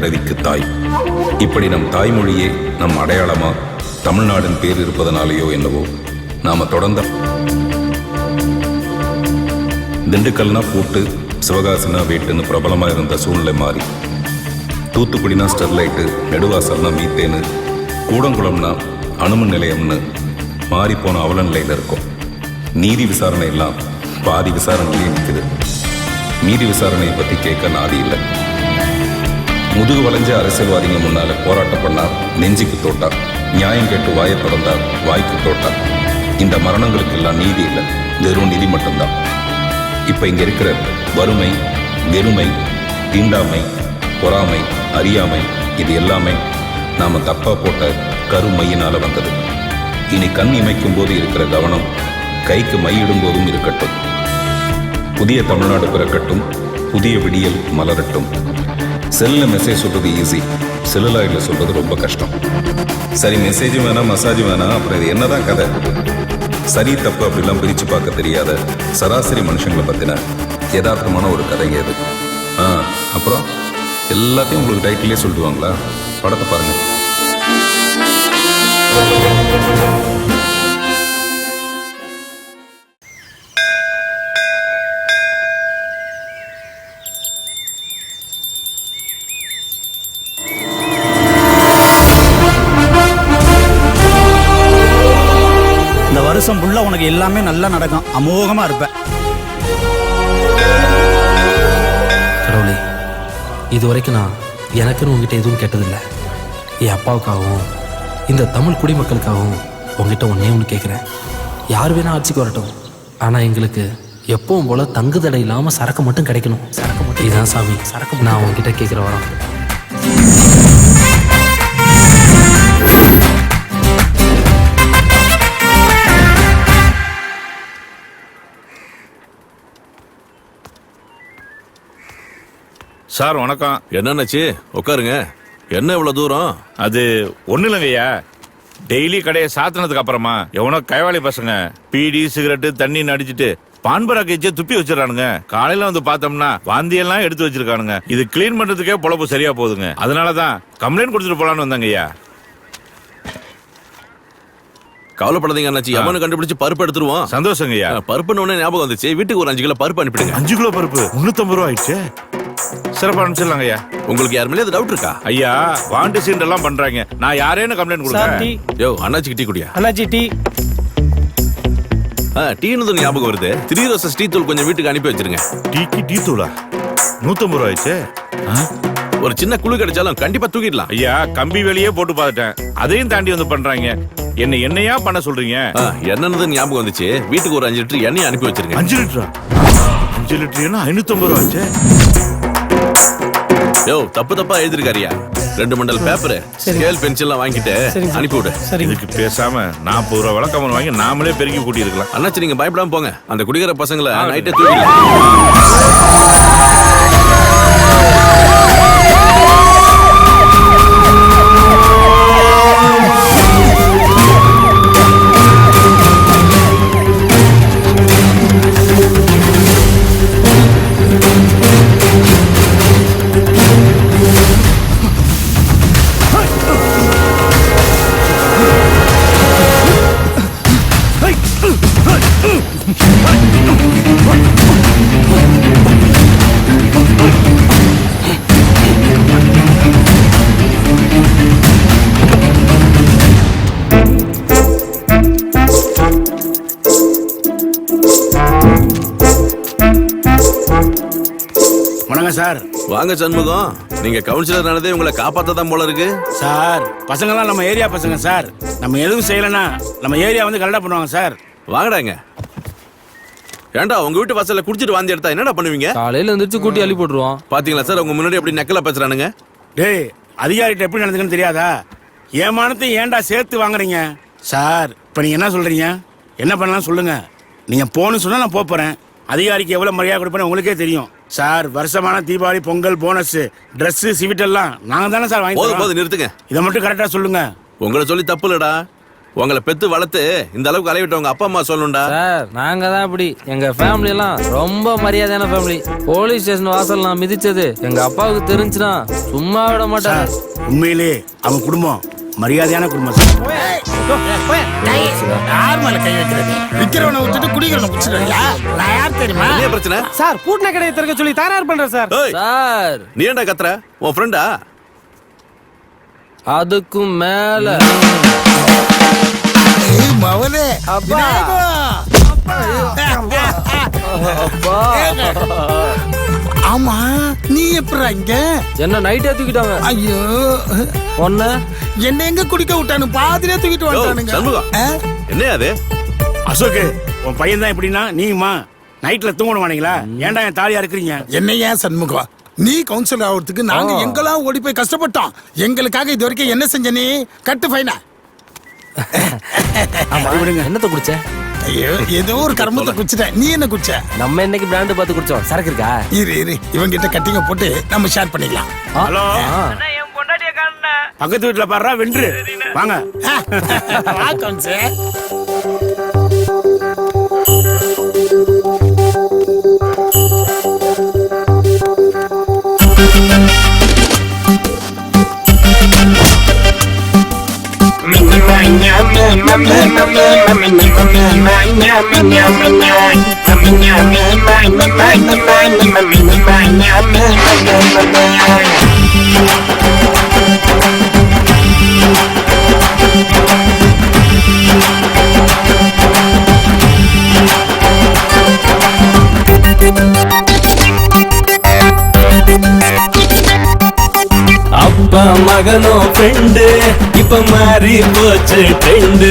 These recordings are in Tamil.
கிழவிக்கு தாய். இப்படி நம் தாய்மொழியே நம் அடையாளமா தமிழ்நாடின் பேர் இருப்பதனாலேயோ என்னவோ நாம தொடர்ந்த திண்டுக்கல்னா பூட்டு, சிவகாசினா வீட்டுன்னு பிரபலமா இருந்த சூழ்நிலை மாறி தூத்துக்குடினா ஸ்டெர்லைட்டு, நெடுவாசல்னா மீத்தேனு, கூடங்குளம்னா அணுமின் நிலையம்னு மாறிப்போன அவல நிலையில் இருக்கும். நீதி விசாரணை எல்லாம் பாதி விசாரணையிலேயே நிற்குது. மீதி விசாரணையை பற்றி கேட்க நாதி இல்லை. முதுகு வளைஞ்ச அரசியல்வாதிங்க முன்னால போராட்டம் பண்ணார், நெஞ்சுக்கு தோட்டார். நியாயம் கேட்டு வாயை தொடர்ந்தார், வாய்க்கு தோட்டார். இந்த மரணங்களுக்கெல்லாம் நீதி இல்லை, வெறும் நிதி மட்டும்தான். இப்ப இங்க இருக்கிற வறுமை, வெறுமை, தீண்டாமை, பொறாமை, அறியாமை, இது எல்லாமே நாம தப்பா போட்ட கருமையினால வந்தது. இனி கண் இமைக்கும் போது இருக்கிற கவனம் கைக்கு மையிடும் போதும் இருக்கட்டும். புதிய தமிழ்நாடு பிறக்கட்டும், புதிய விடியல் மலரட்டும். செல்ல மெசேஜ் சொல்றது ஈஸி, செல்லுலாயில சொல்றது ரொம்ப கஷ்டம். சரி, மெசேஜும் வேணாம், மசாஜும் வேணாம், அப்புறம் இது என்னதான் கதை? சரி தப்பு அப்படிலாம் பிரிச்சு பார்க்க தெரியாத சராசரி மனுஷங்களை பத்தின யதார்த்தமான ஒரு கதைங்க இது. அப்புறம் எல்லாத்தையும் உங்களுக்கு டைட்டிலே சொல்லிடுவாங்களா? படத்தை பாருங்க. வருஷம் ஃபுல்லா உனக்கு எல்லாமே நல்லா நடக்கும், அமோகமா இருப்ப. கடவுளே, இது வரைக்கும் நான் எனக்குன்னு உங்ககிட்ட எதுவும் கேட்டதில்லை. என் அப்பாவுக்காகவும் இந்த தமிழ் குடிமக்களுக்காகவும் உங்ககிட்ட ஒன்னே ஒன்று கேட்குறேன். யார் வேணா ஆட்சிக்கு வரட்டும், ஆனால் எங்களுக்கு எப்பவும் போல தங்கு தடை இல்லாமல் சரக்கு மட்டும் கிடைக்கணும். சரக்கு மட்டும் இதுதான் சாமி, சரக்கு நான் உங்ககிட்ட கேட்குற வரோம். சார் வணக்கம். என்னன்னாச்சு? உட்காருங்க. என்ன இவ்வளவு தூரம்? அது ஒண்ணு இல்லைங்கய்யா, டெய்லி கடையை சாத்தினதுக்கு அப்புறமா எவனோ கைவாளி பசங்க பீடி சிகரெட்டு தண்ணி அடிச்சுட்டு பான்பராக்கு வச்சு துப்பி வச்சிடறானுங்க. காலையில வந்து பார்த்தோம்னா வாந்தியெல்லாம் எடுத்து வச்சிருக்கானுங்க. இது கிளீன் பண்றதுக்கே பொழப்பு சரியா போகுதுங்க. அதனாலதான் கம்ப்ளைண்ட் கொடுத்துட்டு போலான்னு வந்தாங்கய்யா. கவலைப்படாதீங்க அண்ணாச்சி, எவனு கண்டுபிடிச்சு பருப்பு எடுத்துருவோம். சந்தோஷங்கய்யா. பருப்புன்னு ஒண்ணு ஞாபகம் வந்துச்சு. வீட்டுக்கு ஒரு 5 கிலோ பருப்பு அனுப்பிடுங்க. 5 கிலோ பருப்பு 350 ரூபா ஆயிடுச்சு. சிறப்பா அனுப்பிச்சிடலாங்க ஐயா. உங்களுக்கு யார் மேலே டவுட் இருக்கா? ஐயா, வாண்டு சீண்ட் எல்லாம் பண்றாங்க. நான் யாரேன்னு கம்ப்ளைண்ட் கொடுக்குறேன். யோ அண்ணாச்சி டீ குடியா? அண்ணாச்சி டீ. டீன்னு ஞாபகம் வருது. 3 ரோசஸ் டீ தூள் கொஞ்சம் வீட்டுக்கு அனுப்பி வச்சிருங்க. டீக்கு டீ தூளா? 150 ரூபா ஆயிடுச்சு. ஒரு சின்ன குழு கிடைச்சாலும் கண்டிப்பா தூக்கிடலாம். ஐயா, கம்பி வேலையே போட்டு பார்த்துட்டேன், அதையும் தாண்டி வந்து பண்றாங்க. என்னையா பண்ண சொல்றீங்க? என்னன்னு ஞாபகம் வந்துச்சு. வீட்டுக்கு ஒரு 5 லிட்டர் எண்ணெய் அனுப்பி வச்சிருங்க. 5 லிட்டரா? 5 லிட்டர் 550 ரூபா ஆச்சு. யோ தப்பா எழுதிருக்காரியா? 2 மண்டல் பேப்பர், ஸ்கேல் பென்சில்லாம் வாங்கிட்டு அனுப்பி விடு. இதுக்கு பேசாம 40 ரூபா விளக்கமன் வாங்கி நாமளே பெருக்கி கூட்டி இருக்கலாம். அண்ணாச்சி நீங்க பயப்படாம போங்க. அந்த குடிக்கிற பசங்களை நைட்டே தூக்கிடலாம். சார் வாங்க சண்முகம். நீங்க கவுன்சிலர் ஆனதே உங்களை காப்பாத்ததான் போல இருக்கு சார். பசங்கெல்லாம் நம்ம ஏரியா பசங்க சார். நம்ம எதுவும் செய்யலன்னா நம்ம ஏரியா வந்து கரெக்டா பண்ணுவாங்க சார். வாங்கடாங்க. ஏண்டா உங்க வீட்டு வாசல்ல குடிச்சிட்டு வாந்தி எடுத்தா என்னடா பண்ணுவீங்க? காலையில எந்திரிச்சு கூட்டி அள்ளி போட்டுருவோம். பாத்தீங்களா சார், உங்க முன்னாடி எப்படி நக்கலா பேசுறானுங்க. டேய், அதிகாரிகிட்ட எப்படி நடந்துக்குன்னு தெரியாதா? ஏமானத்தை ஏன்டா சேர்த்து வாங்குறீங்க சார்? இப்ப நீங்க என்ன சொல்றீங்க? என்ன பண்ணலாம் சொல்லுங்க. நீங்க போன்னு சொன்னா நான் போறேன். அதிகாரிக்கு எவ்வளவு மரியாதை கொடுப்பேன்னு உங்களுக்கே தெரியும் சார். வருஷமான தீபாவளி, பொங்கல், போனஸ், ட்ரெஸ், சிவிட் எல்லாம் நாங்க தானே சார் வாங்கி. போது நிறுத்துங்க. இதை மட்டும் கரெக்டா சொல்லுங்க. உங்களை சொல்லி தப்பு இல்லடா. உங்களை பெத்து வளர்த்து இந்த அளவுக்கு அலைவிட்டவங்க அப்பா அம்மா சொல்லணும்டா. சார் நாங்க தான் இப்படி. எங்க ஃபேமிலி எல்லாம் ரொம்ப மரியாதையான ஃபேமிலி. போலீஸ் ஸ்டேஷன் வாசல் நான் மிதிச்சது எங்க அப்பாவுக்கு தெரிஞ்சுனா சும்மா விட மாட்டாரு. உண்மையிலே அவன் குடும்பம் மரியாதையான குடும்பம் சார். யார் மேல கை வைக்கிறது? விக்கிறவனை விட்டுட்டு குடிக்கிறவனை பிடிச்சிருக்கியா? நான் யார் தெரியுமா? என்ன பிரச்சனை? சார் பூட்டின கடையை திறக்க சொல்லி தயார் பண்றேன் சார். ஏய், சார் நீ ஏன்டா கத்துற? உன் ஃப்ரெண்டா? அதுக்கும் மேல மவனே அப்பா. அப்பா. ஆமா நீ எப்படா இங்க? என்ன நைட்டே தூக்கிட்டாங்க. ஐயோ ஒன்னு என்ன எங்க குடிக்க விட்டானு பாதிலே தூக்கிட்டு யோ, வந்துட்டானுங்க. சண்முகம். என்ன அது? அசோக் உன் பையன் தான் எப்படின்னா நீமா நைட்ல தூங்கணும் வானீங்களா? ஏன்டா என் தாலியா இருக்கிறீங்க? என்ன ஏன் சண்முகம் நீ கவுன்சிலர் ஆகிறதுக்கு நாங்க எங்கெல்லாம் ஓடி போய் கஷ்டப்பட்டோம். எங்களுக்காக இது வரைக்கும் என்ன செஞ்ச நீ? கட்டு ஃபைனா. என்னத்த குடிச்ச? ஐயோ ஏதோ ஒரு கர்மத்தை குடிச்சிட்டேன். நீ என்ன குடிச்ச? நம்ம என்னைக்கு பிராண்டு பார்த்து குடிச்சோம். சரக்கு இருக்கா? இரு இவங்க கிட்ட கட்டிங்க போட்டு நம்ம ஷேர் பண்ணிக்கலாம். ஹலோ பக்கத்து வீட்டுல பாடுறா வென்று வாங்க. வா கவுன்சிலர். அப்பா மகனோ ஃப்ரெண்டு இப்ப மாறி போச்சு ட்ரெண்டு.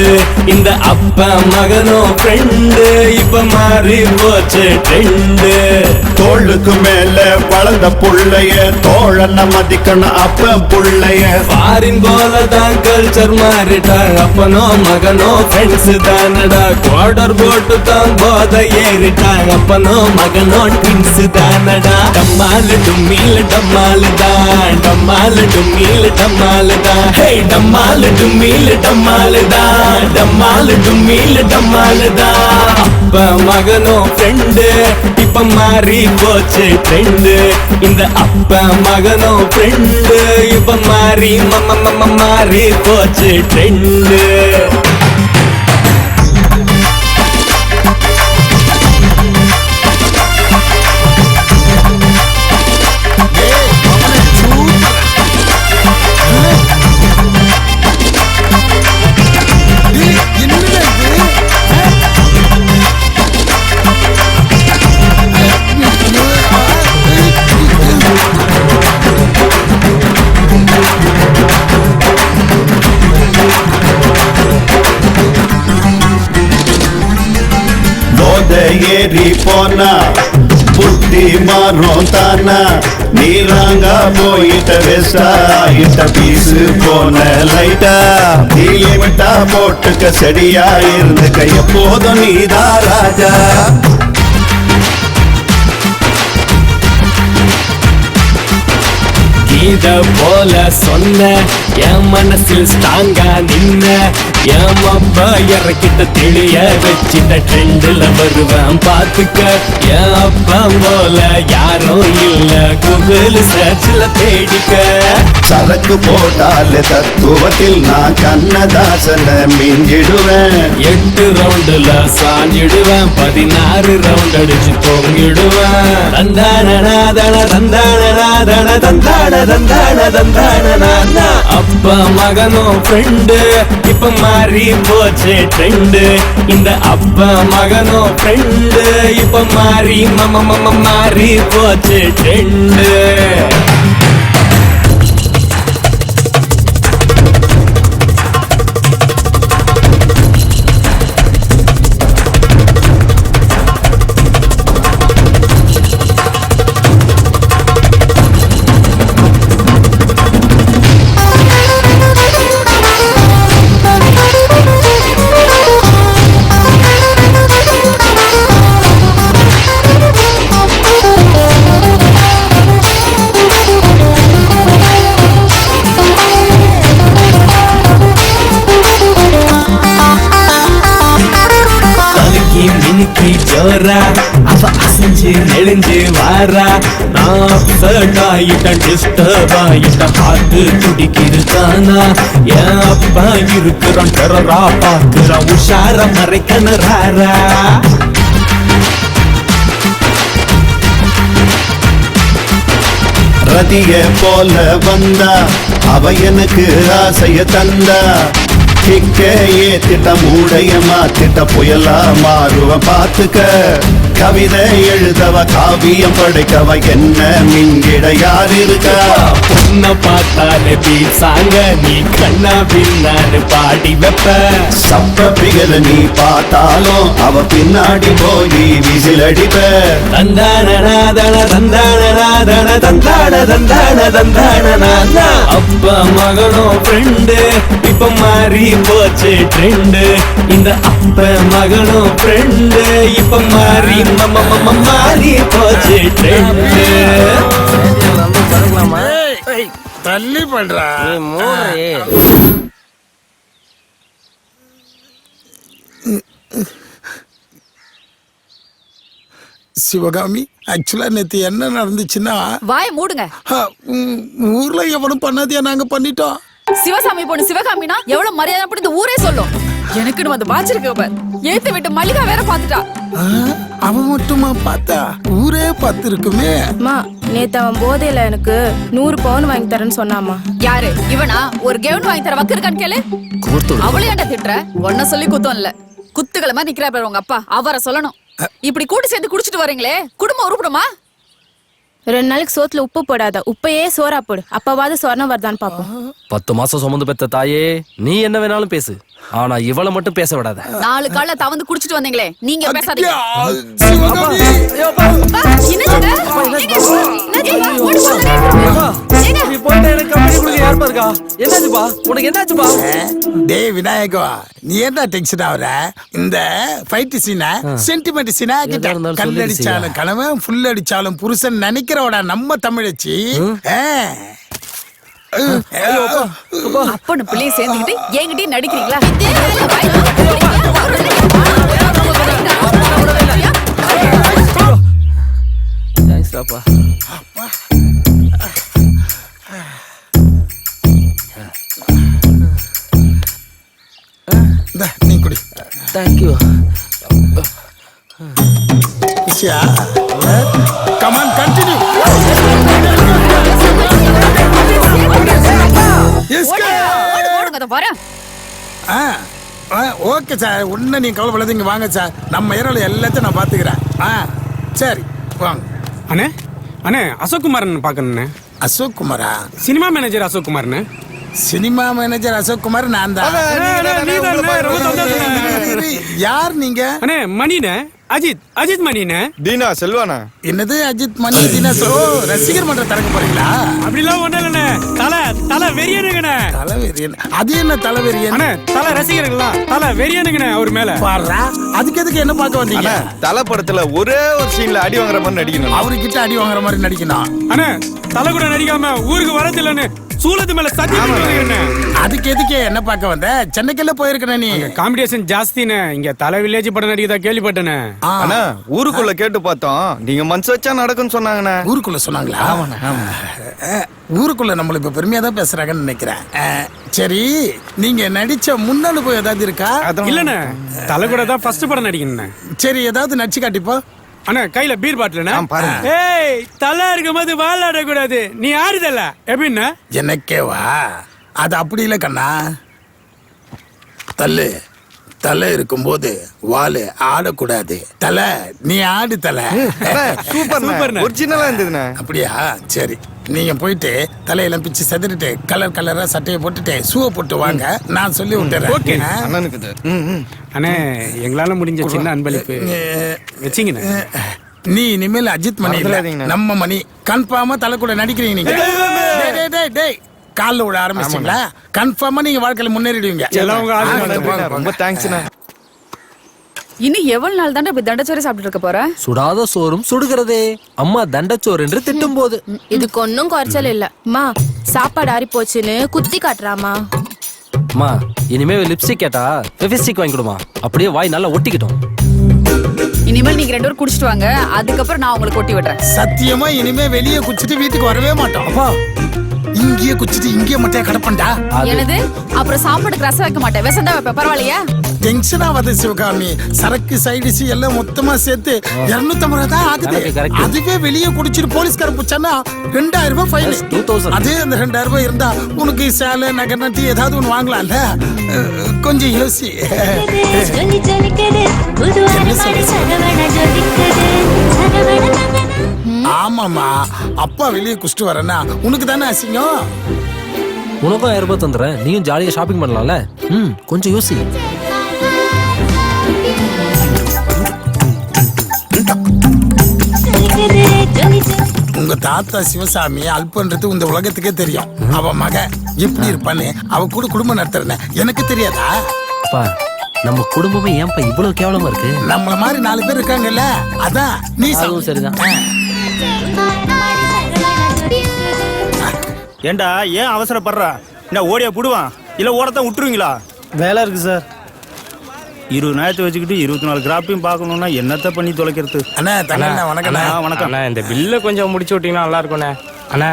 இந்த அப்பா மகனோ ஃப்ரெண்டு இப்ப மாறி போச்சு ட்ரெண்டு. தோளுக்கு மேல வளர்ந்த புள்ளைய தோழன மதிக்கணும் அப்ப புள்ளைய. ஃபாரின் போலதான் கல்ச்சர் மாறிட்டாங்க. அப்பனோ மகனோ ஃப்ரெண்ட்ஸ் தானடா. குவார்டர் போட்டு தான் போத ஏறிட்டாங்க. அப்பனோ மகனோ ட்வின்ஸ் தானடா. டம்மாலு டும்மில் டம்மாலு தான். டம்மாலு டும்மில் டம்மாலு தான். ஹே டம்மாலு டும்மில் டம்மாலு தான். டம்மாலு டும்மில் டம்மாலு தான். அப்பா மகனோ ஃப்ரெண்டு இப்ப மாறி போச்சு ட்ரெண்டு. இந்த அப்பா மகனோ ஃப்ரெண்டு இப்ப மாறி மாறி போச்சு ட்ரெண்டு. ஏறி போனா புத்தி மாறும் தானா. நீராங்க போயிட்ட வேஸ்டா இட்ட பீசு போன லைட்டா. நீலி விட்டா போட்டுக்க செடியா இருந்துக்க எப்போதும் நீதா ராஜா. இத போல சொன்ன என் மனசில் ஸ்ட்ராங்கா நின்ன. என் அப்பா இறக்கிட்ட தெளிய வச்சிட்ட ட்ரெண்டுல வருவேன் பாத்துக்க. என் அப்பா போல யாரும் இல்ல கூகுள் சர்ச்ல தேடிக்க. சரக்கு போட்டாலே தத்துவத்தில் நான் கண்ணதாசன மிஞ்சிடுவேன். 8 ரவுண்டுல சாஞ்சிடுவேன். 16 ரவுண்ட் அடிச்சு தோங்கிடுவேன். தந்தானநாதன தந்தானநாதன தந்தான தந்தான தந்தான. அப்பா மகனோ ஃப்ரெண்டு இப்ப மாறி போச்சு ட்ரெண்டு. இந்த அப்பா மகனோ ஃப்ரெண்டு இப்ப மாறி மாறி போச்சு ட்ரெண்டு. அவ அசைஞ்சு நெளிஞ்சு வாரா. நான் அப்செட் ஆயிட்டேன், டிஸ்டர்ப் ஆயிட்டேன், ஹார்ட் துடிக்குது தானா. என் அப்பா இருக்கிறான், டெரரா பாக்குறான், உஷார மறைக்கணராரா. ரதிய போல வந்தா அவ எனக்கு ஆசைய தந்தா. கிக்க ஏத்திட்ட மூடைய மாத்திட்ட புயலா மாறுவ பாத்துக்க. கவிதை எழுதவ காவியம் படைக்கவ என்ன மிங்கிட யார் இருக்கா? பொண்ண பார்த்தாலே பீசாங்க, நீ கண்ணா பின்னான்னு பாடி வைப்ப. சப்ப பிகல நீ பார்த்தாலும் அவ பின்னாடி போய் விசில் அடிப்ப. தந்தானநாதன தந்தானநாதன தந்தான தந்தான தந்தானநாதா. அப்பா மகனும் ஃப்ரெண்டு, இப்ப மாறி போச்சு ட்ரெண்டு. இந்த அப்ப மகனும் ஃப்ரெண்டு, இப்ப மாறி மாறி போச்சு ட்ரெண்டு. தள்ளி பண்றா சிவகாமி, ஆக்சுவலா நேத்து என்ன நடந்துச்சுன்னா, வாய மூடுங்க. ஊர்ல எவனும் பண்ணாதியா நாங்க பண்ணிட்டோம். சிவசாமி பொண்ணு சிவகாமினா எவ்வளவு மரியாதை அப்படி இந்த ஊரே சொல்லும். எனக்குன்னு வந்து வாச்சிருக்க ஏத்து விட்டு மல்லிகா வேற பாத்துட்டா. அவன் மட்டுமா பார்த்தா? ஊரே பார்த்து இருக்குமே. அம்மா, நேத்து அவன் போதையில எனக்கு 100 பவுன் வாங்கி தரேன்னு சொன்னாமா. யாரு இவனா? ஒரு கவுன் வாங்கி தர வக்கு இருக்கான்னு கேளு. அவளே ஏன்டா திட்டுற? ஒன்ன சொல்லி குத்தம் இல்ல, குத்துக்களமா நிக்கிறா பாரு உங்க அப்பா, அவரை சொல்லணும். இப்படி கூட்டி சேர்ந்து குடிச்சிட்டு வரீங்களே, குடும்பம் உருப்படுமா? 2 நாளைக்கு சோத்துல உப்பு போடாத, உப்பையே சோறா போடு, அப்பவாது சொர்ணம் வருதான்னு பாப்போம். 10 மாசம் சுமந்து பெத்த தாயே, நீ என்ன வேணாலும் பேசு, ஆனா இவளை மட்டும் பேச விடாத. 4 கால தவந்து குடிச்சிட்டு வந்தீங்களே, நீங்க பேசாதீங்க. சிவகாமி, டேய் விநாயகா, நீ என்ன டென்ஷன் ஆகுற? இந்த ஃபைட் சீனா சென்டிமெண்ட் சீனா கிட்ட கல்லடிச்சாலும் கணவன் ஃபுல் அடிச்சாலும் புருஷன் நினைக்கிறவடா நம்ம தமிழச்சி. அப்பனு பிள்ளைய சேர்ந்துக்கிட்டு என்கிட்டயும் நடிக்கிறீங்களா? நீ குடி. Thank you. Come on, continue. Okay sir, ஒன்னும் நீங்க கவலைப்படாத, இங்க வாங்க சார், நம்ம ஏரியாவில் எல்லாத்தையும் நான் பாத்துக்கிறேன். சரி வாங்க. அண்ணே அண்ணே, அசோக் குமாரன் பாக்கணுண்ணே. அசோக் குமாரா? சினிமா மேனேஜர் அசோக் குமார்ண்ணே. சினிமா மேனேஜர் அசோக் குமார் நான் தான். யார் நீங்க? அண்ணே மணிண்ணே, அஜித் மணிண்ணே. தீனா செல்வானா? என்னது அஜித் மணி தீனா? ரசிகர் மன்றம் திறக்க போறீங்களா? அப்படிலாம் ஒண்ணு இல்லண்ணே, தலை வெறியனுங்கண்ணே. தலை வெறியன்? அது என்ன தலை வெறியன்? அண்ணே தலை ரசிகர்களா, தலை வெறியனுங்கண்ணே அவர் மேல. பாருடா, அதுக்கு எதுக்கு என்ன பார்க்க வந்தீங்க? தலை படத்துல ஒரே ஒரு சீன்ல அடி வாங்குற மாதிரி நடிக்கணும். அவர்கிட்ட அடி வாங்குற மாதிரி நடிக்கணும். அண்ணே தலை கூட நடிக்காம ஊருக்கு வரது இல்லன்னு சூலத்து மேல சத்தியம். அதுக்கு எதுக்கு என்ன பார்க்க வந்த? சென்னைக்குள்ள போயிருக்கேன். நீ காம்படிஷன் ஜாஸ்தினே, இங்க தலை வில்லேஜ் படம் நடிக்கதா கேள்விப்பட்டேனே. அண்ணா ஊருக்குள்ள கேட்டு பார்த்தோம், நீங்க மனசு வச்சா நடக்கும்னு சொன்னாங்கண்ணே. ஊருக்குள்ள சொன்னாங்களா? ஊருக்குள்ள நம்மள இப்ப பெருமையா தான் பேசுறாங்கன்னு நினைக்கிறேன். சரி, நீங்க நடிச்ச முன்னனுபவம் ஏதாவது இருக்கா? இல்லண்ணே, தலை கூட தான் ஃபர்ஸ்ட் படம் நடிக்கணும். சரி, ஏதாவது நடிச்சு காட்டிப்போ. அண்ணா கையில பீர் பாட்டில் பாருங்க. ஏய், தலை இருக்கும் போது வாழாட கூடாது, நீ ஆறுதல்ல எப்படின்னா? எனக்கேவா? அது அப்படி இல்லை கண்ணா. தலை இருக்கும்போது வாலு ஆடக்கூடாது. தலை நீ ஆடு தலை. சூப்பர் ஒரிஜினலா இருந்ததுண்ணே. அப்படியா? சரி, நீங்க போயிட்டு தலையெல்லாம் பிச்சு செதறிட்டு கலர் கலரா சட்டையை போட்டுட்டு ஷூவை போட்டு வாங்க, நான் சொல்லி விட்டுறேன். அண்ணே எங்களால முடிஞ்ச சின்ன அன்பளிப்பு வச்சிங்கண்ணே. நீ இனிமேல் அஜித் மணி இல்ல, நம்ம மணி. கன்ஃபார்மா தலை கூட நடிக்கிறீங்க நீங்க. காலில் விட ஆரம்பிச்சிங்களா? கன்ஃபார்மா நீங்க வாழ்க்கையில முன்னேறிடுவீங்க. ரொம்ப தேங்க்ஸ்ண்ணே. இன்னும் எவ்வளவு நாள் தாண்டா இப்படி தண்டச்சோறு சாப்பிட்டு இருக்க போற? சுடாத சோறும் சுடுகிறதே அம்மா தண்டச்சோறு என்று திட்டும் போது. இதுக்கு ஒன்னும் குறைச்சல் இல்ல. அம்மா, சாப்பாடு ஆறி போச்சுன்னு குத்தி காட்டுறாமா. அம்மா, இனிமே லிப்ஸ்டிக் கேட்டா ஃபெவிஸ்டிக் வாங்கி கொடுமா, அப்படியே வாய் நல்லா ஒட்டிக்கிட்டோம். இனிமேல் நீங்க 2 பேரும் குடிச்சிட்டு வாங்க, அதுக்கப்புறம் நான் உங்களுக்கு கொட்டி விடுறேன். சத்தியமா இனிமே வெளியே குச்சிட்டு வீட்டுக்கு வரவே மாட்டோம். அப்பா இங்கேயே குச்சிட்டு இங்கேயே மட்டும் கடப்பண்டா. என்னது? அப்புறம் சாப்பாட்டுக்கு ரசம் வைக்க மாட்டேன், விஷம் தான் வைப்பேன். பரவாயில்லையா? டென்ஷன் ஆகாது சிவகாமி. சரக்கு சைடிஸ் எல்லாம் மொத்தமா சேர்த்து 250 ரூபாய் தான் ஆகுது. அதுவே வெளியே குடிச்சிட்டு போலீஸ்கார புச்சானா 2000 ரூபாய் ஃபைன். அதே அந்த 2000 ரூபாய் இருந்தா உனக்கு சேலை நகை நட்டி ஏதாவது ஒண்ணு வாங்கலாம்ல. கொஞ்சம் யோசி. ஆமாமா, அப்பா வெளியே குடிச்சிட்டு வரேன்னா உனக்கு தானே அசிங்கம். உனக்கும் 1000 ரூபாய் தந்துடுறேன், நீயும் ஜாலியா ஷாப்பிங் பண்ணலாம்ல. கொஞ்சம் யோசி. உங்க தாத்தா சிவசாமி அல்பன்றது இந்த உலகத்துக்கே தெரியும். அவ மக எப்படி இருப்பான்னு அவ கூட குடும்பம் நடத்துறேன் எனக்கு தெரியாதா? அப்பா நம்ம குடும்பமே ஏன்பா இவ்வளவு கேவலமா இருக்கு? நம்மள மாதிரி 4 பேர் இருக்காங்கல்ல, அதான் நீ சரிதான். ஏண்டா ஏன் அவசரப்படுற? என்ன ஓடியா புடுவான் இல்ல ஓடத்தான் விட்டுருவீங்களா? வேலை இருக்கு சார். 20 நேரத்தை வச்சுக்கிட்டு 24 கிராப்பையும் பார்க்கணும்னா என்னத்த பண்ணி தொலைக்கிறது? அண்ணா தங்கண்ணா வணக்கம். வணக்கம். அண்ணா இந்த பில்லை கொஞ்சம் முடிச்சு விட்டீங்கன்னா நல்லா இருக்கும்ண்ணே. அண்ணா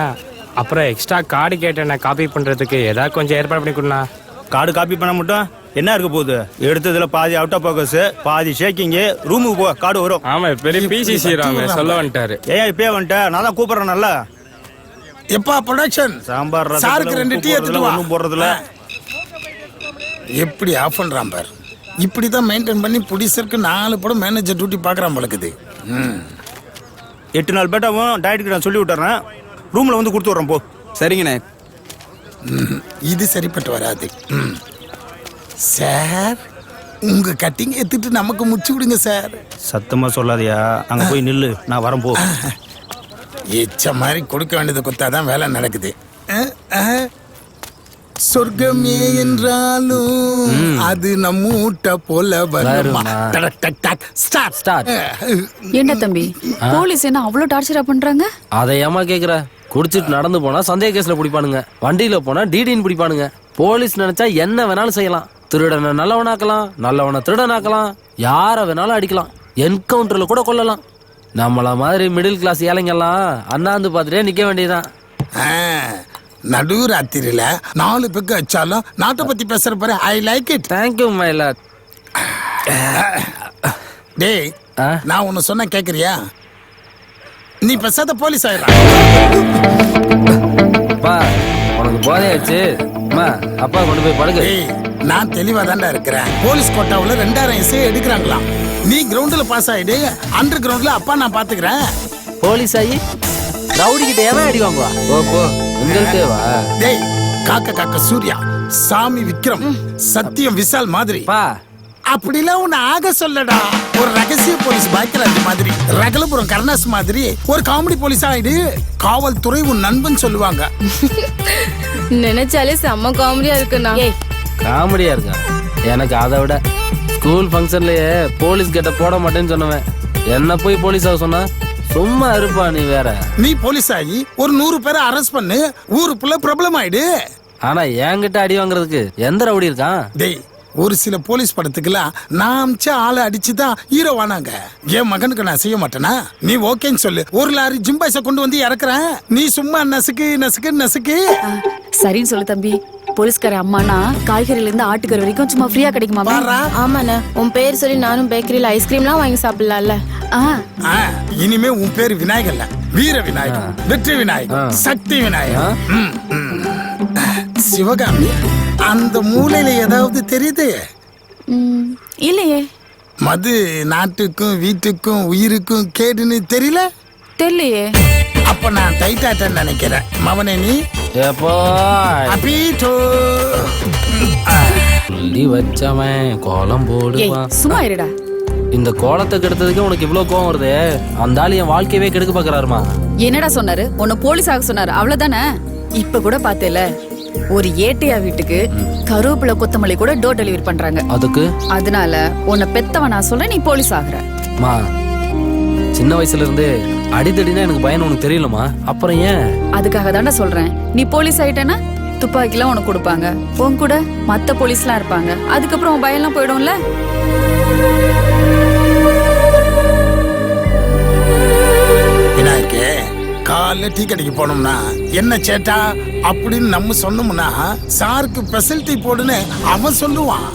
அப்புறம் எக்ஸ்ட்ரா கார்டு கேட்டேண்ணே, காப்பி பண்றதுக்கு ஏதாவது கொஞ்சம் ஏற்பாடு பண்ணி கொடுண்ணா. கார்டு காப்பி பண்ண மட்டும் என்ன இருக்க போகுது? எடுத்ததுல பாதி அவுட் ஆஃப் ஃபோக்கஸ், பாதி ஷேக்கிங். ரூமுக்கு போ, கார்டு வரும். ஆமா பெரிய பிசிசி ராம சொல்ல வந்துட்டாரு. ஏன் இப்பயே வந்துட்டேன்? நான் தான் கூப்பிடுறேன். நல்லா எப்பா ப்ரொடக்ஷன் சாம்பார் சாருக்கு 2 டீ எடுத்துட்டு வா. ஒண்ணும் போடுறதுல எப்படி ஆஃப் பண்றான் பார். இப்படி தான் மெயின்டைன் பண்ணி ப்ரொடியூசருக்கு 4 படம் மேனேஜர் டியூட்டி பார்க்குறான் பழக்குது. 8 நாள் பேட்டாவும் டயட்டுக்கு நான் சொல்லி விட்டுறேன். ரூம்ல வந்து கொடுத்து விட்றேன் போ. சரிங்கண்ணே. இது சரிப்பட்டு வராது. சார் உங்க கட்டிங் எடுத்துட்டு நமக்கு முச்சு விடுங்க சார். சத்தமா சொல்லாதியா, அங்க போய் நில்லு, நான் வரேன் போ. எச்ச மாதிரி கொடுக்க வேண்டியது கொடுத்தாதான் வேலை நடக்குது. சொர்க்கமே என்றாலும் அது நம்ம ஊட்ட போல வருமா. என்ன தம்பி, போலீஸ் என்ன அவ்வளவு டார்ச்சரா பண்றாங்க? அதை ஏமா கேக்குற? குடிச்சிட்டு நடந்து போனா சந்தேக கேஸ்ல பிடிப்பானுங்க, வண்டியில போனா டிடின்னு பிடிப்பானுங்க. போலீஸ் நினைச்சா என்ன வேணாலும் செய்யலாம். திருடனை நல்லவனாக்கலாம், நல்லவனை திருடனாக்கலாம், யார வேணாலும் அடிக்கலாம், என்கவுண்டர்ல கூட கொல்லலாம். நம்மள மாதிரி மிடில் கிளாஸ் ஏழைங்கெல்லாம் அண்ணாந்து பார்த்துட்டே நிக்க வேண்டியதுதான். நடு ராத்திரியில 4 பெக்கு வச்சாலும் நாட்டை பத்தி பேசுற பாரு. I like it. Thank you my Lord. டேய் நான் ஒன்னு சொன்ன கேக்குறியா? நீ பேசாத போலீஸ் ஆயிடா. அப்பா உனக்கு போதையாச்சு. அப்பா கொண்டு போய் படுக்க. நான் தெளிவா தாண்டா இருக்கிறேன். போலீஸ் கோட்டாவுல 2000 எஸ்ஏ எடுக்கிறாங்களாம். நீ கிரவுண்ட்ல பாஸ் ஆயிடு, அண்டர் கிரவுண்ட்ல அப்பா நான் பாத்துக்கிறேன். போலீஸ் ஆகி ரவுடி கிட்ட ஏன் அடி வாங்குவா? போ உங்களுக்கே வா. டேய் காக்க காக்க சூர்யா, சாமி விக்ரம், சத்தியம் விஷால் மாதிரி அப்படிலாம் உன்னை ஆக சொல்லடா. ஒரு ரகசிய போலீஸ் பாய்க்கிறாரு மாதிரி, ரகலபுரம் கருணாஸ் மாதிரி ஒரு காமெடி போலீஸ் ஆயிடு. காவல்துறை உன் நண்பன் சொல்லுவாங்க. நினைச்சாலே செம்ம காமெடியா இருக்குண்ணா. காமெடியா இருக்கா? எனக்கு அதை விட ஸ்கூல் ஃபங்க்ஷன்லயே போலீஸ் கிட்ட போட மாட்டேன்னு சொன்னவன் என்ன போய் போலீஸ் ஆக சொன்னா சும்மா இருப்பா. நீ வேற. நீ போலீஸ் ஆகி ஒரு 100 பேரை அரெஸ்ட் பண்ணு, ஊருக்குள்ள ப்ராப்ளம் ஆயிடு. ஆனா என்கிட்ட அடி வாங்குறதுக்கு எந்த ரவுடி இருக்கான்? டேய் ஒரு சில போலீஸ் படத்துக்குலாம் நான் அமிச்ச ஆளை அடிச்சுதான் ஹீரோ ஆனாங்க. என் மகனுக்கு நான் செய்ய மாட்டேனா? நீ ஓகேன்னு சொல்லு, 1 லாரி ஜிம்பாய்ஸ கொண்டு வந்து இறக்குறேன். நீ சும்மா நசுக்கு நசுக்கு நசுக்கு. சரின்னு சொல்லு தம்பி. போலீஸ்கார அம்மானா காய்கறில இருந்து ஆட்டுக்கறி வரைக்கும் சும்மா ஃப்ரீயா கிடைக்குமா? ஆமாண்ணா, உன் பேர் சொல்லி நானும் பேக்கரியில ஐஸ்கிரீம்லாம் வாங்கி சாப்பிடலாம்ல. இனிமே உன் பேரு விநாயகர், வீர விநாயகர், வெற்றி விநாயகர், சக்தி விநாயகர். சிவகாமி, அந்த மூலையில ஏதாவது தெரியுது? இல்லையே. மது நாட்டுக்கும் வீட்டுக்கும் உயிருக்கும் கேடுன்னு தெரியல? தெரியலையே. அப்ப நான் டைட்டாட்டன் நினைக்கிறேன். மவனே நீ எப்போ வச்சவன் கோலம் போடுவான். சும்மா இருடா. இந்த கோலத்தை கெடுத்ததுக்கு உனக்கு இவ்வளவு கோவம் வருது? அந்த ஆளு என் வாழ்க்கையவே கெடுக்க பாக்குறாருமா. என்னடா சொன்னாரு? உன்னை போலீஸ் ஆக சொன்னாரு, அவ்வளவுதானே? இப்ப கூட பாத்தேல, ஒரு ஏட்டையா வீட்டுக்கு கருவேப்பிலை கொத்தமல்லி கூட டோர் டெலிவரி பண்றாங்க. அதுக்கு அதனால உன்னை பெத்தவன் நான் சொல்ல, நீ போலீஸ் ஆகுற. மா சின்ன வயசுல இருந்து அடிதடினா எனக்கு பயம் உனக்கு தெரியலமா? அப்புறம் ஏன்? அதுக்காக தானே சொல்றேன். நீ போலீஸ் ஆயிட்டேன்னா துப்பாக்கிலாம் உனக்கு கொடுப்பாங்க, உன் கூட மத்த போலீஸ்லாம் இருப்பாங்க. அதுக்கப்புறம் உன் பயம்லாம் போயிடும்ல. காலையில டீ கடைக்கு போனோம்னா என்ன சேட்டா அப்படின்னு நம்ம சொன்னோம்னா சாருக்கு ஸ்பெஷல் டீ போடுன்னு அவன் சொல்லுவான்.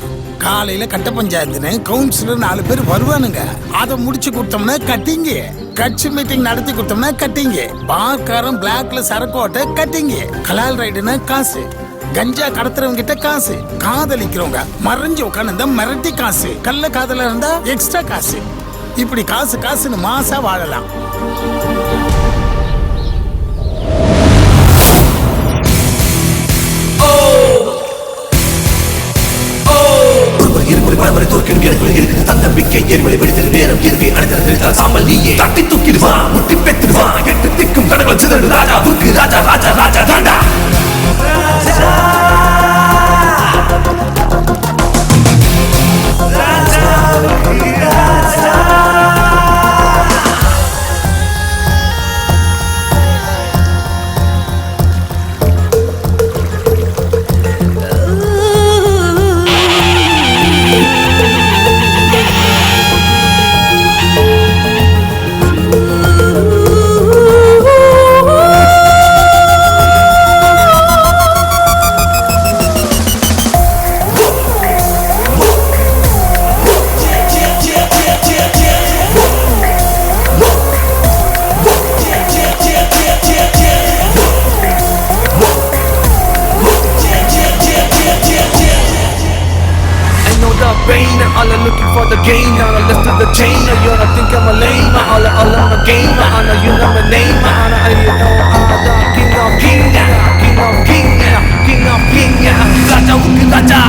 காலையில கட்ட பஞ்சாயத்துன்னு கவுன்சிலர் 4 பேர் வருவானுங்க. அதை முடிச்சு கொடுத்தோம்னா கட்டிங்க. கட்சி மீட்டிங் நடத்தி கொடுத்தோம்னா கட்டிங்க. பார்க்காரன் பிளாக்ல சரக்கோட்டை கட்டிங்க. கலால் ரைடுன்னா காசு. கஞ்சா கடத்துறவங்க கிட்ட காசு. காதலிக்கிறவங்க மறைஞ்சு உட்காந்து மிரட்டி காசு. கள்ள காதல இருந்தா எக்ஸ்ட்ரா காசு. இப்படி காசு காசுன்னு மாசா வாழலாம். தன்னம்பிக்கை எரிவலை வெடித்தது நேரம் இறுதி அடைத்தது சாம்பல் நீயே தட்டி தூக்கிடுவா முட்டி பெற்றுடுவா எட்டு திக்கும் தடங்கள் சிதறு ராஜாவுக்கு ராஜா ராஜா ராஜா தாண்டா all are looking for the gain, now I left to the chain. You don't think I'm a lame, all I'm a game. I know you know my name, I know I'm the king of king, king of king, king of king, Raja Uki Raja.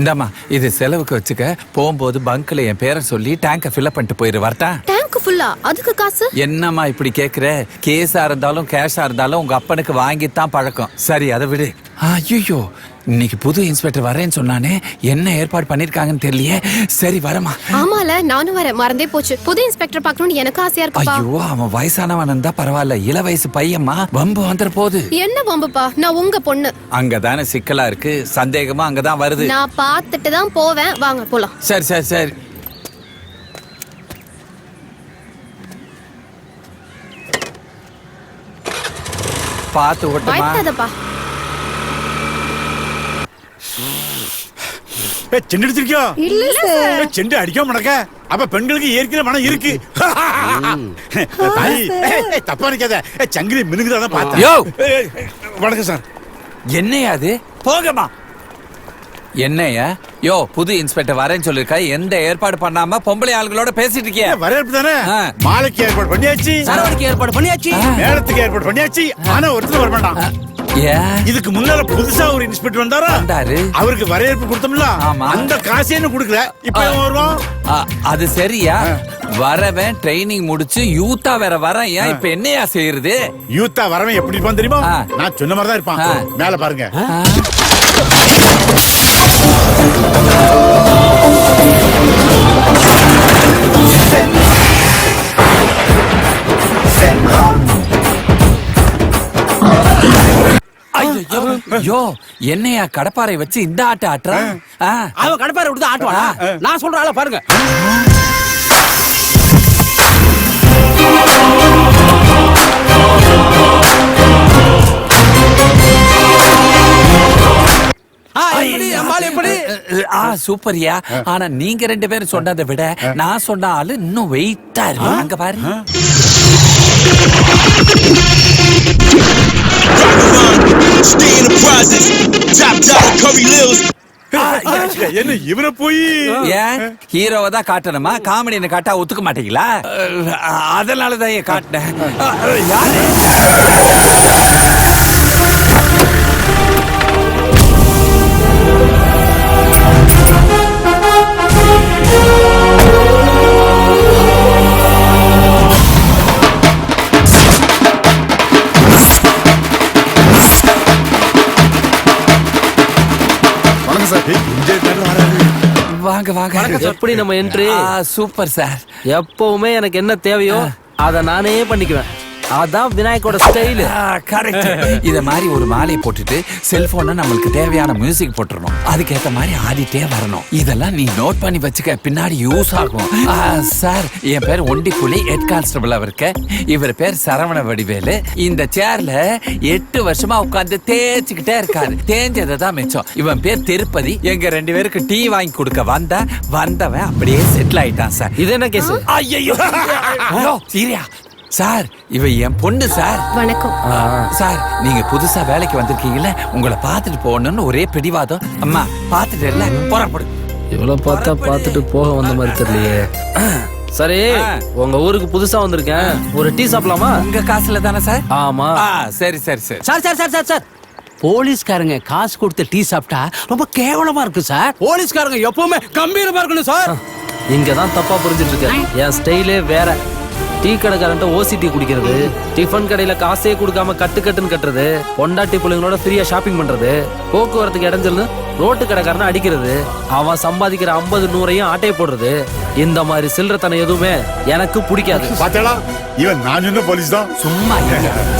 இந்தாமா இது செலவுக்கு வச்சுக்க. போகும்போது பங்க்ல என் பேரை சொல்லி டேங்கை ஃபில்அப் பண்ணிட்டு போயிரு. வரட்டா? டேங்க் ஃபுல்லா? அதுக்கு காசு? என்னம்மா இப்படி கேக்குற? கேஸா இருந்தாலும் கேஷா இருந்தாலும் உங்க அப்பனுக்கு வாங்கித்தான் பழக்கம். சரி அதை விடு. ஐயோ இன்னைக்கு புது இன்ஸ்பெக்டர் வரேன்னு சொன்னானே, என்ன ஏற்பாடு பண்ணிருக்காங்கன்னு தெரியலையே. சரி வரமா. ஆமால நானும் வரேன், மறந்தே போச்சு. புது இன்ஸ்பெக்டர் பார்க்கணும்னு எனக்கு ஆசையா இருக்குப்பா. ஐயோ அவன் வயசானவன் இருந்தா பரவாயில்ல, இள வயசு பையம்மா. வம்பு வந்துற போது. என்ன வம்புப்பா? நான் உங்க பொண்ணு. அங்கதானே சிக்கலா இருக்கு, சந்தேகமா அங்கதான் வருது. நான் பார்த்துட்டு தான் போவேன், வாங்க போலாம். சரி சரி சரி. பார்த்து ஓட்டுமா. பயப்படாதப்பா. செண்டு அடிச்சிருக்கியோ? இல்ல சார். செண்டு அடிக்காம நடக்க. அப்ப பெண்களுக்கு ஏற்கனவே மனம் இருக்கு. தப்பா நிக்காத. சங்கிலி மினுங்குதான் பார்த்தேன். வணக்கம் சார். என்னையா அது? போகமா. என்னையா யோ புது இன்ஸ்பெக்டர் வரேன்னு சொல்லிருக்கா, எந்த ஏற்பாடு பண்ணாம பொம்பளை ஆளுங்களோட பேசிட்டு இருக்கிய? வரவேற்பு தானே. மாலைக்கு ஏற்பாடு பண்ணியாச்சு, சரவணிக்கு ஏற்பாடு பண்ணியாச்சு, மேளத்துக்கு ஏற்பாடு பண்ணியாச்சு. ஆனா ஒருத்தர் வர மாட்டான். இதுக்கு முன்னால புதுசா ஒரு இன்ஸ்பெக்டர் வந்தாரா, அவருக்கு வரவேற்பு கொடுத்தோம்ல, அந்த காசே கொடுக்கல. இப்ப வருவோம். அது சரியா? வரவன் ட்ரைனிங் முடிச்சு யூத்தா வேற வரேன். ஏன் இப்ப என்னையா செய்யறது? யூத்தா வரவன் எப்படி இருப்பான் தெரியுமா? நான் சொன்ன மாதிரி தான் இருப்பான். மேல பாருங்க. ஐயோ என்னையா கடப்பாறை வச்சு இந்த ஆட்ட ஆட்டுற? அவன் கடப்பாறை விட்டு ஆட்டுவானா? நான் சொல்ற ஆள பாருங்க. சூப்பரியா. ஆனா நீங்க 2 பேரும் சொன்னதை விட நான் சொன்ன ஆளு இன்னும் வெயிட்டா இருக்கு. அங்க பாரு. rises. Top dollar Curry Lils. என்ன இவரை போய் ஏன் ஹீரோவை தான் காட்டணுமா? காமெடியை காட்டா ஒத்துக்க மாட்டீங்களா? அதனாலதான் ஏன் காட்டினேன். யாரு? வாங்க வாங்க. எப்படி நம்ம என்ட்ரி? Super sir. எப்பவுமே எனக்கு என்ன தேவையோ அதை நானே பண்ணிக்குவேன். அதான் விநாயகோட ஸ்டைல். கரெக்ட். இத மாதிரி ஒரு மாலையை போட்டுட்டு செல்போனை நம்மளுக்கு தேவையான மியூசிக் போட்டுறணும். அதுக்கேற்ற மாதிரி ஆடிட்டே வரணும். இதெல்லாம் நீ நோட் பண்ணி வச்சுக்க, பின்னாடி யூஸ் ஆகும். சார், என் பேர் ஒண்டிப்புலி, ஹெட் கான்ஸ்டபிள் அவருக்கு. இவர் பேர் சரவண வடிவேலு. இந்த சேர்ல 8 வருஷமா உட்கார்ந்து தேய்ச்சிக்கிட்டே இருக்காரு. தேஞ்சதை தான் மிச்சம். இவன் பேர் திருப்பதி. எங்க 2 பேருக்கு டீ வாங்கி கொடுக்க வந்தவன் அப்படியே செட்டில் ஆயிட்டான் சார். இது என்ன கேஸ்? ஐயோ சீரியா சார், இவ என் பொண்ணு சார். வணக்கம் சார், நீங்க புதுசா வேலைக்கு வந்திருக்கீங்கல்ல, உங்களை பார்த்துட்டு போகணும்னு ஒரே பிடிவாதம். அம்மா பார்த்துட்டு இல்ல, புறப்படு. இவ்வளவு பார்த்தா பார்த்துட்டு போக வந்த மாதிரி தெரியலையே. சரி, உங்க ஊருக்கு புதுசா வந்திருக்கேன், ஒரு டீ சாப்பிடலாமா? உங்க காசுல தானே சார்? ஆமா. சரி சரி சரி. Sir sir sir sir sir, போலீஸ்காரங்க காசு கொடுத்து டீ சாப்பிட்டா ரொம்ப கேவலமா இருக்கு சார். போலீஸ்காரங்க எப்பவுமே கம்பீரமா இருக்கணும் சார். இங்கதான் தப்பா புரிஞ்சிட்டு இருக்கேன். என் ஸ்டைலே வேற. டீ கடைக்காரன்ட்ட ஓசி டீ குடிக்கிறது, டிஃபன் கடையில காசே கொடுக்காம கட்டுன்னு கட்டுறது, பொண்டாட்டி பிள்ளைங்களோட ஃப்ரீயா ஷாப்பிங் பண்றது, போக்குவரத்துக்கு இடைஞ்சல்னு ரோட்டு கடைக்காரனை அடிக்கிறது, அவன் சம்பாதிக்கிற 50-100 ஆட்டையை போடுறது, இந்த மாதிரி சில்லறத்தனம் எதுவுமே எனக்கு பிடிக்காது. பாத்தேடா, இவன் நான் சொன்ன போலீஸ் தான். சும்மா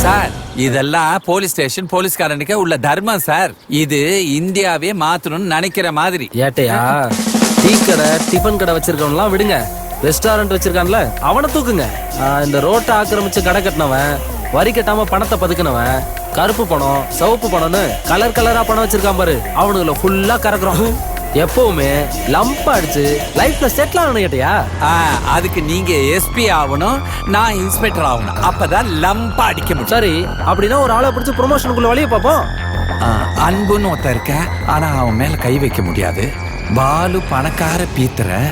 சார், இதெல்லாம் போலீஸ் ஸ்டேஷன் போலீஸ்காரனுக்கே உள்ள தர்மம் சார். இது இந்தியாவே மாத்தணும்னு நினைக்கிற மாதிரி. ஏட்டையா, டீ கடை டிஃபன் கடை வச்சிருக்கவன்லாம் விடுங்க, ரெஸ்டாரண்ட் வச்சிருக்கான்ல அவனை தூக்குங்க. இந்த ரோட்டை ஆக்கிரமிச்சு கடை கட்டினவன், வரி கட்டாம பணத்தை பதுக்கினவன், கருப்பு பணம் சிவப்பு பணம்னு கலர் கலரா பணம் வச்சிருக்கான் பாரு, அவனுங்களை ஃபுல்லா கறக்குறோம். எப்பவுமே லம்ப் அடிச்சு லைஃப்ல செட்டில் ஆகணும். கேட்டியா? அதுக்கு நீங்க எஸ்பி ஆகணும், நான் இன்ஸ்பெக்டர் ஆகணும். அப்பதான் லம்பா அடிக்க முடியும். சரி, அப்படின்னா ஒரு ஆளை பிடிச்சி ப்ரொமோஷனுக்குள்ள வழியை பார்ப்போம். அன்புன்னு ஒருத்தன் இருக்க, ஆனா அவன் மேல கை வைக்க முடியாது. பாலு பணக்கார பீத்திர,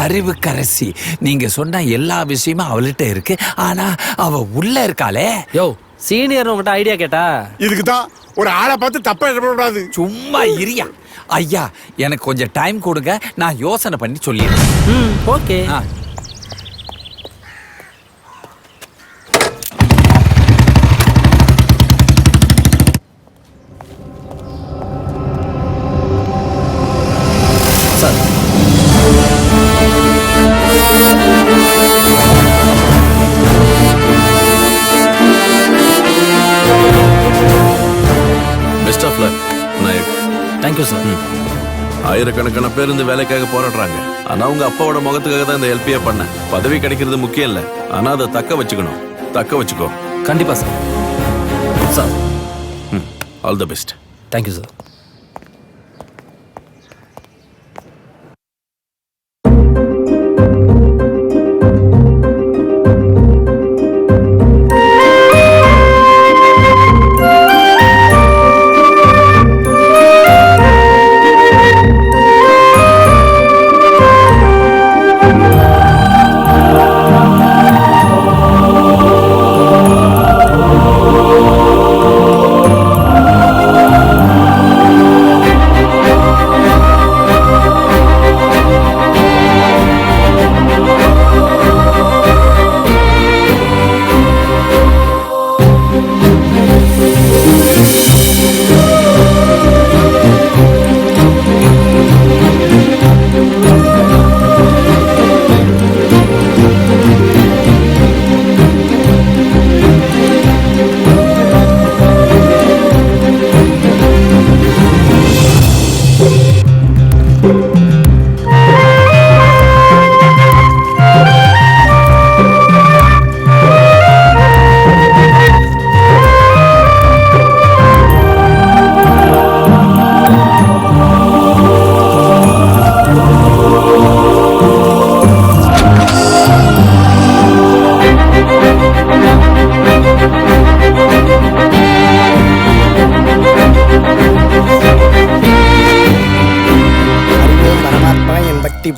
அறிவு கரசி. நீங்க சொன்ன எல்லா விஷயமும் அவள்கிட்ட இருக்கு, ஆனா அவ உள்ள இருக்காளே. யோ, சீனியர் உங்ககிட்ட ஐடியா கேட்டா இதுக்கு தான் ஒரு ஆளை பார்த்து தப்பா எழுதக்கூடாது. சும்மா இரியா. ஐயா, எனக்கு கொஞ்சம் டைம் கொடுங்க, நான் யோசனை பண்ணி சொல்லிடுறேன். Okay. Best of luck Nayak. Thank you sir. ஆயிரக்கணக்கான பேர் இந்த வேலைக்காக போராடுறாங்க. ஆனா உங்க அப்பாவோட முகத்துக்காக தான் இந்த எல்பியை பண்ண. பதவி கிடைக்கிறது முக்கியம் இல்ல, ஆனா அதை தக்க வச்சுக்கணும். தக்க வச்சுக்கோ. கண்டிப்பா sir. Sir, all the best. Thank you sir.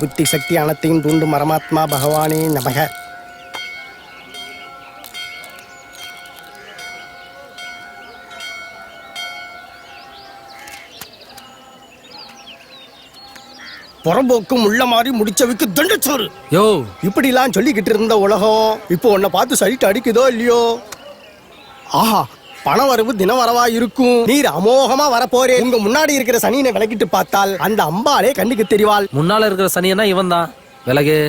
புத்தி சக்தி அனைத்தையும் தூண்டு பரமாத்மா பகவானே நமக. புறம்போக்கும் உள்ள மாதிரி முடிச்சவைக்கு தண்டச்சோறு. யோ இப்படிலாம் சொல்லிக்கிட்டு இருந்த உலகம் இப்போ உன்னை பார்த்து சைட் அடிக்குதோ இல்லையோ? ஆஹா, பண வரவு தின வரவா இருக்கும். நீர் அமோகமா வரப்போறே. உங்க முன்னாடி இருக்கிற சனியனை விலகிட்டு பார்த்தால் அந்த அம்பாலே கண்ணுக்கு தெரிவாள். முன்னால இருக்கிற சனியனா இவன் தான். விலகு.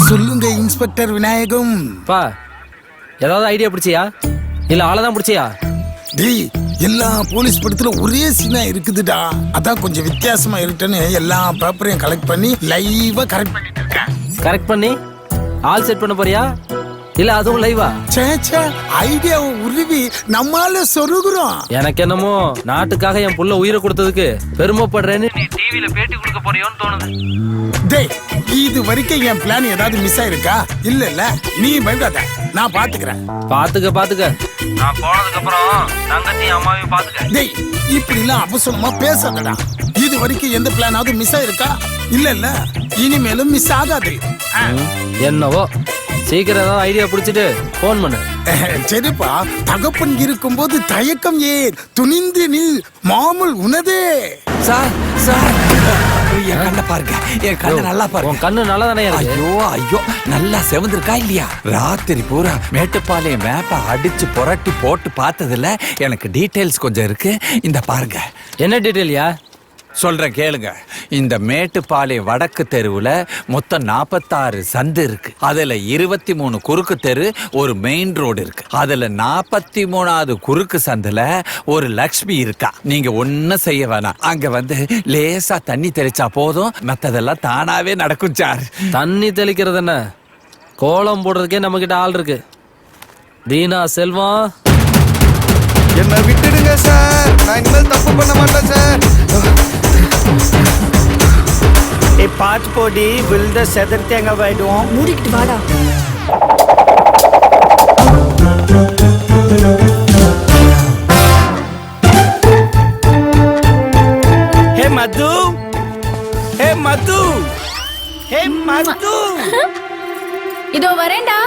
சொல்லுங்க இன்ஸ்பெக்டர் விநாயகம். பா ஏதாவது ஐடியா பிடிச்சியா இல்ல ஆளதான் பிடிச்சியா? டேய், எல்லா போலீஸ் படத்துல ஒரே சீனா இருக்குதுடா. அதான் கொஞ்சம் வித்தியாசமா இருக்குன்னு எல்லா பேப்பரையும் கலெக்ட் பண்ணி லைவா கரெக்ட் பண்ணிட்டு இருக்கேன். கரெக்ட் பண்ணி ஆல் செட் பண்ண போறியா இல்ல அதுவும் லைவா? சேச்சே, ஐடியாவை உருவி நம்மால சொருகுறோம். எனக்கு என்னமோ நாட்டுக்காக என் புள்ள உயிரை கொடுத்ததுக்கு பெருமைப்படுறேன்னு நீ டிவில பேட்டி கொடுக்க போறியோன்னு தோணுது. டேய், இது வரைக்கும் என் பிளான் ஏதாவது மிஸ் ஆயிருக்கா? இல்ல இல்ல, நீ பயப்படாத, நான் பாத்துக்கிறேன். பாத்துக்க நான் போனதுக்கு அப்புறம் தங்கச்சி அம்மாவையும் பாத்துக்க. டேய், இப்படி எல்லாம் அவசரமா பேசாதடா. இது வரைக்கும் எந்த பிளானாவது மிஸ் ஆயிருக்கா? இல்ல இல்ல, இனிமேலும் மிஸ் ஆகாது. என்னவோ சீக்கிரம் ஏதாவது ஐடியா பிடிச்சிட்டு போன் பண்ணு. சரிப்பா, தகப்பன் இருக்கும்போது தயக்கம் ஏன், துணிந்து நில், மாமூல் உனதே. சார் சார், என் கண்ணை பாருங்க, என் கண்ணை நல்லா பாருங்க. உன் கண்ணு நல்லா தானே இருக்கு. ஐயோ ஐயோ, நல்லா செவந்திருக்கா இல்லையா? ராத்திரி பூரா மேட்டுப்பாளையம் மேப்பை அடிச்சு புரட்டி போட்டு பார்த்ததுல எனக்கு டீடைல்ஸ் கொஞ்சம் இருக்கு. இந்த பாருங்க. என்ன டீடைல்யா? சொல்றேன் கேளுங்க. இந்த மேட்டுப்பாளையம் வடக்கு தெருவுல மொத்தம் 46 சந்து இருக்கு. அதுல 23 குறுக்கு தெரு, ஒரு மெயின் ரோடு இருக்கு. அதுல 43வது குறுக்கு சந்துல ஒரு லக்ஷ்மி இருக்கா. நீங்க ஒன்னும் செய்ய வேணாம். அங்க வந்து லேசா தண்ணி தெளிச்சா போதும், மத்ததெல்லாம் தானாவே நடக்கும் சார். தண்ணி தெளிக்கிறது என்ன, கோலம் போடுறதுக்கே நம்ம கிட்ட ஆள் இருக்கு. தீனா செல்வம், என்ன விட்டுடுங்க சார், நான் இனிமேல் தப்பு பண்ண மாட்டேன் சார். பார்த்து போடி, விழுந்த செதறி தேங்காய் ஆயிடுவோம். மூடிக்கிட்டு வாடா. ஹே மது, ஹே மது, ஹே மது. இதோ வரேன்டா.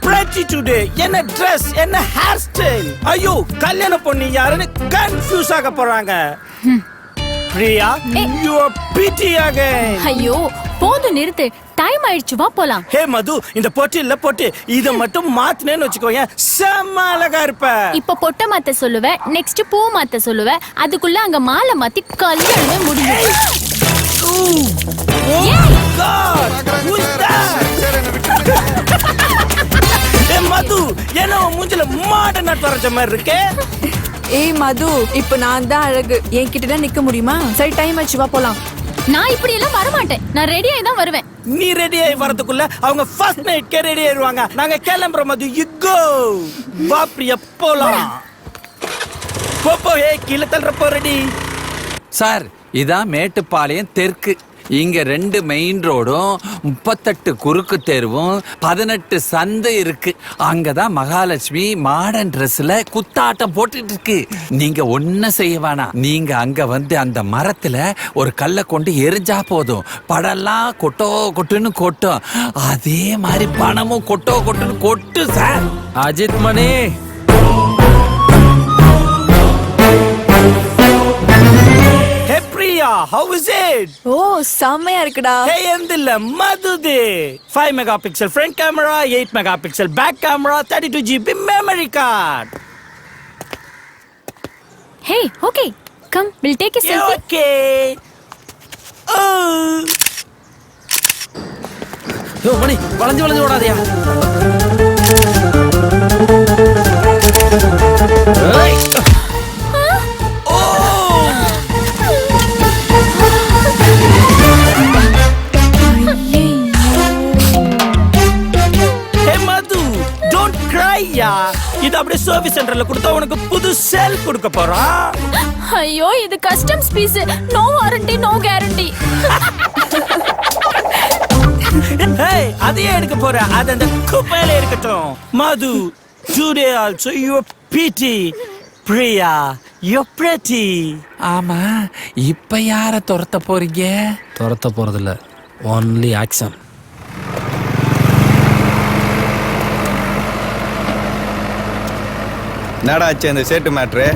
pretty today. என்ன dress, என்ன hair style. ஐயோ கல்யாண பொண்ணு யாருன்னு கன்ஃபியூஸ் ஆக போறாங்க. Priya, you are pretty again. ஐயோ போதும் நிறுத்து, டைம் ஆயிடுச்சு, வா போலாம். ஹே மது, இந்த பொட்டில போட்டு இத மட்டும் மாத்துனேன்னு வச்சுக்கோங்க, செம்ம அழகா இருப்ப. இப்ப பொட்டை மாத்த சொல்லுவ, நெக்ஸ்ட் பூ மாத்த சொல்லுவ, அதுக்குள்ள அங்க மாலை மாத்தி கல்யாணமே முடியும். மது, என்ன மூஞ்சில மாட நட்டு வரைச்ச மாதிரி இருக்கே. ஏய் மது, இப்ப நான் தான் அழகு, என்கிட்ட தான் நிக்க முடியுமா? சரி டைம் ஆச்சு, வா போலாம். நான் இப்படி எல்லாம் வர மாட்டேன், நான் ரெடி ஆகி தான் வருவேன். நீ ரெடி ஆகி வரதுக்குள்ள அவங்க ஃபர்ஸ்ட் நைட் கே ரெடி ஆயிருவாங்க. நாங்க கிளம்புறோம் மது, யூ கோ. வா பிரியா போலாம். போப்போ, ஏ கீழே தள்ளுறப்போ ரெடி. சார் இதான் மேட்டுப்பாளையம் தெற்கு. இங்க 2 மெயின் ரோடும் 38 குறுக்கு தெருவும் 18 சந்தை இருக்கு. அங்கதான் மகாலட்சுமி மாடர்ன் ட்ரெஸ்ல குத்தாட்டம் போட்டுட்டு இருக்கு. நீங்க ஒன்னும் செய்ய வேணாம், நீங்க அங்க வந்து அந்த மரத்துல ஒரு கல்லை கொண்டு எரிஞ்சா போதும், படம்லாம் கொட்டோ கொட்டுன்னு கொட்டும். அதே மாதிரி பணமும் கொட்டோ கொட்டுன்னு கொட்டு sir. Ajith Mani, how is it? ஓ செமையா இருக்குடா. Hey எந்தில்ல மதுதே. 5 megapixel front camera, 8 megapixel back camera, 32 GB memory card. Hey, okay, come, we'll take a selfie. Okay. யோ மணி, வளைஞ்சு ஓடாதயா. இது அப்படியே சர்வீஸ் சென்டர்ல கொடுத்தா உனக்கு புது செல் கொடுக்க போறா. ஐயோ இது customs piece, no warranty no guarantee. ஏய் அதையே எடுக்க போற, அது அந்த குப்பையில இருக்கட்டும். மது, today also you are pretty. Priya, you are pretty. ஆமா, இப்ப யார துரத்த போறீங்க? துரத்த போறதில்ல, ஒன்லி ஆக்ஷன். என்னடா ஆச்சு அந்த சேட்டு மேட்ரு?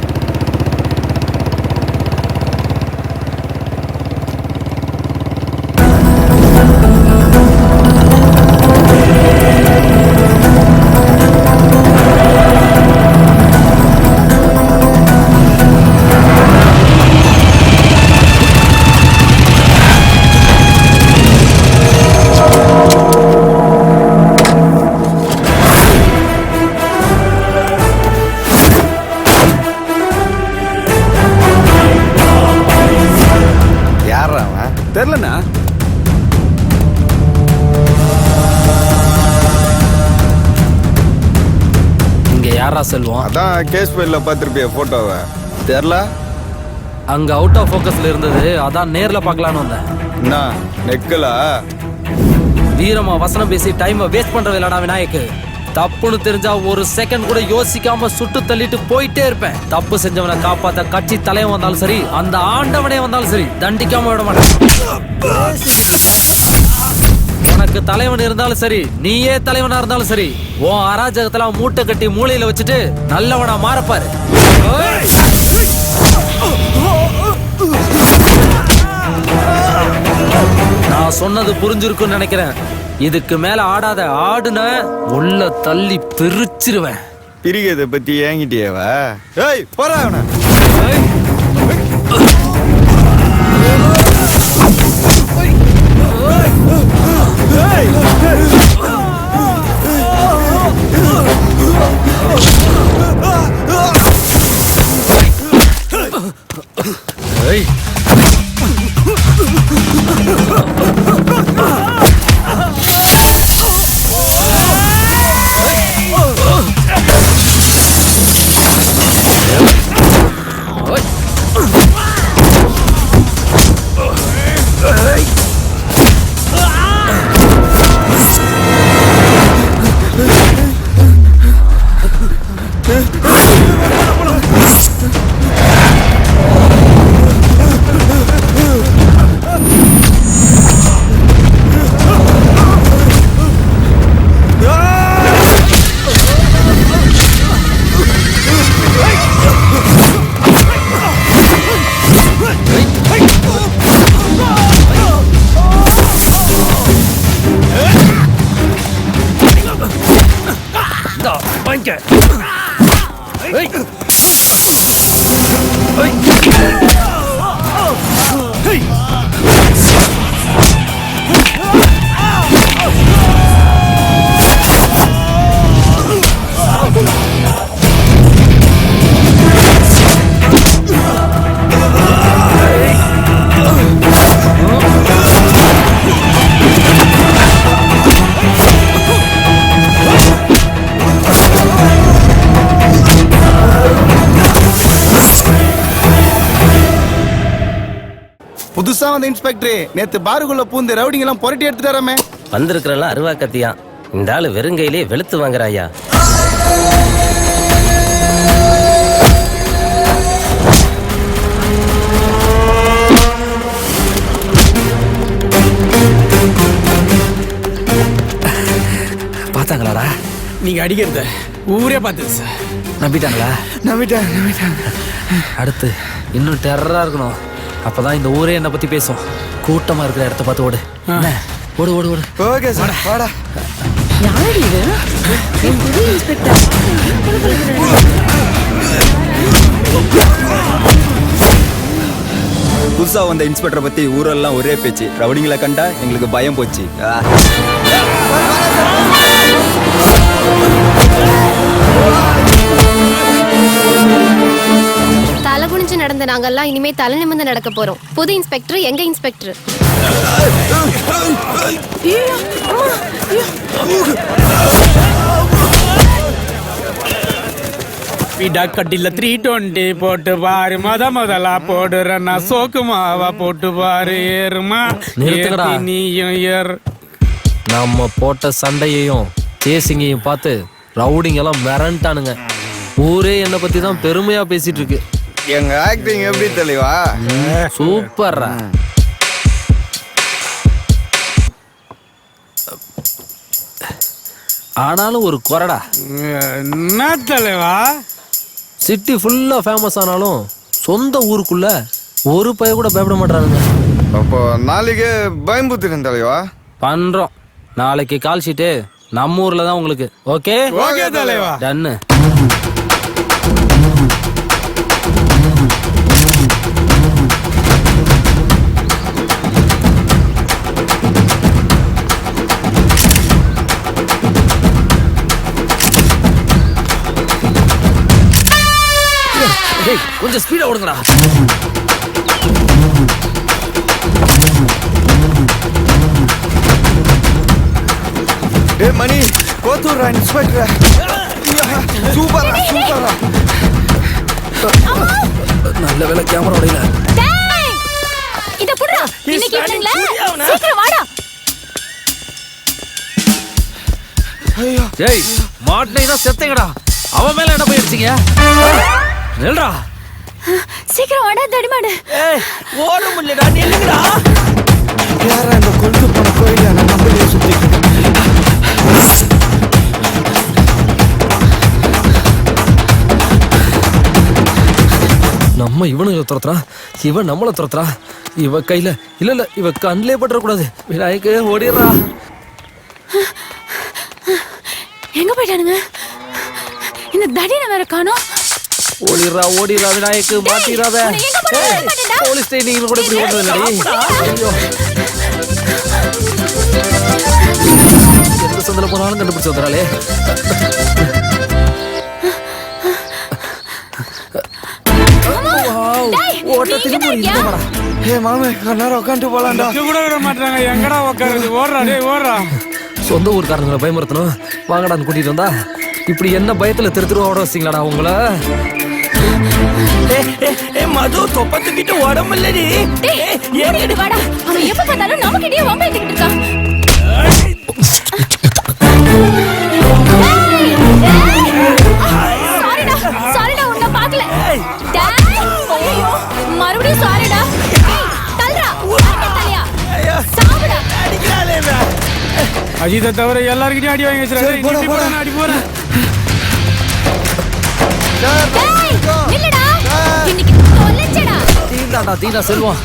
தெரியலண்ணா. இங்க யாரா செல்வம்? அதான் கேஸ் ஃபைல்ல பார்த்திருப்பிய போட்டோவை. தெரியல, அங்க அவுட் ஆஃப் ஃபோக்கஸ்ல இருந்தது, அதான் நேர்ல பார்க்கலான்னு வந்தேன். என்ன நெக்கலா? வீரமா வசனம் பேசி டைமை வேஸ்ட் பண்ற வேலைடா விநாயக்கு. தப்புன்னு தெரிஞ்சா ஒரு செகண்ட் கூட யோசிக்காம சுட்டு தள்ளிட்டு போயிட்டே இருப்பேன். தப்பு செஞ்சவனை காப்பாத்த கட்சி தலைவன் வந்தாலும் சரி, அந்த ஆண்டவனே வந்தாலும் சரி, தண்டிக்காம விட மாட்டேன். உனக்கு தலைவன் இருந்தாலும் சரி, நீயே தலைவனா இருந்தாலும் சரி, உன் அராஜகத்தெல்லாம் மூட்டை கட்டி மூளையில வச்சுட்டு நல்லவனா மாறப்பாரு. நான் சொன்னது புரிஞ்சிருக்குன்னு நினைக்கிறேன். இதுக்கு மேல ஆடாத, ஆடுன உள்ள தள்ளி பிரிச்சிருவேன். பிரிகிறத பத்தி ஏங்கிட்டியவா? ஏய் போறா அவன. ஏய் Oi! வாங்கிக்க. ஏய். புதுசா வந்த இன்ஸ்பெக்டர் நேத்து பாருக்குள்ள பூந்து ரவுடிங்க எல்லாம் புரட்டி எடுத்துட்டு வராமே. வந்திருக்கிறலாம் அருவா கத்தியா, இந்த ஆளு வெறுங்கையிலே வெளுத்து வாங்குறாயா. பார்த்தாங்களாடா? நீங்க அடிக்கிறத ஊரே பார்த்துது சார். நம்பிட்டாங்களா? நம்பிட்டாங்க. அடுத்து இன்னும் டெரரா இருக்கணும். அப்பதான் இந்த ஊரே என்னை பத்தி பேசும். கூட்டமா இருக்கிற இடத்த பார்த்து ஓடு. என்ன? ஓடு ஓடு ஓடு. ஓகே சார், வாடா. யாரடி இது? என் புது இன்ஸ்பெக்டர். புதுசா வந்த இன்ஸ்பெக்டரை பத்தி ஊரெல்லாம் ஒரே பேச்சு. ரவுடிங்களை கண்டா எங்களுக்கு பயம் போச்சு. தலை குனிஞ்சு நடந்த நாங்கெல்லாம் இனிமே தலை நிமிர்ந்து நடக்க போறோம். புது இன்ஸ்பெக்டர் எங்க இன்ஸ்பெக்டர். கட்டில 320 போட்டு பாரு, முதலா போடுறா சோக்கு மாவா போட்டு பாரு. ஏறுமா நிறுத்துங்கடா. நீயும் ஏறு. நம்ம போட்ட சண்டையையும் சேசிங்கையும் பார்த்து ரவுடிங்க எல்லாம் மிரண்டானுங்க. ஊரே என்னை பத்தி தான் பெருமையா பேசிட்டு இருக்கு. எங்க ஆக்டிங் எப்படி தெளிவா? சூப்பர்ரா. ஆனாலும் ஒரு குறடா. என்ன தலைவா? சிட்டி ஃபுல்லா ஃபேமஸ் ஆனாலும் சொந்த ஊருக்குள்ள ஒரு பைய கூட பயப்பட மாட்டானுங்க. அப்போ நாளைக்கு பயம்புத்திரன் தலைவா. பண்றோம். நாளைக்கு கால் ஷீட்டு நம்ம ஊர்ல தான் உங்களுக்கு. ஓகே ஓகே தலைவா. டன்னு. கொஞ்சம் ஸ்பீடா ஓடுங்கடா. ஏ மணி, கோத்தூர்ரா இன்ஸ்பெக்டர். சூப்பரா. நல்ல வேளை கேமரா உடையல. இத புடுடா. இன்னைக்கு ஈவினிங்ல சீக்கிரம் வாடா. ஏய், மாட்னைனா செத்தங்கடா. அவன் மேல என்ன போயிடுச்சீங்க? நில்றா. சீக்கிரம் வாடா தடிமாடு. ஏய், ஓட முடியலடா. நில்லுங்கடா. யாரா இந்த கொழுத்து போன கோயில நான் நம்மளே சுத்திட்டு. நம்ம இவனுங்களை துரத்துறா, இவன் நம்மளை துரத்துறா. இவ கையில இல்ல இவ கண்ணிலே பற்றக்கூடாது. விநாயக்கு ஓடிடுறா. எங்க போயிட்டானுங்க? இந்த தடியை வேற காணோம். ஓடிடுறா விநாயக்கு. மாட்டிராத. போலீஸ் ஸ்டேஷன் கூட இப்படி ஓடுறது இல்லடி. எந்த சந்தில போனாலும் கண்டுபிடிச்சு வந்துறாளே. ஏ மாமே, நேரம் உட்காந்து போலாம்டா. கூட விட மாட்டாங்க. எங்கடா உட்காருது? ஓடுறா டேய், ஓடுறா. சொந்த ஊர்காரங்களை பயமுறுத்தணும். வாங்கடான்னு கூட்டிட்டு வந்தா இப்படி என்ன பயத்துல திருத்துருவா ஓட வச்சிங்களாடா உங்கள? மது தொப்பத்துக்கிட்டு உடம்புல்லடி. ஏறிடு வாடா. அவன் எப்ப பார்த்தாலும் நமக்கிட்டே வம்பிக்கிட்டு இருக்கான். சாரிடா உன்னை பார்க்கல. ஐயோ, மறுபடியும் சாரிடா. தல்றா. தலையா. சாவுடா. அஜித்தை தவிர எல்லாருக்கிட்டையும் அடி வாங்கி வச்சிருக்காங்க. அடி போறேன். நில்லுடா. இன்னைக்கு தொலைச்சடா. தீனா செல்வம்.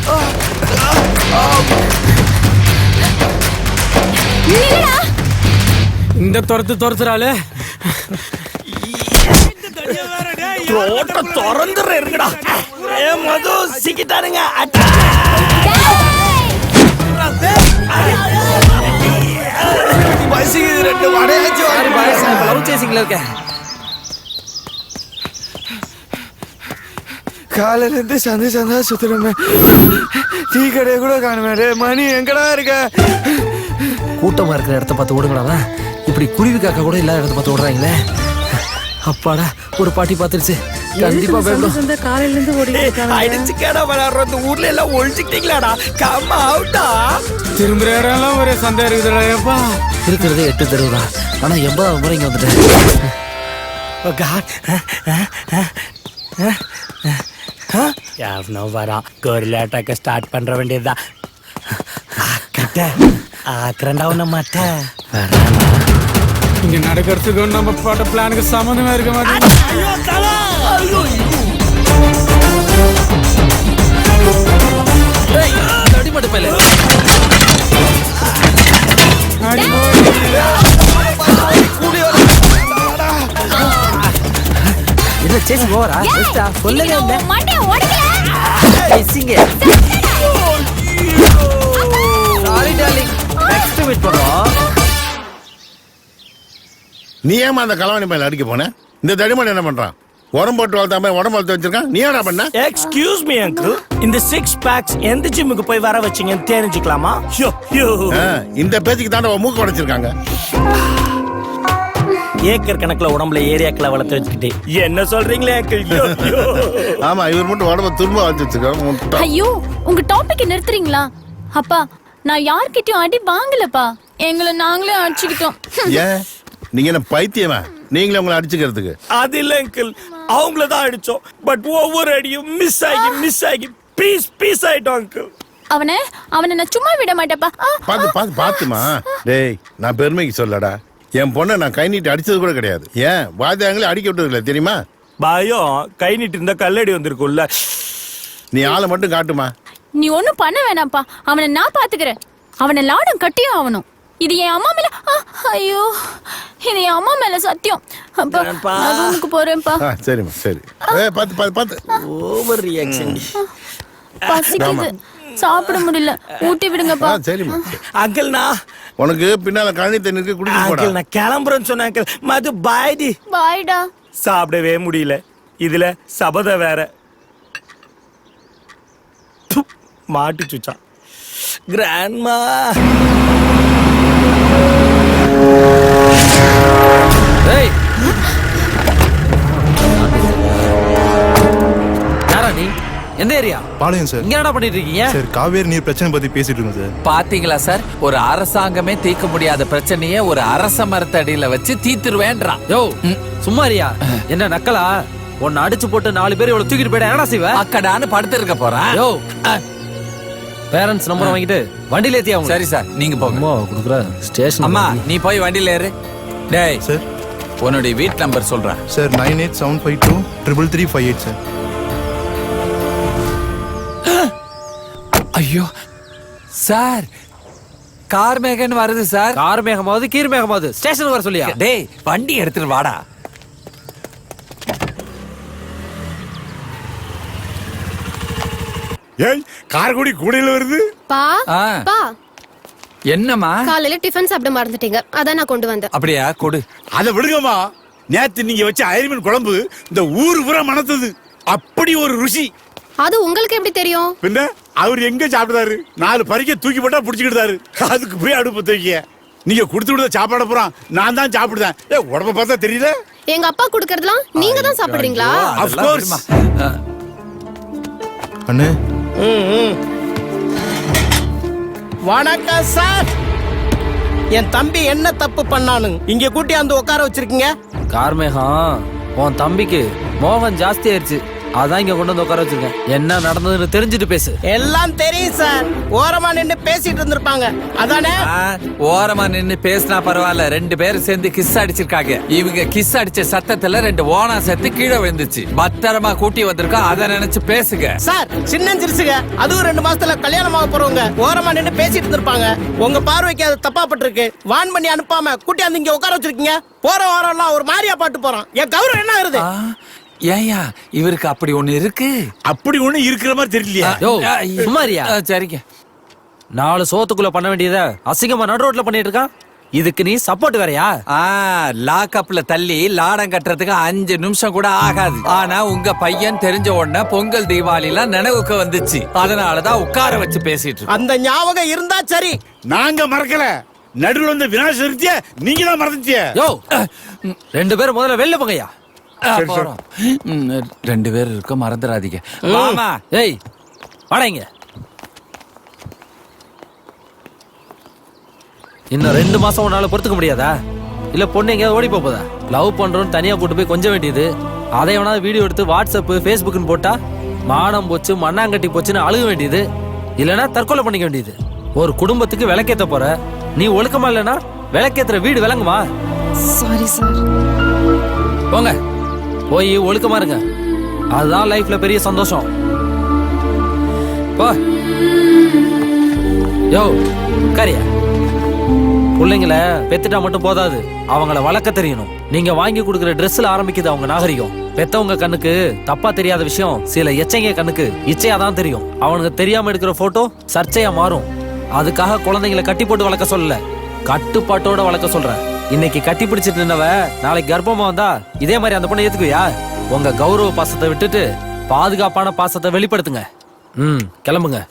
நில்லுடா. இந்த துரத்துறாளே. த்ரோட்ட திறந்துற இருக்குடா. ஏ மது சிக்கிட்டானுங்க. பசிக்கு 2 வடையாச்சு. லவ் சேசிங்ல இருக்க. காலையில இருந்து சந்தா சுத்துறமே. டீ கடையை கூட காணுமே. மணி எங்கடா இருக்க? கூட்டமா இருக்கிற இடத்த பார்த்து ஓடுங்கடா. இப்படி குருவி காக்கா கூட இல்லாத இடத்த பார்த்து ஓடுறாங்களே. அப்பாடா, ஒரு பாட்டி பார்த்துருச்சு. கண்டிப்பா பயப்படும். காலையில இருந்து ஓடி அடிச்சு கேடா விளையாடுற ஊர்ல எல்லாம் ஒழிச்சுக்கிட்டீங்களாடா. கம் அவுட்டா. திரும்புற இடம்லாம் ஒரே சண்டை இருக்குதுடா. ஏப்பா இருக்கிறது 8 தெருவு தான். ஆனா 80வது முறை இங்க வந்துட்டேன். எவனோ வரா. கொரில்லா அட்டாக்க ஸ்டார்ட் பண்ற வேண்டியதுதான். ஆக்கிறண்டா மாட்ட. இங்க நடக்கிறதுக்கு நம்ம போட்ட பிளானுக்கு சம்மந்தமே இருக்க மாட்டேங்குது. அடிமட்டு பையல. என்ன சேசி போறா? பெஸ்டா சொல்லவே இல்ல. மண்டே ஓடுங்க. ஐசிங்க. Sorry darling. நெக்ஸ்ட் மீட் பண்றோம். நீ ஏமா அந்த கலவாணி மேல அடிக்க போன? இந்த தடிமன் என்ன பண்றான்? உரம் போட்டு வளர்த்தாம உடம்பு வளர்த்து வச்சிருக்கான். நீ என்ன பண்ண? Excuse me uncle. இந்த 6 பேக்ஸ் எந்த ஜிம்முக்கு போய் வர வச்சீங்கன்னு தெரிஞ்சுக்கலாமா? இந்த பேச்சுக்கு தாண்ட மூக்க உடைச்சிருக்காங்க. ஏக்கர் கணக்குல உடம்புல ஏரியாக்களை வளர்த்து வச்சுக்கிட்டு என்ன சொல்றீங்களே அங்கிள்? ஆமா, இவர் மட்டும் உடம்ப திரும்ப வளர்த்து வச்சிருக்காங்க. ஐயோ, உங்க டாபிக் நிறுத்துறீங்களா? அப்பா, நான் யார்கிட்டயும் அடி வாங்கலப்பா. எங்களை நாங்களே அடிச்சுக்கிட்டோம். ஏன் நீங்க என்ன பைத்தியமா? நீங்களே உங்களை அடிச்சுக்கிறதுக்கு? அது இல்ல அங்கிள், அவங்கள தான் அடிச்சோம். பட் ஒவ்வொரு அடியும் மிஸ் ஆகி பீஸ் ஆயிட்டோம் அங்கிள். அவனை நான் சும்மா விட மாட்டேப்பா. பாத்துமா. டேய், நான் பெருமைக்கு சொல்லடா. என் பொண்ணை நான் கை நீட்டி அடிச்சது கூட கிடையாது. ஏன் வாத்தியாங்களே அடிக்க விட்டது இல்லை தெரியுமா? பயம். கை நீட்டி இருந்தா கல்லடி வந்திருக்கும்ல. நீ ஆளை மட்டும் காட்டுமா. நீ ஒண்ணும் பண்ண வேணாம்ப்பா. அவனை நான் பாத்துக்கிறேன். அவனை லாடம் கட்டியும் ஆகணும். இது என் அம்மா மேல. ஐயோ, இது என் அம்மா மேல சத்தியம். அப்பா, நான் ரூமுக்கு போறேன்ப்பா. சரிம்மா, சரி. பாத்து. Over reaction. பசிக்குது, சாப்பிட முடியல. ஊட்டி விடுங்கப்பா. சரிம்மா. அங்கிள், நான் உனக்கு பின்னால கழனி தண்ணி குடிக்க போடா. நான் கிளம்புறேன்னு சொன்னேன் அங்கிள். மது பாய்டி. பாய்டா. சாப்பிடவே முடியல. இதுல சபத வேற. மாட்டிச்சுச்சா கிராண்ட்மா. ஏய், யாரா நீ? எந்த ஏரியா? பாளையம் சார். இங்க என்னடா பண்ணிட்டு இருக்கீங்க? சார், காவேரி நீர் பிரச்சனை பத்தி பேசிட்டு இருக்கோம் சார். பாத்தீங்களா சார், ஒரு அரசாங்கமே தீர்க்க முடியாத பிரச்சனையை ஒரு அரச மரத்தடியில வச்சு தீர்த்துருவேன்றான். யோ, சும்மாரியா? என்ன நக்கலா? உன்னை அடிச்சு போட்டு 4 பேர் இவ்வளவு தூக்கிட்டு போயிட என்னடா செய்வ? அக்கடான்னு படுத்து இருக்க போறான். யோ, பேரண்ட்ஸ் நம்பர் வாங்கிட்டு வண்டியில ஏத்தி அவங்க. சரி சார், நீங்க போங்க. அம்மா குடுக்குற ஸ்டேஷன். அம்மா, நீ போய் வண்டியில ஏறு. டேய் சார், உன்னுடைய வீட் நம்பர் சொல்றேன். Sir 9875233358 sir. ஐயோ சார், கார் மேகன் வருது சார். கார் மேகமாவது கீர் மேகமாவது ஸ்டேஷன் வர சொல்லியா? டேய், வண்டி எடுத்துட்டு வாடா. ஏய், காரக்குடி கூடையில வருது. பா, ஆ. பா, என்னம்மா? காலையில டிஃபன் சாப்பிட மறந்துட்டீங்க. அதான் நான் கொண்டு வந்தேன். அப்படியா, கொடு. அதை விடுங்கம்மா. நேத்து நீங்க வச்ச அயர்மீன் குழம்பு இந்த ஊரு பூரா மணத்தது. அப்படி ஒரு ருசி. அது உங்களுக்கு எப்படி தெரியும்? பின்ன அவர் எங்க சாப்பிட்டாரு? 4 பறிக்க தூக்கி போட்டா புடிச்சுக்கிட்டாரு. அதுக்கு போய் அடுப்பு தூக்கிய. நீங்க கொடுத்து விடுத சாப்பாட போறான். நான் தான் சாப்பிடுதேன். உடம்ப பார்த்தா தெரியல. எங்க அப்பா குடுக்கறதெல்லாம் நீங்க தான் சாப்பிடுறீங்களா? Of course. அண்ணே, வணக்கம் சார். என் தம்பி என்ன தப்பு பண்ணானு இங்க கூட்டி அந்த உட்கார வச்சிருக்கீங்க? கார் மேகம், உன் தம்பிக்கு மோகம் ஜாஸ்தி ஆயிருச்சு. அதான் இங்க கொண்டு வந்து உட்கார வச்சிருக்கேன். என்ன நடந்ததுன்னு தெரிஞ்சுட்டு பேசு. எல்லாம் தெரியும் சார். ஓரமா நின்னு பேசிட்டு இருந்திருப்பாங்க, அதானே? ஓரமா நின்னு பேசினா பரவாயில்ல. 2 பேரும் சேர்ந்து கிஸ் அடிச்சிருக்காங்க. இவங்க கிஸ் அடிச்ச சத்தத்துல 2 ஓனா சேர்த்து கீழே விழுந்துச்சு. பத்திரமா கூட்டி வந்திருக்கோம், அதை நினைச்சு பேசுங்க சார். சின்னஞ்சிருச்சுங்க. அதுவும் 2 மாசத்துல கல்யாணம் ஆக போறவங்க ஓரமா நின்னு பேசிட்டு இருந்திருப்பாங்க. உங்க பார்வைக்கு அது தப்பா பட்டிருக்கு. வான் பண்ணி அனுப்பாம கூட்டி வந்து இங்க உட்கார வச்சிருக்கீங்க. போற வாரம்லாம் ஒரு மாரியா பாட்டு போறான். என் கௌரவம் என்ன ஆகுது? ஏயா இவருக்கு அப்படி ஒண்ணு இருக்கு? அப்படி ஒண்ணு இருக்கிற மாதிரி தெரியலையா? யோ சும்மாரியா? சரிங்க. 4 சோத்துக்குள்ள பண்ண வேண்டியத அசிங்கமா நடு ரோட்ல பண்ணிட்டு இருக்கான். இதுக்கு நீ சப்போர்ட் வேறயா? லாக்அப்ல தள்ளி லாடம் கட்டுறதுக்கு 5 நிமிஷம் கூட ஆகாது. ஆனா உங்க பையன் தெரிஞ்ச உடனே பொங்கல் தீபாவளிலாம் நினைவுக்கு வந்துச்சு. அதனாலதான் உட்கார வச்சு பேசிட்டு இருக்கோம். அந்த ஞாபகம் இருந்தா சரி. நாங்க மறக்கல. நடுவுல வந்து விநாசகரித்திய நீங்க தான் மறந்துட்டிய. யோ 2 பேரும் முதல்ல வெளில போங்கய்யா. போறோம். 2 பேர் இருக்க மறந்துடாதீங்க. மாமா ஏய் வாடங்க. இன்னும் 2 மாசம் உன்னால பொறுத்துக்க முடியாதா? இல்ல பொண்ணு எங்கேயாவது ஓடி போதா? லவ் பண்றோன்னு தனியா கூட்டு போய் கொஞ்சம் வேண்டியது. அதை எவனாவது வீடியோ எடுத்து வாட்ஸ்அப் ஃபேஸ்புக்னு போட்டா மானம் போச்சு மண்ணாங்கட்டி போச்சுன்னு அழுக வேண்டியது. இல்லைன்னா தற்கொலை பண்ணிக்க வேண்டியது. ஒரு குடும்பத்துக்கு விளக்கேத்த போற நீ ஒழுக்கமா இல்லைன்னா விளக்கேத்துற வீடு விளங்குமா? Sorry sir. போங்க போய் ஒழுக்கமா இருங்க. அதுதான் லைஃப்ல பெரிய சந்தோஷம். போ யோ கரியா. பிள்ளைங்கள பெத்துட்டா மட்டும் போதாது, அவங்கள வளர்க்க தெரியணும். நீங்க வாங்கி கொடுக்குற ட்ரெஸ்ல ஆரம்பிக்குது அவங்க நாகரிகம். பெத்தவங்க கண்ணுக்கு தப்பா தெரியாத விஷயம் சில எச்சைங்க கண்ணுக்கு இச்சையா தான் தெரியும். அவனுக்கு தெரியாம எடுக்கிற போட்டோ சர்ச்சையா மாறும். அதுக்காக குழந்தைங்களை கட்டி போட்டு வளர்க்க சொல்லல, கட்டுப்பாட்டோட வளர்க்க சொல்றேன். இன்னைக்கு கட்டி பிடிச்சிட்டு நின்னவ நாளைக்கு கர்ப்பமா வந்தா இதே மாதிரி அந்த பொண்ணை ஏத்துக்குவியா? உங்க கௌரவ பாசத்தை விட்டுட்டு பாதுகாப்பான பாசத்தை வெளிப்படுத்துங்க. கிளம்புங்க.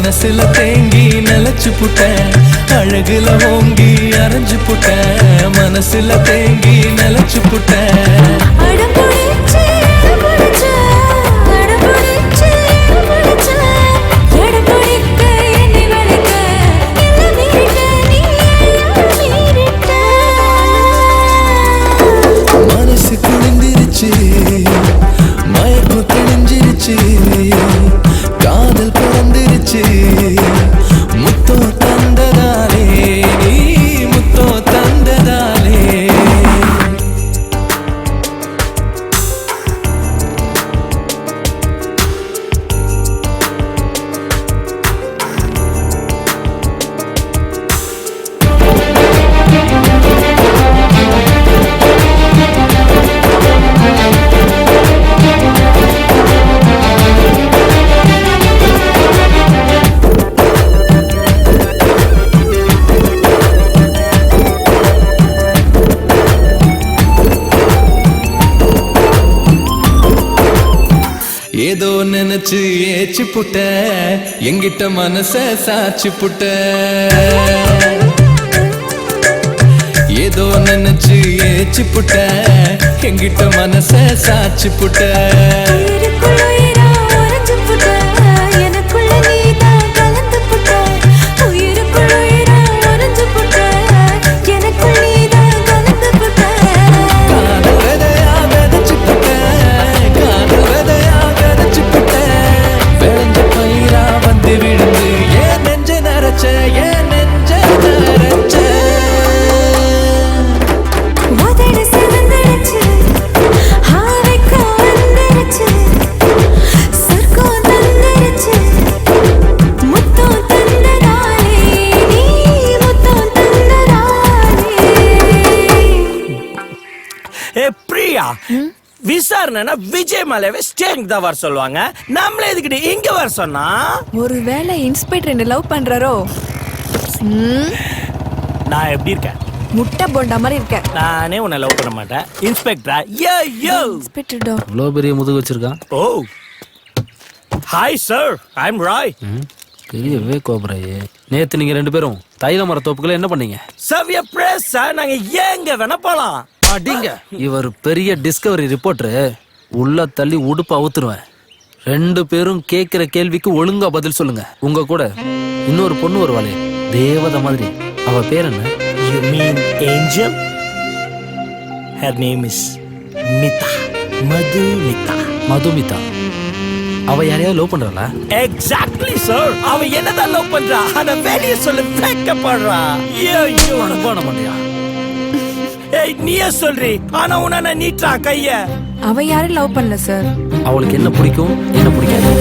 மனசுல தேங்கி நிலைச்சு புட்ட அழகுல ஓங்கி அரைஞ்சு புட்ட மனசுல தேங்கி நிலைச்சு புட்ட மனசு குளிர்ந்துருச்சு மயக்கம் தெளிஞ்சிருச்சு காதல் பிறந்துருச்சு முத்தோ தந்ததாலே நீ முத்தோ தந்ததாலே ஏதோ நினைச்சு ஏச்சு புட்ட எங்கிட்ட மனச சாச்சு புட்ட ஏதோ நினைச்சு ஏச்சு புட்ட எங்கிட்ட மனச சாச்சு புட்ட விசாரணை விஜய் மலையவே ஸ்டேஷனுக்கு தான் வர சொல்லுவாங்க. நம்மளே எதுக்கிட்ட இங்க வர சொன்னா? ஒருவேளை இன்ஸ்பெக்டர் என்ன லவ் பண்றாரோ? நான் எப்படி இருக்கேன்? முட்டை போண்டா மாதிரி இருக்கேன். நானே உன்னை லவ் பண்ண மாட்டேன். இன்ஸ்பெக்டரா? யோ யோ இன்ஸ்பெக்டர் டோ. இவ்வளோ பெரிய முதுகு வச்சிருக்கான். Oh hi sir, I am Roy. பெரியவே கோபராயே. நேத்து நீங்க ரெண்டு பேரும் தைல மர தோப்புக்குள்ள என்ன பண்ணீங்க? சவ்ய பிரஸ் சார், நாங்க ஏங்க வேணா போலாம். அடிங்க. இவர் பெரிய டிஸ்கவரி ரிப்போர்ட்டரு. உள்ள தள்ளி உடுப்பு அவுத்துருவேன். ரெண்டு பேரும் கேட்கிற கேள்விக்கு ஒழுங்கா பதில் சொல்லுங்க. உங்க கூட இன்னொரு பொண்ணு வருவாளே, தேவதை மாதிரி, அவ பேர் என்ன? You mean angel? Her name is Mita. Madhumita. Madhumitha. அவ யாரையாவது லவ் பண்றாளா? Exactly sir. அவ என்னதான் லவ் பண்றா? ஆனா வெளிய சொல்ல வெக்கப்படுறா. ஐயோ அனுபவம் பண்ணியா? ஏய் நீயே சொல்றி. ஆனா உன்ன நீட்டா கைய. அவ யாரும் லவ் பண்ணல சார். அவளுக்கு என்ன பிடிக்கும், என்ன பிடிக்காது?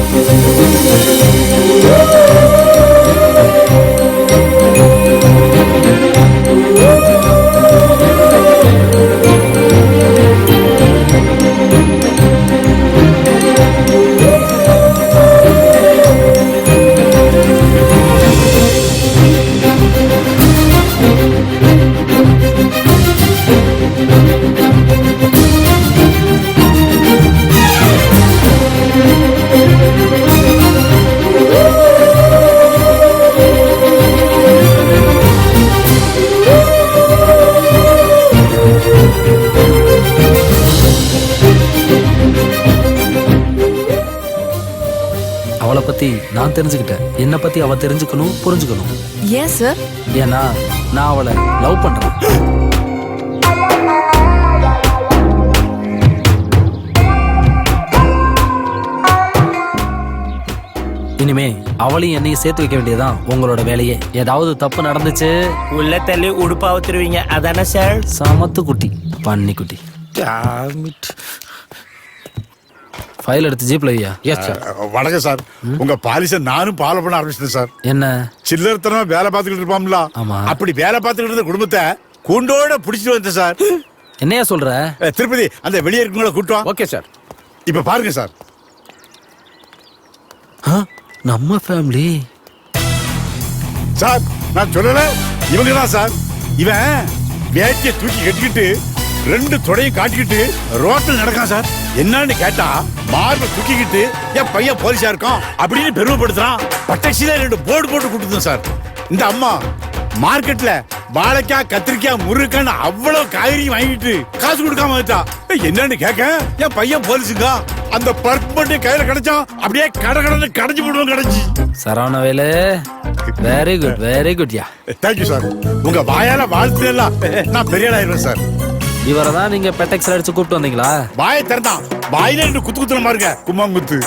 அவளை பத்தி நான் தெரிஞ்சுக்கிட்டேன். என்ன பத்தி அவ தெரிஞ்சுக்கணும், புரிஞ்சுக்கணும். ஏன் சார்? ஏன்னா நான் அவளை லவ் பண்றேன். இனிமே அவளையும் என்னையும் சேர்த்து வைக்க வேண்டியதுதான் உங்களோட வேலையே. ஏதாவது தப்பு நடந்துச்சு உள்ள தள்ளி உடுப்பா ஊத்துருவீங்க, அதானே சார்? சமத்து குட்டி, பண்ணி குட்டி. ஃபைல் எடுத்து ஜீப்ல வையா. Yes sir. வணக்கம் சார். உங்க பாலிச நானும் ஃபாலோ பண்ண ஆரம்பிச்சிட்டேன் சார். என்ன சில்லறத்தனமா வேலை பார்த்துக்கிட்டு இருப்பாங்களா? ஆமா. அப்படி வேலை பார்த்துக்கிட்டு இருந்த குடும்பத்தை கூண்டோட புடிச்சிட்டு வந்தேன் சார். என்னையா சொல்ற? திருப்பதி அந்த வெளியே இருக்கவங்கள கூட்டம். Okay sir. இப்ப பாருங்க சார். நம்ம ஃபேமிலி சார். நான் சொல்லல, இவங்க தான் சார். இவன் வேட்டியை தூக்கி கட்டிக்கிட்டு ரெண்டு தொடையும் காட்டிக்கிட்டு ரோட்டில் நடக்கான் சார். என்னன்னு கேட்டா மார்பை தூக்கிக்கிட்டு என் பையன் போலீஸா இருக்கான் அப்படின்னு பெருமைப்படுத்துறான். பட்டாசில 2 போர்டு போட்டு கொடுத்தோம் சார். இந்த அம்மா மார்க்கெட்ல வாழைக்காய், கத்திரிக்காய், முருக்கான்னு அவ்வளவு காய்கறி வாங்கிட்டு காசு கொடுக்காம வச்சா. என்னன்னு கேட்க என் பையன் போலீஸுங்க. அந்த பர்க் மட்டும் கையில கிடைச்சா அப்படியே கடை கடைஞ்சு போடுவோம். கிடைச்சி Saravanavelu, very good very good yeah. Thank you sir. உங்க வாயால வாழ்த்து எல்லாம் நான் பெரிய ஆயிடுவேன் சார். இவரை தான் நீங்க பெட்டெக்ஸ் அடிச்சு கூப்பிட்டு வந்தீங்களா? வாயை திறந்தான், வாயில 2 குத்து குத்துற மாதிரி இருக்க கும்மாங்குத்து.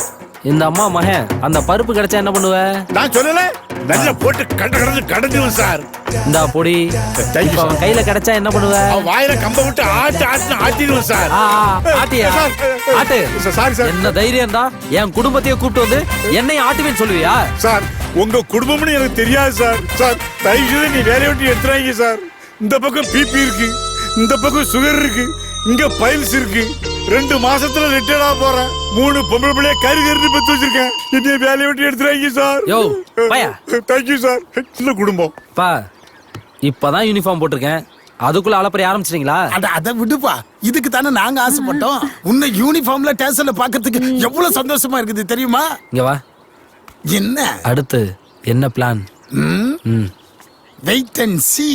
இந்த அம்மா மகன் அந்த பருப்பு கிடைச்சா என்ன பண்ணுவ? நான் சொல்லல, நல்ல போட்டு கடைஞ்சுவேன் சார். இந்த பொடி இப்ப அவன் கையில கிடைச்சா என்ன பண்ணுவ? வாயில கம்ப விட்டு ஆட்டிடுவேன் சார். ஆட்டியா? ஆட்டு. Sorry sir. என்ன தைரியம் தான் என் குடும்பத்தையே கூப்பிட்டு வந்து என்னையும் ஆட்டுவேன்னு சொல்லுவியா? சார் உங்க குடும்பம்னு எனக்கு தெரியாது சார். சார் தயவு செய்து நீ வேலையை விட்டு எடுத்துறாங்க சார். இந்த பக்கம் பிபி இருக்கு, இந்த பக்கம் சுகர் இருக்கு, இங்க பைல்ஸ் இருக்கு. 2 மாசத்துல ரிட்டையர்டா போறேன். 3 பொம்பளை பிள்ளைய கருகருன்னு பெத்து வச்சிருக்கேன். என்னைய வேலையை விட்டு எடுத்துறாங்க சார். யோ பையா. Thank you sir. சின்ன குடும்பம். பா இப்பதான் யூனிஃபார்ம் போட்டிருக்கேன், அதுக்குள்ள அலப்பறை ஆரம்பிச்சிட்டீங்களா? அதை விடுப்பா, இதுக்கு தானே நாங்க ஆசைப்பட்டோம். உன்னை யூனிஃபார்ம்ல ஸ்டேஷன்ல பாக்கிறதுக்கு எவ்வளவு சந்தோஷமா இருக்குது தெரியுமா? இங்க வா. என்ன அடுத்து என்ன பிளான்? Wait and see.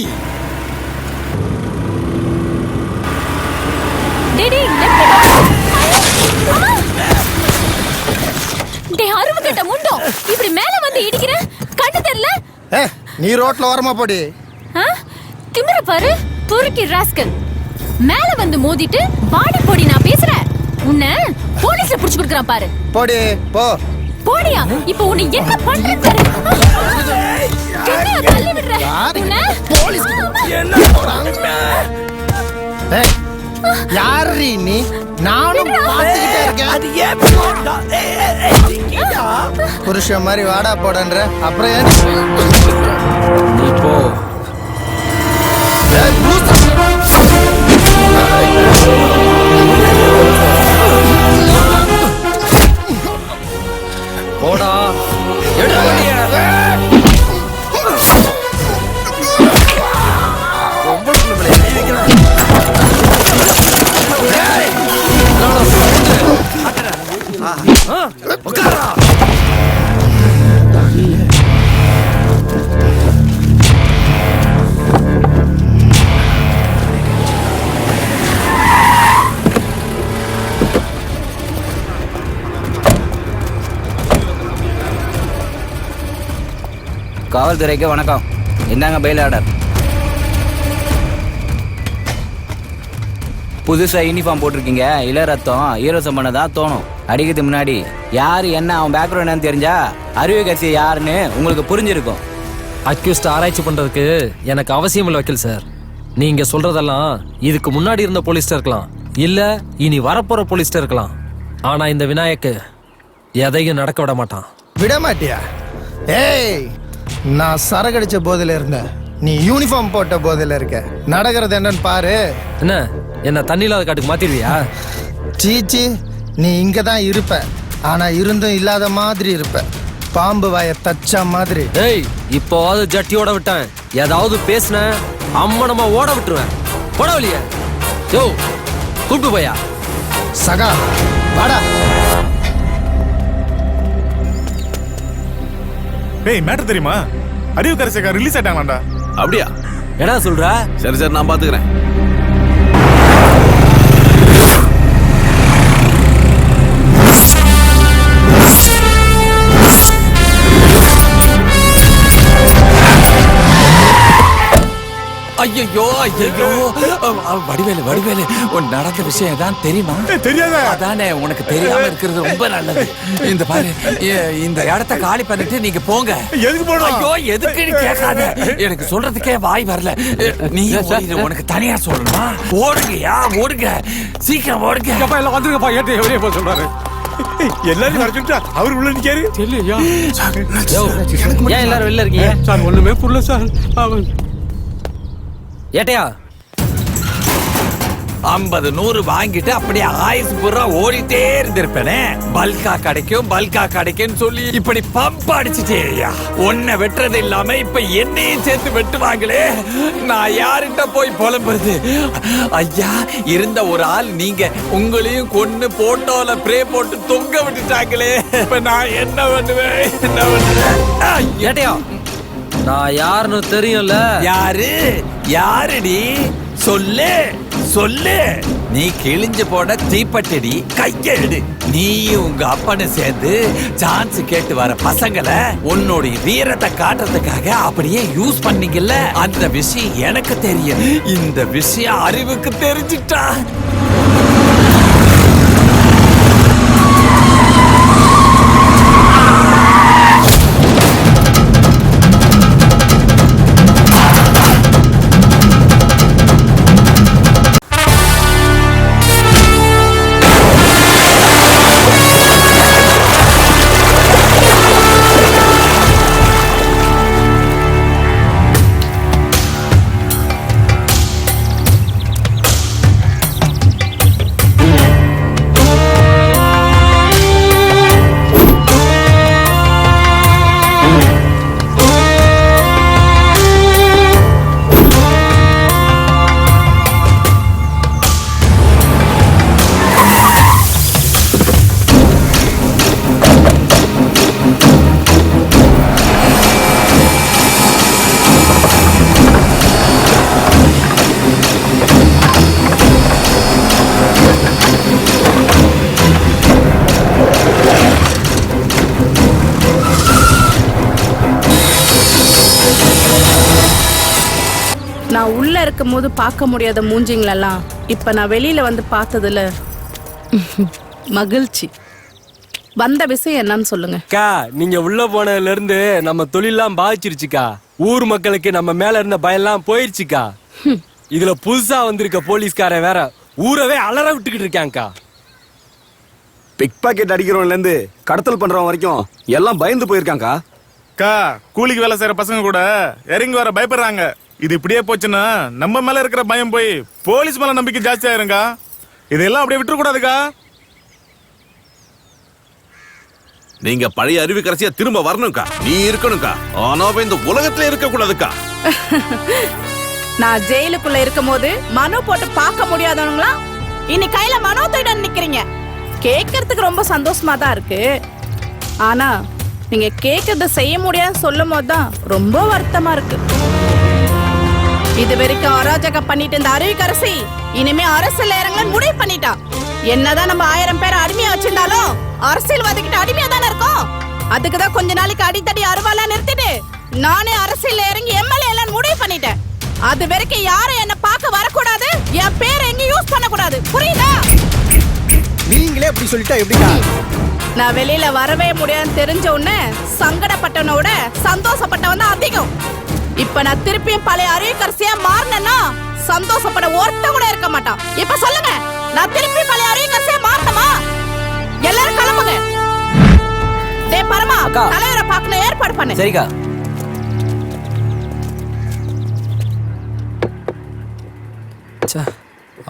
அருவகட்ட முண்டோ, இப்படி மேல வந்து இடிக்கிற, கண்ணு தெரியல? நீ ரோட்ல வரமா போடி. திமிர பாரு, பொறுக்கி ராஸ்கல். மேல வந்து மோதிட்டு பாடி போடி நான் பேசுறேன். உன்னை போலீஸ்ல புடிச்சு கொடுக்கறான் பாரு. போடி போ. போடியா? இப்போ உன்னை என்ன பண்றேன் பாரு. என்ன தள்ளி விடுற? உன்னை போலீஸ் என்ன போறாங்க? யாரு நீ? நானும் பாத்துக்கிட்டே இருக்கேன். அது ஏன் புருஷன் மாதிரி வாடா போடன்ற. அப்புறம் ஏன் நீ போ. போடா. காவல்துறைக்கு வணக்கம். என்னங்க பெயில் ஆர்டர்? புதுசா யூனிஃபார்ம் போட்டிருக்கீங்க, இள ரத்தம் ஈரோசம் பண்ணதான் தோணும். அடிக்கிறதுக்கு முன்னாடி யாரு என்ன அவன் பேக்ரவுண்ட் என்னன்னு தெரிஞ்சா அறிவு கட்சி யாருன்னு உங்களுக்கு புரிஞ்சிருக்கும். அக்யூஸ்ட் ஆராய்ச்சி பண்றதுக்கு எனக்கு அவசியம் இல்லை வக்கீல் சார். நீங்க சொல்றதெல்லாம் இதுக்கு முன்னாடி இருந்த போலீஸ்டர் இருக்கலாம், இல்ல இனி வரப்போற போலீஸ்டர் இருக்கலாம். ஆனா இந்த விநாயக்கு எதையும் நடக்க விட மாட்டான். விட மாட்டியா? ஏய், நான் சரகடிச்ச போதில இருந்தேன், நீ யூனிஃபார்ம் போட்ட போதில இருக்க. நடக்கிறது என்னன்னு பாரு. என்ன தண்ணி இல்லாத காட்டுக்கு மாத்திருவியா? சீச்சி, நீ இங்க தான் இருப்ப, ஆனா இருந்தும் இல்லாத மாதிரி இருப்ப. பாம்பு வாய தச்சா மாதிரி. ஏய், இப்போவாது ஜட்டியோட விட்டேன், ஏதாவது பேசுன அம்மனமா ஓட விட்டுருவேன். போட வழிய. யோ கூப்பிட்டு போயா. சகா வாடா. ஏய், மேட்டர் தெரியுமா? அறிவு கரசேகர் ரிலீஸ் ஆயிட்டாங்களாண்டா. அப்படியா? என்ன சொல்ற? சரி சரி, நான் பாத்துக்கிறேன். ஐயோ ஐயோ, வடிவேலு வடிவேலு, உன் நடந்த விஷயம் தான் தெரியுமா? தெரியாத. அதானே, உனக்கு தெரியாம இருக்கிறது ரொம்ப நல்லது. இந்த பாரு, இந்த இடத்த காலி பண்ணிட்டு நீங்க போங்க. எதுக்கு போறோம்? ஐயோ, எதுக்குன்னு கேட்காத, எனக்கு சொல்றதுக்கே வாய் வரல. நீ உனக்கு தனியா சொல்லணுமா? ஓடுங்கயா ஓடுங்க, சீக்கிரம் ஓடுங்க. எல்லாம் வந்துருங்கப்பா. ஏட்டு எவரே போய் சொல்றாரு. எல்லாரும் வரைச்சுட்டா அவர் உள்ள நிக்காரு. தெரியலையா? ஏன் எல்லாரும் வெளில இருக்கீங்க? சார் ஒண்ணுமே புரியல சார். ஏட்டையா, 50 100 வாங்கிட்டு அப்படியே ஆயுசு பூரா ஓடிட்டே இருந்திருப்பேனே. பல்கா கிடைக்கும் சொல்லி இப்படி பம்ப் அடிச்சுட்டேயா. உன்னை வெட்டுறது இல்லாம இப்ப என்னையும் சேர்த்து வெட்டுவாங்களே, நான் யார்கிட்ட போய் புலம்புறது? ஐயா, இருந்த ஒரு ஆள் நீங்க, உங்களையும் கொன்னு போட்டோல பிரே போட்டு தொங்க விட்டுட்டாங்களே, இப்ப நான் என்ன பண்ணுவேன்? ஏட்டையா, நான் யாருன்னு தெரியும்ல. யாருடி? சொல்லு. நீ கிழிஞ்சு போட தீப்பட்டடி, கையெடு. நீயும் உங்க அப்பனை சேர்ந்து சான்ஸ் கேட்டு வர பசங்களை உன்னோட வீரத்தை காட்டுறதுக்காக அப்படியே யூஸ் பண்ணீங்கல்ல. அந்த விஷயம் எனக்கு தெரியும். இந்த விஷயம் அறிவுக்கு தெரிஞ்சிட்டா. நான் உள்ள இருக்கும் போது பார்க்க முடியாத மூஞ்சிங்களெல்லாம் இப்ப நான் வெளியில வந்து பார்த்ததுல மகிழ்ச்சி. வந்த விஷயம் என்னன்னு சொல்லுங்க. அக்கா, நீங்க உள்ள போனதுல இருந்து நம்ம தொழிலாம் பாதிச்சிருச்சுக்கா. ஊர் மக்களுக்கு நம்ம மேல இருந்த பயம்லாம் போயிருச்சுக்கா. இதுல புதுசா வந்திருக்க போலீஸ்காரன் வேற ஊரவே அலற விட்டுக்கிட்டு இருக்காங்கக்கா. பிக் பாக்கெட் அடிக்கிறவன்ல இருந்து கடத்தல் பண்றவன் வரைக்கும் எல்லாம் பயந்து போயிருக்காங்கக்கா. கூலிக்கு வேலை செய்யற பசங்க கூட இறங்கி வர பயப்படுறாங்க. இது இப்படியே போச்சுன்னா நம்ம மேல இருக்கிற பயம் போய் போலீஸ் மேல நம்பிக்கை ஜாஸ்தி ஆயிருங்க. இதெல்லாம் அப்படியே விட்டுற கூடாதுக்கா. நீங்க பழைய அருவிக்கரசியா திரும்ப வரணும்க்கா. நீ இருக்கணும்க்கா. ஆனா இந்த உலகத்துல இருக்க கூடாதுக்கா. நான் ஜெயிலுக்குள்ள இருக்கும் போது மனு போட்டு பார்க்க முடியாதவங்களா இன்னைக்கு கையில மனோத்துடன் நிக்கிறீங்க. கேட்கறதுக்கு ரொம்ப சந்தோஷமா தான் இருக்கு. ஆனா நீங்க கேட்கறத செய்ய முடியாதுன்னு சொல்லும் போதுதான் ரொம்ப வருத்தமா இருக்கு. இது வரைக்கும் அராஜகம் பண்ணிட்டு இந்த அருவிக்கரசி இனிமே அரசியல் இறங்கல முடிவு பண்ணிட்டா. என்னதான் நம்ம 1000 பேரை அடிமையா வச்சிருந்தாலும் அரசியல்வாதிகிட்ட அடிமையா தானே இருக்கும். அதுக்குதான் கொஞ்ச நாளைக்கு அடித்தடி அருவாலாம் நிறுத்திட்டு நானே அரசியல் இறங்கி எம்எல்ஏ எல்லாம் முடிவு பண்ணிட்டேன். அது வரைக்கும் யாரும் என்ன பார்க்க வரக்கூடாது, என் பேரை எங்க யூஸ் பண்ணக்கூடாது. புரியுதா? நீங்களே அப்படி சொல்லிட்டா எப்படிக்கா? நான் வெளியில வரவே முடியாதுன்னு தெரிஞ்ச உடனே சங்கடப்பட்டவனோட சந்தோஷப்பட்டவன் தான் அதிகம். இப்ப நான் திருப்பியும் பழைய அருவிக்கரசியா மாறினா சந்தோஷப்பட ஒருத்த கூட இருக்க மாட்டான். இப்ப சொல்லுங்க, நான் திருப்பி பழைய அருவிக்கரசியா மாறணுமா? எல்லாரும் கிளம்புங்க. டேய் பரமா, தலைவரை பார்க்கணும், ஏற்பாடு பண்ணு. சரிக்கா.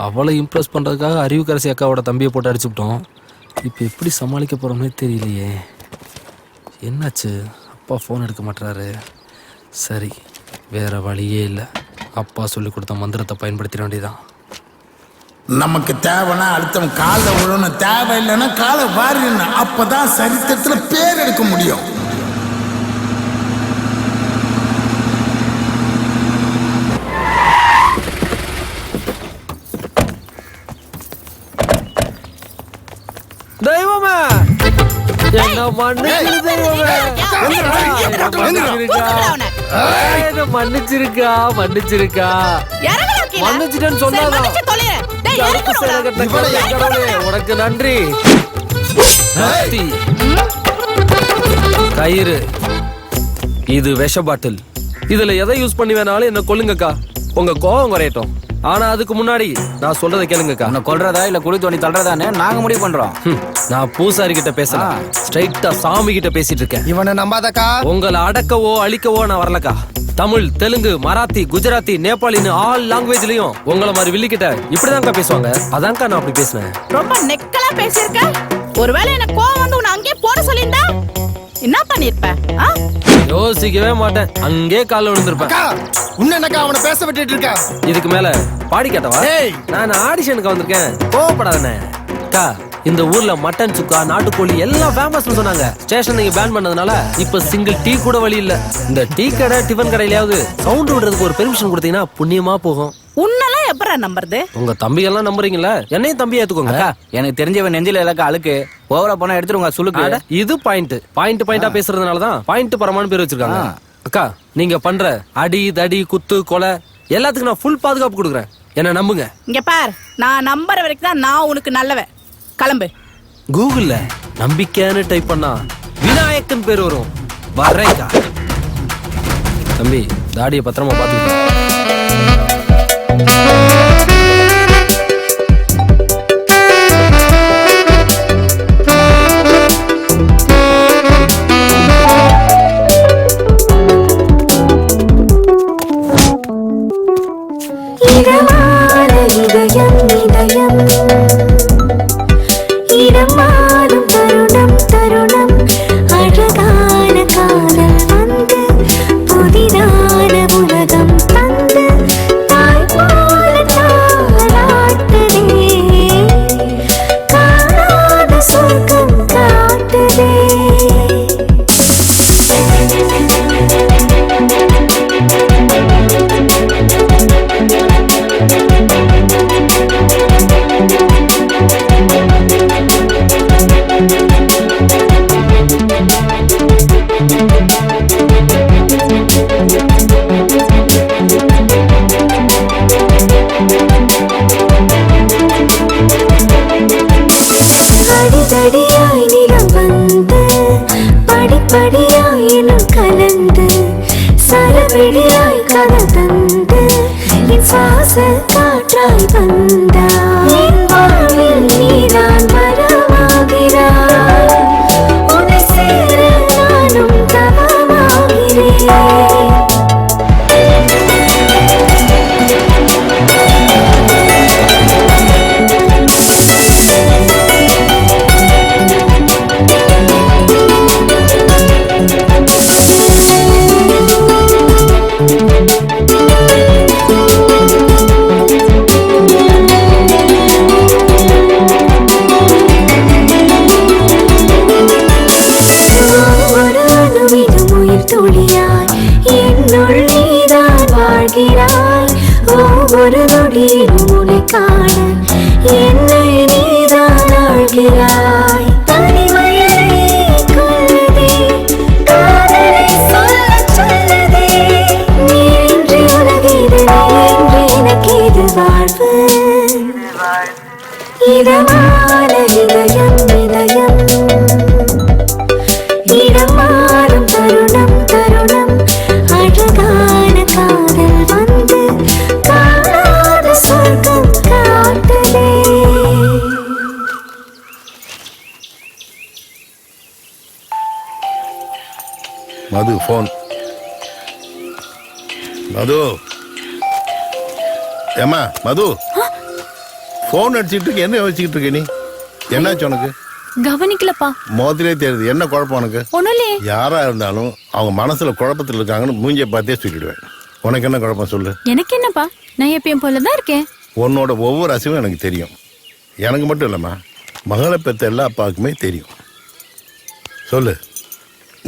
அவளை இம்ப்ரெஸ் பண்றதுக்காக அருவிக்கரசி அக்காவோட தம்பியை போட்டு அடிச்சுட்டோம். இப்போ எப்படி சமாளிக்க போறோம்னே தெரியலையே. என்னாச்சு? அப்பா ஃபோன் எடுக்க மாட்டாரு. சரி, வேற வழியே இல்லை. அப்பா சொல்லி கொடுத்த மந்திரத்தை பயன்படுத்திட வேண்டியதான். நமக்கு தேவைன்னா அடுத்தவன் காலில் விழணும், தேவை இல்லைன்னா காலை வாரிடணும். அப்பதான் சரித்திரத்தில் பேர் எடுக்க முடியும். தெய்வமே, என்ன மன்னிச்சிரு தெய்வமே. மன்னிச்சிருக்கா மன்னிச்சிட்டேன்னு சொன்னாதான். உனக்கு நன்றி. கயிறு, இது விஷ பாட்டில். இதுல எதை யூஸ் பண்ணி வேணாலும் என்ன கொல்லுங்கக்கா. உங்க கோபம் குறையட்டும். ஆனா அதுக்கு முன்னாடி நான் சொல்றதை கேளுங்கக்கா. கொல்றதா இல்ல குழி தோண்டி தள்ளுறதான்னு நாங்க முடிவு பண்றோம். நான் பூசாரி கிட்ட பேசல, ஸ்ட்ரைட்டா சாமி கிட்ட பேசிட்டு இருக்கேன். இவனை நம்பாதக்கா. உங்களை அடக்கவோ அழிக்கவோ நான் வரலக்கா. தமிழ், தெலுங்கு, மராத்தி, குஜராத்தி, நேபாளின்னு ஆல் லாங்குவேஜ்லயும் உங்களை மாதிரி வில்லிக்கிட்ட இப்படிதான்க்கா பேசுவாங்க. அதான்க்கா நான் அப்படி பேசினேன். ரொம்ப நெக்கலா பேசியிருக்க. ஒருவேளை எனக்கு கோவம் வந்து உன்னை அங்கேயே போட சொல்லியிருந்தா என்ன பண்ணிருப்ப? யோசிக்கவே மாட்டேன், அங்கே கால விழுந்திருப்பேன். உன்னக்கா அவனை பேச விட்டுட்டு இருக்க. இதுக்கு மேல பாடி கேட்டவா? நான் ஆடிஷனுக்கு வந்திருக்கேன், கோவப்படாதே. அக்கா, இந்த ஊர்ல மட்டன் சுக்கா, நாட்டுக்கோழி எல்லாம் ஃபேமஸ்னு சொன்னாங்க. ஸ்டேஷன் நீங்க பேன் பண்ணதுனால இப்ப சிங்கிள் டீ கூட வழி இல்ல. இந்த டீ கடை, டிஃபன் கடையிலயாவது சவுண்ட் விடுறதுக்கு ஒரு பெர்மிஷன் கொடுத்தீங்கன்னா புண்ணியமா போகும். உன்னெல்லாம் எப்படா நம்புறது? உங்க தம்பி எல்லாம் நம்புறீங்களா? என்னையும் தம்பி ஏத்துக்கோங்க. எனக்கு தெரிஞ்சவன் நெஞ்சில இலக்க அழுக்கு ஓவரா போனா எடுத்துருங்க சுளுக்கு. இது பாயிண்டா பேசுறதுனாலதான் பாயிண்ட் பரமான பேர் வச்சிருக்காங்க. அக்கா, நீங்க பண்ற அடி தடி குத்து கொலை எல்லாத்துக்கும் நான் ஃபுல் பாதுகாப்பு கொடுக்குறேன். என்ன நம்புங்க. இங்க பார், நான் நம்புற வரைக்கும் தான் நான் உனக்கு நல்லவன். கிளம்பு. கூகுள்ல நம்பிக்கைன்னு டைப் பண்ணா விநாயக்கன் பேர் வரும். வரேக்கா. தம்பி, தாடியை பத்திரமா பாத்துக்கிட்டேன். மது ஃபோன். மது, ஏமா மது, ஃபோன் அடிச்சுட்டு இருக்க. என்ன யோசிச்சுட்டு இருக்க நீ? என்னாச்சு உனக்கு? கவனிக்கலப்பா. மோதிலே தெரியுது. என்ன குழப்பம் உனக்கு? ஒண்ணுலயே. யாரா இருந்தாலும் அவங்க மனசுல குழப்பத்தில் இருக்காங்கன்னு மூஞ்சிய பார்த்தே சொல்லிடுவேன். உனக்கு என்ன குழப்பம் சொல்லு. எனக்கு என்னப்பா, நான் எப்பயும் போலதான் இருக்கேன். உன்னோட ஒவ்வொரு அசைவும் எனக்கு தெரியும். எனக்கு மட்டும் இல்லம்மா, மகளை பெற்ற எல்லா அப்பாவுக்குமே தெரியும். சொல்லு,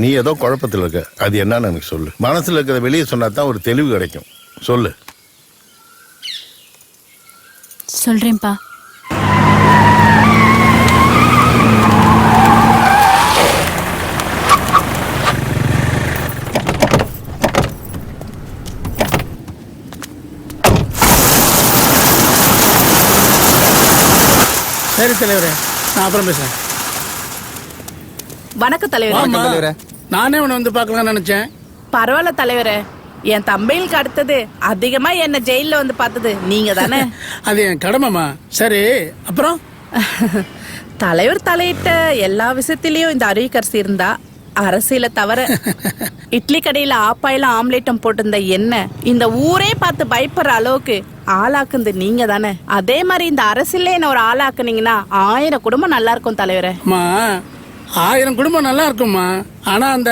நீ ஏதோ குழப்பத்தில் இருக்க. அது என்னன்னு எனக்கு சொல்லு. மனசுல இருக்கிறத வெளியே சொன்னா தான் ஒரு தெளிவு கிடைக்கும். சொல்லு. சொல்றேன்ப்பா. சரி தலைவரே, நான் அப்புறம் பேசுறேன். வணக்கம் தலைவரே. நானே உன்னை வந்து பார்க்கலாம்னு நினைச்சேன். பரவாயில்ல தலைவரே, என் தம்பிகளுக்கு அடுத்தது அதிகமா என்ன ஜெயில வந்து பார்த்தது நீங்க தானே. அது என் கடமைமா. சரி, அப்புறம் தலைவர் தலையிட்ட எல்லா விஷயத்திலயும் இந்த அருவிக்கரசி இருந்தா அரசியல தவிர இட்லி கடையில ஆப்பாயில ஆம்லேட்டம் போட்டிருந்த என்ன இந்த ஊரே பார்த்து பயப்படுற அளவுக்கு ஆளாக்குந்து நீங்க தானே. அதே மாதிரி இந்த அரசியல என்ன ஒரு ஆளாக்குனீங்கன்னா 1000 குடும்பம் நல்லா இருக்கும் தலைவரே. 1000 குடும்பம் நல்லா இருக்குமா, ஆனா அந்த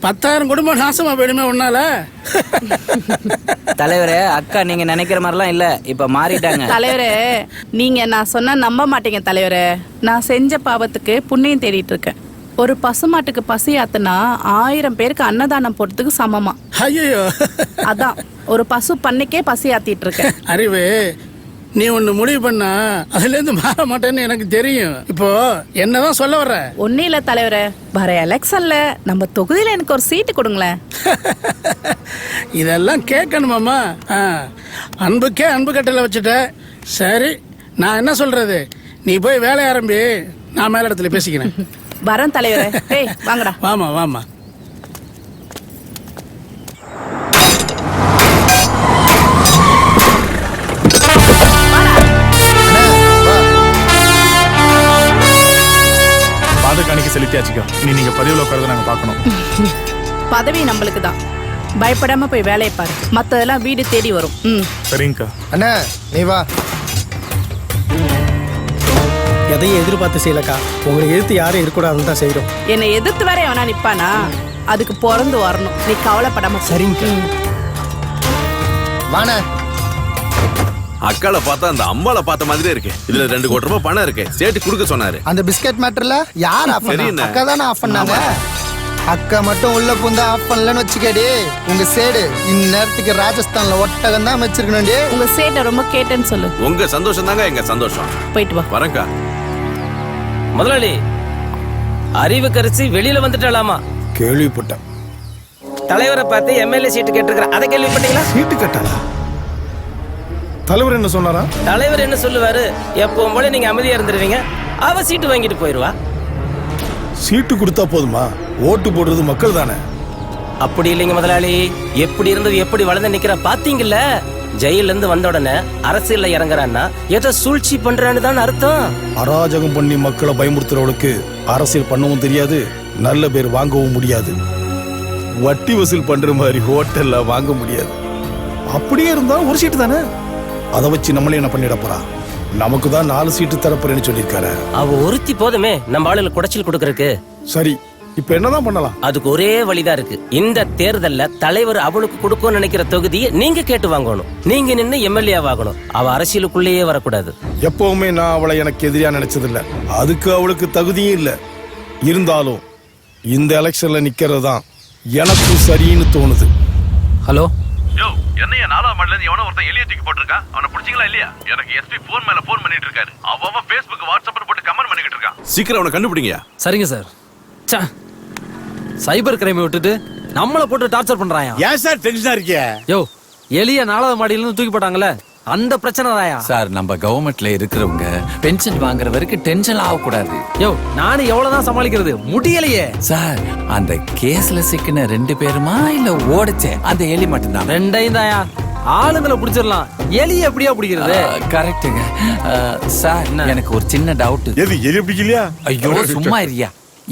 10,000 குடும்பம் நாசமா போயிடுமே உன்னால. தலைவரே அக்கா நீங்க நினைக்கிற மாதிரிலாம் இல்ல, இப்ப மாறிட்டாங்க. தலைவரே நீங்க நான் சொன்னா நம்ப மாட்டீங்க தலைவரே. நான் செஞ்ச பாவத்துக்கு புண்ணியம் தேடிட்டு இருக்கேன். ஒரு பசுமாட்டுக்கு பசி ஆத்துனா 1000 பேருக்கு அன்னதானம் போடுறதுக்கு சமமா. ஐயோ, அதான் ஒரு பசு பண்ணைக்கே பசி ஆத்திட்டு இருக்கேன். அறிவு, நீ ஒண்ணு முடிவு பண்ணா அதுல இருந்து மாற மாட்டேன்னு எனக்கு தெரியும். இப்போ என்னதான் சொல்ல வர்ற? ஒன்னும் இல்ல தலைவரே, வர எலெக்ஷன்ல நம்ம தொகுதியில எனக்கு ஒரு சீட்டு கொடுங்களேன். இதெல்லாம் கேட்கணுமாமா? அன்புக்கே அன்பு கட்டளை வச்சுட்ட. சரி, நான் என்ன சொல்றது, நீ போய் வேலை ஆரம்பி, நான் மேல இடத்துல பேசிக்கிறேன். வரேன் தலைவரே. ஏய் வாங்கடா. வாமா வாமா. பாதகாணிக்கு செலுத்தியாச்சுக்கோ. நீங்க பதிவுல உட்கார்ந்து நாங்க பார்க்கணும். பதவி நம்மளுக்கு தான், பயப்படாம போய் வேலையை பாரு. மத்ததெல்லாம் வீடு தேடி வரும். சரிங்கக்கா. அண்ணா நீ வா. எதையும் எதிர்பார்த்து செய்யலக்கா, உங்களை எதிர்த்து யாரும் இருக்கக்கூடாதுன்னு தான் செய்யறோம். என்னை எதிர்த்து வர எவனா நிப்பானா, அதுக்கு பிறந்து வரணும். நீ கவலைப்படாம. சரிங்க வாண. அக்காளை பார்த்தா அந்த அம்மாளை பார்த்த மாதிரியே இருக்கு. இதுல 2 கோடி ரூபாய் பணம் இருக்கு, சேர்த்து கொடுக்க சொன்னாரு. அந்த பிஸ்கட் மேட்டர்ல யார் ஆஃப் பண்ணா? அக்கா தானே ஆஃப் பண்ணாங்க. அக்கா மட்டும் உள்ள புந்தா ஆஃப் பண்ணலன்னு வச்சுக்கடி, உங்க சேடு இந்நேரத்துக்கு ராஜஸ்தான்ல ஒட்டகம் தான் வச்சிருக்கணும். உங்க சேட்டை ரொம்ப கேட்டேன்னு சொல்லு. உங்க சந்தோஷம் தாங்க எங்க சந்தோஷம். போயிட்டு வா. வரேன்க்கா. முதலாளி, அறிவுக்கரசி வெளியில வந்துட்டாலாமா? கேள்விப்பட்டேன். தலைவரை பார்த்து எம்எல்ஏ சீட்டு கேட்டிருக்கிறேன், அதை கேள்விப்பட்டீங்களா? சீட்டு கட்டாளா? தலைவர் என்ன சொன்னாரா? தலைவர் என்ன சொல்லுவாரு, எப்பவும் போல நீங்க அமைதியா இருந்துருவீங்க, அவ சீட்டு வாங்கிட்டு போயிருவா. சீட்டு கொடுத்தா போதுமா? ஓட்டு போடுறது மக்கள் தானே. அப்படி இல்லைங்க முதலாளி, எப்படி இருந்தது எப்படி வளர்ந்து நிக்கிற பாத்தீங்கல்ல. ஜெயில இருந்து வந்த உடனே அரசியல்ல இறங்குறான்னா ஏதோ சூழ்ச்சி பண்றான்னு தான் அர்த்தம். அராஜகம் பண்ணி மக்களை பயமுறுத்துறவளுக்கு அரசியல் பண்ணவும் தெரியாது, நல்ல பேர் வாங்கவும் முடியாது. வட்டி வசூல் பண்ற மாதிரி ஹோட்டல்ல வாங்க முடியாது. அப்படியே இருந்தா ஒரு சீட்டு தானே, அதை வச்சு நம்மளே என்ன பண்ணிட போறா? நமக்கு தான் 4 சீட்டு தரப்புறேன்னு சொல்லியிருக்காரு. அவ ஒருத்தி போதுமே நம்ம ஆளுல குடைச்சல் கொடுக்கறதுக்கு. சரி, இப்ப என்னதான் பண்ணலாம்? அதுக்கு ஒரே வழிதான் இருக்கு. இந்த தேர்தல்ல தலைவர் அவளுக்கு கொடுக்கும் நினைக்கிற தொகுதியை நீங்க கேட்டு வாங்கணும். நீங்க நின்னு எம்எல்ஏ ஆகணும். அவ அரசியலுக்குள்ளேயே வரக்கூடாது. எப்பவுமே நான் அவளை எனக்கு எதிரியா நினைச்சதில்ல, அதுக்கு அவளுக்கு தகுதியும் இல்ல. இருந்தாலும் இந்த எலெக்ஷன்ல நிக்கிறது தான் எனக்கு சரின்னு தோணுது. ஹலோ, என்னைய 4ஆம் மாடில இருந்து எவனோ ஒருத்தன் எலிய தூக்கி போட்டுருக்கான். அவனை பிடிச்சிங்களா இல்லையா? எனக்கு எஸ்பி போன் மேல போன் பண்ணிட்டு இருக்காரு. அவன் Facebook வாட்ஸ்அப்ல போட்டு கமெண்ட் பண்ணிட்டு இருக்கான். சீக்கிரம் அவனை கண்டுபிடிங்க. சரிங்க சார். சைபர் கிரைம் விட்டுட்டு நம்மள போட்டு டார்ச்சர் பண்றாயா? ஏன் சார் டென்ஷனா இருக்கீங்க? யோ, எலிய 4ஆவது மாடியில இருந்து தூக்கி போட்டாங்கல்ல, அந்த பிரச்சனை தாயா சார். நம்ம கவர்மெண்ட்ல இருக்கிறவங்க பென்ஷன் வாங்குற வரைக்கும் டென்ஷன் ஆகக்கூடாது. யோ, நானும் எவ்வளவுதான் சமாளிக்கிறது, முடியலையே சார். அந்த கேஸ்ல சிக்கின 2 பேருமா இல்ல ஓடிச்சே அந்த எலி மட்டும்தான்? 2ஐயும் தாயா. ஆளுங்களை பிடிச்சிடலாம், எலிய எப்படியா பிடிக்கிறது? கரெக்டுங்க சார். எனக்கு ஒரு சின்ன டவுட். எது எலி பிடிக்கலையா? ஐயோ சும்மா இருக்கியா.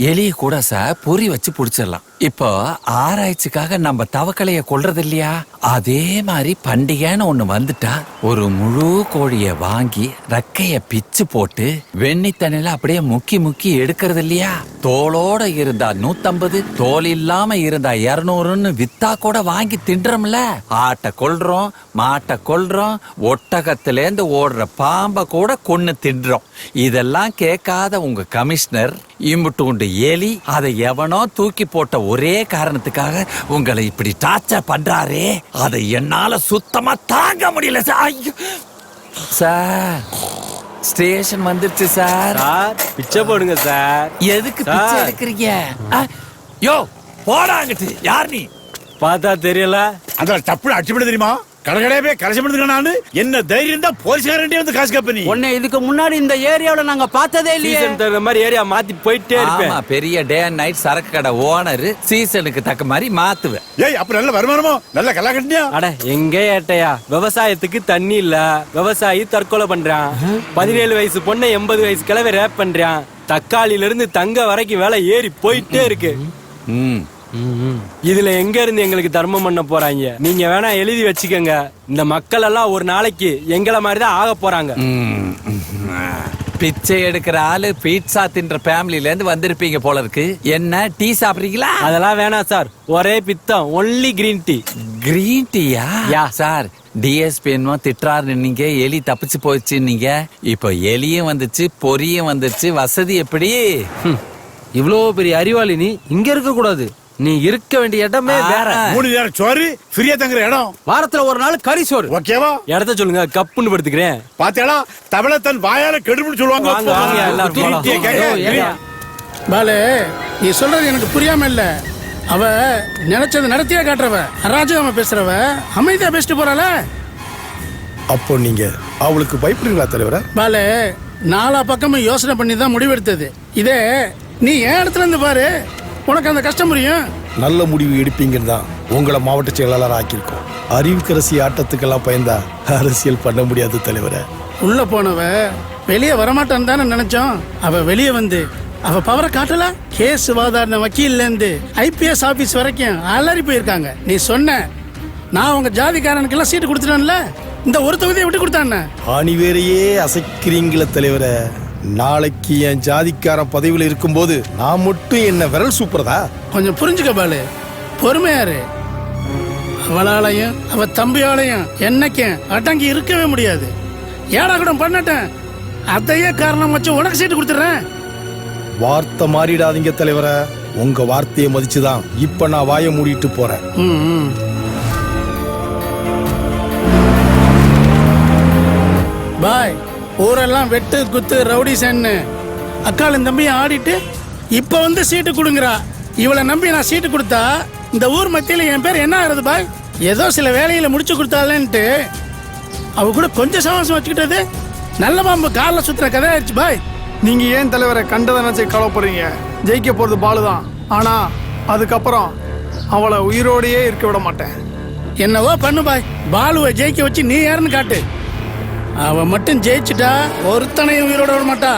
எலிய கூட சார் பொறி வச்சு பிடிச்சிடலாம். இப்போ ஆராய்ச்சிக்காக நம்ம தவக்கலைய கொல்றது இல்லையா, அதே மாதிரி பண்டிகைன்னு ஒண்ணு வந்துட்டா ஒரு முழு கோழிய வாங்கி ரக்கைய பிச்சு போட்டு வெண்ணி தண்ணில அப்படியே முக்கி முக்கி எடுக்கிறது இல்லையா. தோலோட இருந்தா 150, தோல் இல்லாம இருந்தா 200ன்னு வித்தா கூட வாங்கி தின்றோம்ல. ஆட்டை கொல்றோம், மாட்டை கொல்றோம், ஒட்டகத்திலேந்து ஓடுற பாம்பை கூட கொன்னு தின்றோம். இதெல்லாம் கேட்காத உங்க கமிஷனர் இம்புட்டு எலி அதை எவனோ தூக்கி போட்ட ஒரே காரணத்துக்காக உங்களை இப்படி டார்ச்சர் பண்றாரே, அதை என்னால சுத்தமா தாங்க முடியல சார். சார், ஸ்டேஷன் வந்துருச்சு சார். பிச்சை போடுங்க சார். எதுக்கு பிச்சை எடுக்கிறீங்க? யோ போடாங்கட்டு. யார் நீ? பார்த்தா தெரியல. அந்த டப்புல அடிச்சு பண்ண தெரியுமா? கடகடையே கரைச்சி பண்ணுங்க. என்ன தைரியம் தான் போலீஸ்காரன்டே வந்து காசு கேப்ப நீ? உன்னை இதுக்கு முன்னாடி இந்த ஏரியாவுல நாங்க பார்த்ததே இல்லையே. சீசன் தகுந்த மாதிரி ஏரியா மாத்தி போயிட்டே இருப்பேன். பெரிய டே அண்ட் நைட் சரக்கு கடை ஓனர், சீசனுக்கு தக்க மாதிரி மாத்துவேன். ஏய், அப்ப நல்ல வருமானமோ? நல்ல கல்லா கட்டியா? அட எங்க ஏட்டையா, விவசாயத்துக்கு தண்ணி இல்ல, விவசாயி தற்கொலை பண்றான். 17 வயசு பொண்ணை 80 வயசு கிழவை ரேப் பண்றான். தக்காளியில இருந்து தங்க வரைக்கும் விலை ஏறி போயிட்டே இருக்கு. இதுல எங்க இருந்து எங்களுக்கு தர்மம் பண்ண போறாங்க? நீங்க வேணா எழுதி வச்சுக்கோங்க, இந்த மக்கள் எல்லாம் ஒரு நாளைக்கு எங்களை மாதிரிதான் ஆக போறாங்க. பிச்சை எடுக்கிற ஆளு பீட்சா தின்ற ஃபேமிலில இருந்து வந்திருப்பீங்க போல இருக்கு. என்ன டீ சாப்பிடுறீங்களா? அதெல்லாம் வேணாம் சார், ஒரே பித்தம், ஒன்லி கிரீன் டீ. கிரீன் டீயா சார்? டிஎஸ்பி என்னமோ திட்டுறாரு, நீங்க எலி தப்பிச்சு போச்சு. நீங்க இப்போ எலியும் வந்துச்சு, பொரியும் வந்துச்சு, வசதி எப்படி? இவ்வளோ பெரிய அறிவாளி நீ இங்க இருக்க கூடாது. நீ இருக்க வேண்டிய இடமே வேற. 3 நேரம் சோறு, ஃப்ரீயா தங்குற இடம். வாரத்துல ஒரு நாள் கறி சோறு. ஓகேவா? இடத்த சொல்லுங்க, கப்புன்னு படுத்துக்கிறேன். பாத்தியாடா, தமிழ தன் வாயால கெடுபுன்னு சொல்லுவாங்க. பாலு, நீ சொல்றது எனக்கு புரியாம இல்ல. அவ நினைச்சது நடத்தியா காட்டுறவ, அராஜகமா பேசுறவ, அமைதியா பேசிட்டு போறாள. அப்போ நீங்க அவளுக்கு பயப்படுறீங்களா தலைவர? பாலு, 4 பக்கமும் யோசனை பண்ணி தான் முடிவெடுத்தது. இதே நீ என் இடத்துல இருந்து பாரு, உனக்கு அந்த கஷ்டம் புரியும். நல்ல முடிவு எடுப்பீங்கன்னு தான் உங்களை மாவட்ட செயலாளர் ஆக்கியிருக்கோம். அறிவுக்கரசி ஆட்டத்துக்கெல்லாம் பயந்தா அரசியல் பண்ண முடியாது தலைவர. உள்ள போனவ வெளியே வரமாட்டான்னு தானே நினைச்சோம். அவ வெளியே வந்து அவ பவரை காட்டல. கேஸ் வாதாடின வக்கீல்ல இருந்து IPS ஆபீஸ் வரைக்கும் அலறி போயிருக்காங்க. நீ சொன்ன நான் உங்க ஜாதிக்காரனுக்கு எல்லாம் சீட்டு கொடுத்துட்டேன்ல, இந்த ஒரு தொகுதியை விட்டு கொடுத்தான. ஆணிவேரையே அசைக்கிறீங்கள தலைவர. நாளைக்கு என் ஜாதிக்காரன் பதவியில் இருக்கும்போது நான் மட்டும் என்ன விரல் சூப்பரதா? கொஞ்சம் புரிஞ்சுக்க பாலு, பொறுமையாரு. அவளாலையும் அவ தம்பியாலையும் என்னைக்கும் அடங்கி இருக்கவே முடியாது. ஏடா கூட பண்ணட்டேன், அதையே காரணம் வச்சு உனக்கு சீட்டு கொடுத்துறேன். வார்த்தை மாறிடாதீங்க தலைவர. உங்க வார்த்தையை மதிச்சுதான் இப்ப நான் வாயை மூடிட்டு போறேன். பாய், ஊரெல்லாம் வெட்டு குத்து ரவுடி சென்னு அக்காலும் தம்பியும் ஆடிட்டு இப்ப வந்து சீட்டு கொடுங்கறா. இவளை நம்பி நான் சீட்டு கொடுத்தா இந்த ஊர் மத்தியில என் பேர் என்ன ஆகுறது பாய்? ஏதோ சில வேலையில முடிச்சு கொடுத்தாலேன்ட்டு அவ கூட கொஞ்சம் சமாசம் வச்சுக்கிட்டது நல்ல பாம்பு காலில் சுத்துற கதை ஆயிடுச்சு பாய். நீங்க ஏன் தலைவரை கண்டதை நினைச்சு கவலைப்படுறீங்க? ஜெயிக்க போறது பாலுதான். ஆனா அதுக்கப்புறம் அவளை உயிரோடையே இருக்க விட மாட்டேன். என்னவோ பண்ணு பாய், பாலுவை ஜெயிக்க வச்சு நீ யாருன்னு காட்டு. அவ மட்டும் ஜெயிச்சுட்டா ஒருத்தனையும் உயிரோட விட மாட்டா.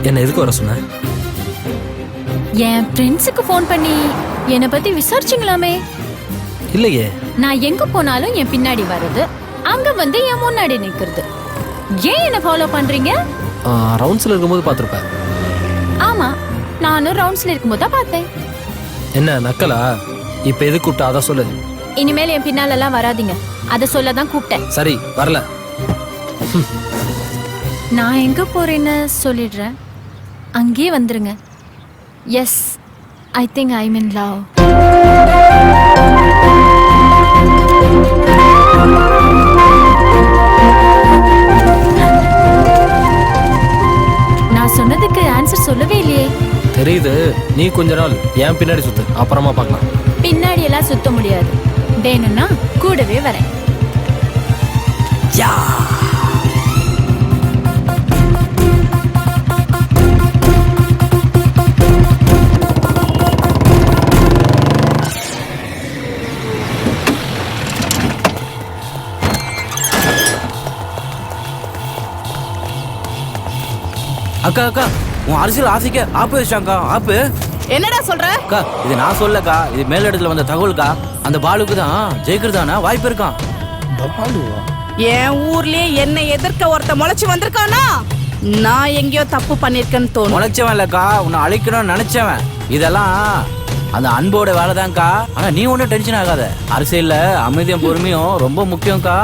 என்ன எதுக்கு வர சொன்ன? என் ஃப்ரெண்ட்ஸுக்கு ஃபோன் பண்ணி என்னை பத்தி விசாரிச்சிங்களாமே. இல்லையே. நான் எங்க போனாலும் என் பின்னாடி வர்றது, அங்க வந்து என் முன்னாடி நிக்கிறது. ஏன் என்ன ஃபாலோ பண்றீங்க? ரவுண்ட்ஸ்ல இருக்கும்போது பார்த்திருப்பேன். ஆமா, நானும் ரவுண்ட்ஸ்ல இருக்கும்போது தான் பார்த்தேன். என்ன நக்கலா? இப்ப எது கூப்பிட்டா அதான் சொல்லு. இனிமேல் என் பின்னால எல்லாம் வராதீங்க, அதை சொல்ல தான் கூப்பிட்டேன். சரி, வரல. நான் எங்க போறேன்னு சொல்லிடுறேன், அங்கேயே வந்துருங்க. Yes, I think I mean love. நான் சொன்னதுக்கு ஆன்சர் சொல்லவே இல்லையே. தெரியுது, நீ கொஞ்ச நாள் என் பின்னாடி சுத்து, அப்புறமா பார்க்கலாம். பின்னாடி எல்லாம் சுத்த முடியாது, வேணும்னா கூடவே வரேன். யா. அக்கா அக்கா, உன் அரசியல் ஆசைக்கு ஆப்பு வச்சாங்கக்கா. ஆப்பு என்னடா சொல்ற? அக்கா, இது நான் சொல்லக்கா, இது மேலிடத்துல வந்த தகவல்கா. அந்த பாலுக்கு தான் ஜெயிக்கிறதானா வாய்ப்பு இருக்கான். என் ஊர்லயே என்னை எதிர்க்க ஒருத்த முளைச்சு வந்திருக்கானா? நான் எங்கேயோ தப்பு பண்ணிருக்கேன்னு தோணும். முளைச்சவன் இல்லக்கா, உன்னை அழிக்கணும்னு நினைச்சவன். இதெல்லாம் அந்த அன்போட வேலைதான்க்கா. ஆனா நீ ஒன்றும் டென்ஷன் ஆகாத. அரசியல்ல அமைதியும் பொறுமையும் ரொம்ப முக்கியம்க்கா.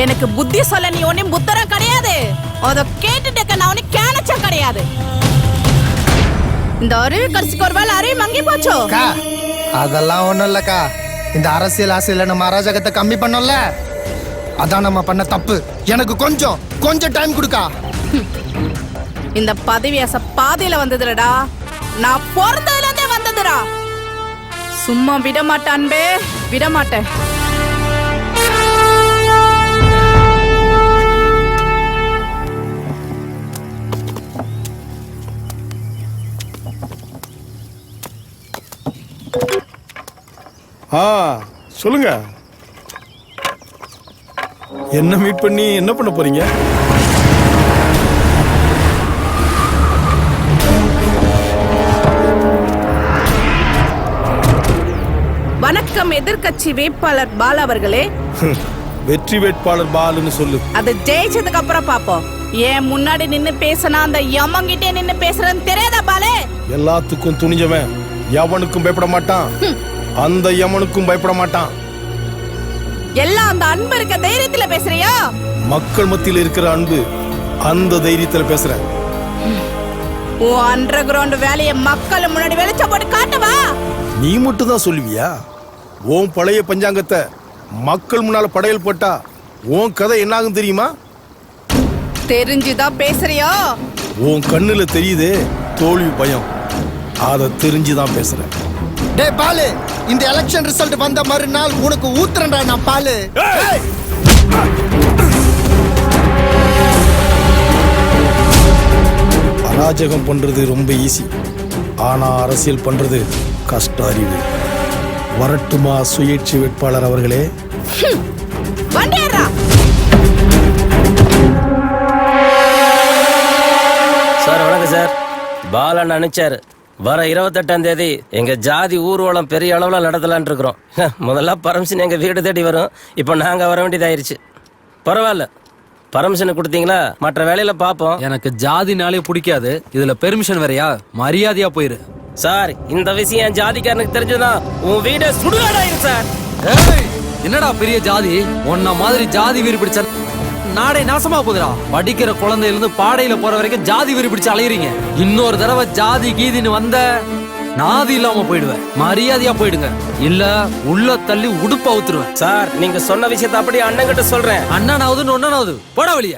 எனக்கு புத்தி சொல்ல நீ ஒன்னும் புத்தரம் கிடையாது. அத கேட்டுட்டு நான் ஒன்னும் கேனச்சா கிடையாது. இந்த அறிவு கரிசிக்கு ஒரு வேலை அறிவு மங்கி போச்சோ? அதெல்லாம் ஒண்ணும் இல்லக்கா. இந்த அரசியல் ஆசையில நம்ம அராஜகத்தை கம்மி பண்ணோம்ல, அதான் நம்ம பண்ண தப்பு. எனக்கு கொஞ்சம் டைம் கொடுக்கா. இந்த பதவி ஆசை பாதையில வந்ததுலடா, நான் பிறந்ததுல இருந்தே வந்தது ஓடுதுடா. சும்மா விட மாட்டான் பே, விட மாட்டேன். சொல்லுங்க. என்ன மீட் பண்ணி என்ன பண்ண போறீங்க? வணக்கம் எதிர்க்கட்சி வேட்பாளர் பாலு அவர்களே. வெற்றி வேட்பாளர் பாலுன்னு சொல்லு. அது ஜெயிச்சதுக்கு அப்புறம் பாப்போம். ஏன் முன்னாடி நின்னு பேசினா அந்த யமங்கிட்டே நின்னு பேசுறேன்னு தெரியாதா பாலே? எல்லாத்துக்கும் துணிஞ்சவன் எவனுக்கும் பயப்பட மாட்டான், அந்த யமனுக்கும் பயப்பட மாட்டான். எல்லாம் அந்த அன்பு இருக்க தைரியத்துல பேசுறியா? மக்கள் மத்தியில் இருக்கிற அன்பு, அந்த தைரியத்துல பேசுறேன். உன் அண்டர் கிரவுண்ட் வேலையை மக்கள் முன்னாடி வெளிச்ச போட்டு காட்டவா? நீ மட்டும் தான் சொல்லுவியா? உன் பழைய பஞ்சாங்கத்தை மக்கள் முன்னால படையல் போட்டா உன் கதை என்னாகும் தெரியுமா? தெரிஞ்சுதான் பேசுறியா? உன் கண்ணுல தெரியுதே தோல்வி பயம், அதை தெரிஞ்சுதான் பேசுறேன். டே பாலு, இந்த எலெக்ஷன் ரிசல்ட் வந்த மறுநாள் உனக்கு ஊத்துறேன்டா நான் பாலு. அராஜகம் பண்றது ரொம்ப ஈஸி, ஆனா அரசியல் பண்றது கஷ்ட அறிவு. வரட்டுமா சுயேட்சை வேட்பாளர் அவர்களே? சார் வணக்கம் சார். பாலன் அனுப்பிச்சாரு வர 28ஆம் தேதி எங்க ஜாதி ஊர்வலம் பெரிய அளவுல நடத்தலான் இருக்கிறோம். முதல்ல பர்மிஷன் எங்க வீடு தேடி வரும், இப்போ நாங்க வர வேண்டியதாயிருச்சு. பரவாயில்ல, பர்மிஷன் கொடுத்தீங்களா? மற்ற வேலையில பாப்போம். எனக்கு ஜாதினாலே பிடிக்காது, இதுல பெர்மிஷன் வேறையா? மரியாதையா போயிரு. சார் இந்த விஷயம் ஜாதிக்காரனுக்கு தெரிஞ்சதுன்னா உன் வீட சுடுகாடாயிரும் சார். என்னடா பெரிய ஜாதி? உன்ன மாதிரி ஜாதி வீறு பிடிச்ச நாடே நாசமா போகுதுடா. படிக்கிற குழந்தையில இருந்து பாடையில போற வரைக்கும் ஜாதி வீறு பிடிச்சு அலையறீங்க. இன்னொரு தடவை ஜாதி கீதின்னு வந்த நாதி இல்லாம போயிடுவேன். மரியாதையா போயிடுங்க, இல்ல உள்ள தள்ளி உடுப்ப அவுத்துருவேன். சார் நீங்க சொன்ன விஷயத்தை அப்படியே அண்ணன் கிட்ட சொல்றேன். அண்ணனாவது ஒண்ணனாவது போட வழிய.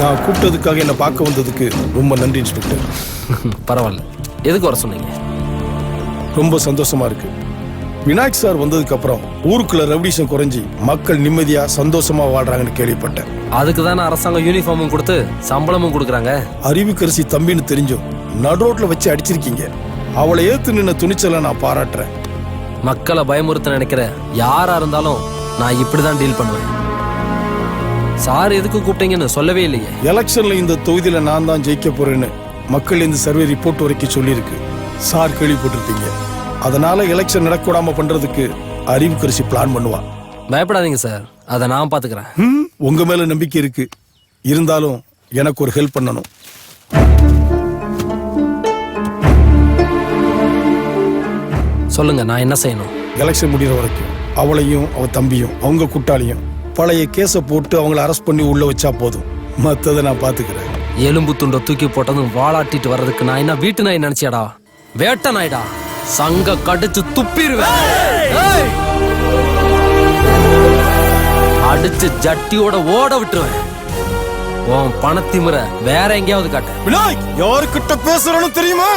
நான் கூப்பிட்டதுக்காக என்ன பார்க்க வந்ததுக்கு ரொம்ப நன்றி இன்ஸ்பெக்டர். பரவாயில்ல, எதுக்கு வர சொன்னீங்க? ரொம்ப சந்தோஷமா இருக்கு. விநாயக் சார் வந்ததுக்கு அப்புறம் ஊருக்குள்ள ரவுடிசம் குறைஞ்சி மக்கள் நிம்மதியா சந்தோஷமா வாழ்றாங்கன்னு கேள்விப்பட்டேன். அதுக்கு தானே அரசாங்கம் யூனிஃபார்மும் கொடுத்து சம்பளமும் கொடுக்குறாங்க. அறிவுக்கரசி தம்பின்னு தெரிஞ்சும் நடுரோட்ல வச்சு அடிச்சிருக்கீங்க. அவளை ஏத்து நின்ன துணிச்சலை நான் பாராட்டுறேன். மக்களை பயமுறுத்த நினைக்கிற யாரா இருந்தாலும் நான் இப்படிதான் டீல் பண்ணுவேன். சார் எதுக்கு கூப்பிட்டீங்கன்னு சொல்லவே இல்லையே. எலெக்ஷன்ல இந்த தொகுதியில நான் தான் ஜெயிக்க போறேன்னு மக்கள் இந்த சர்வே ரிப்போர்ட் வரைக்கும் சொல்லியிருக்கு. சார் கேள்விப்பட்டிருப்பீங்க. அதனால எலெக்ஷன் நடக்கூடாம பண்றதுக்கு அறிவுக்கரசி பிளான் பண்ணுவா. பயப்படாதீங்க சார், அதை நான் பாத்துக்கிறேன். உங்க மேல நம்பிக்கை இருக்கு, இருந்தாலும் எனக்கு ஒரு ஹெல்ப் பண்ணணும். சொல்லுங்க, நான் என்ன செய்யணும்? எலெக்ஷன் முடிகிற வரைக்கும் அவளையும் அவ தம்பியும் அவங்க கூட்டாளியும் பழைய கேஸை போட்டு அவங்கள அரெஸ்ட் பண்ணி உள்ள வச்சா போதும். மத்ததை நான் பாத்துக்கிறேன். எலும்பு துண்டை தூக்கி போட்டதும் வாளாட்டிட்டு வர்றதுக்கு நான் என்ன வீட்டு நாய் நினைச்சியாடா? வேட்ட நாய்டா, சங்க கடிச்சு துப்பிடுவேன். அடிச்சு ஜட்டியோட ஓட விட்டுருவேன். உன் பணத்திமுற வேற எங்கேயாவது காட்டு. விநாயக், யாருக்கிட்ட பேசுறன்னு தெரியுமா?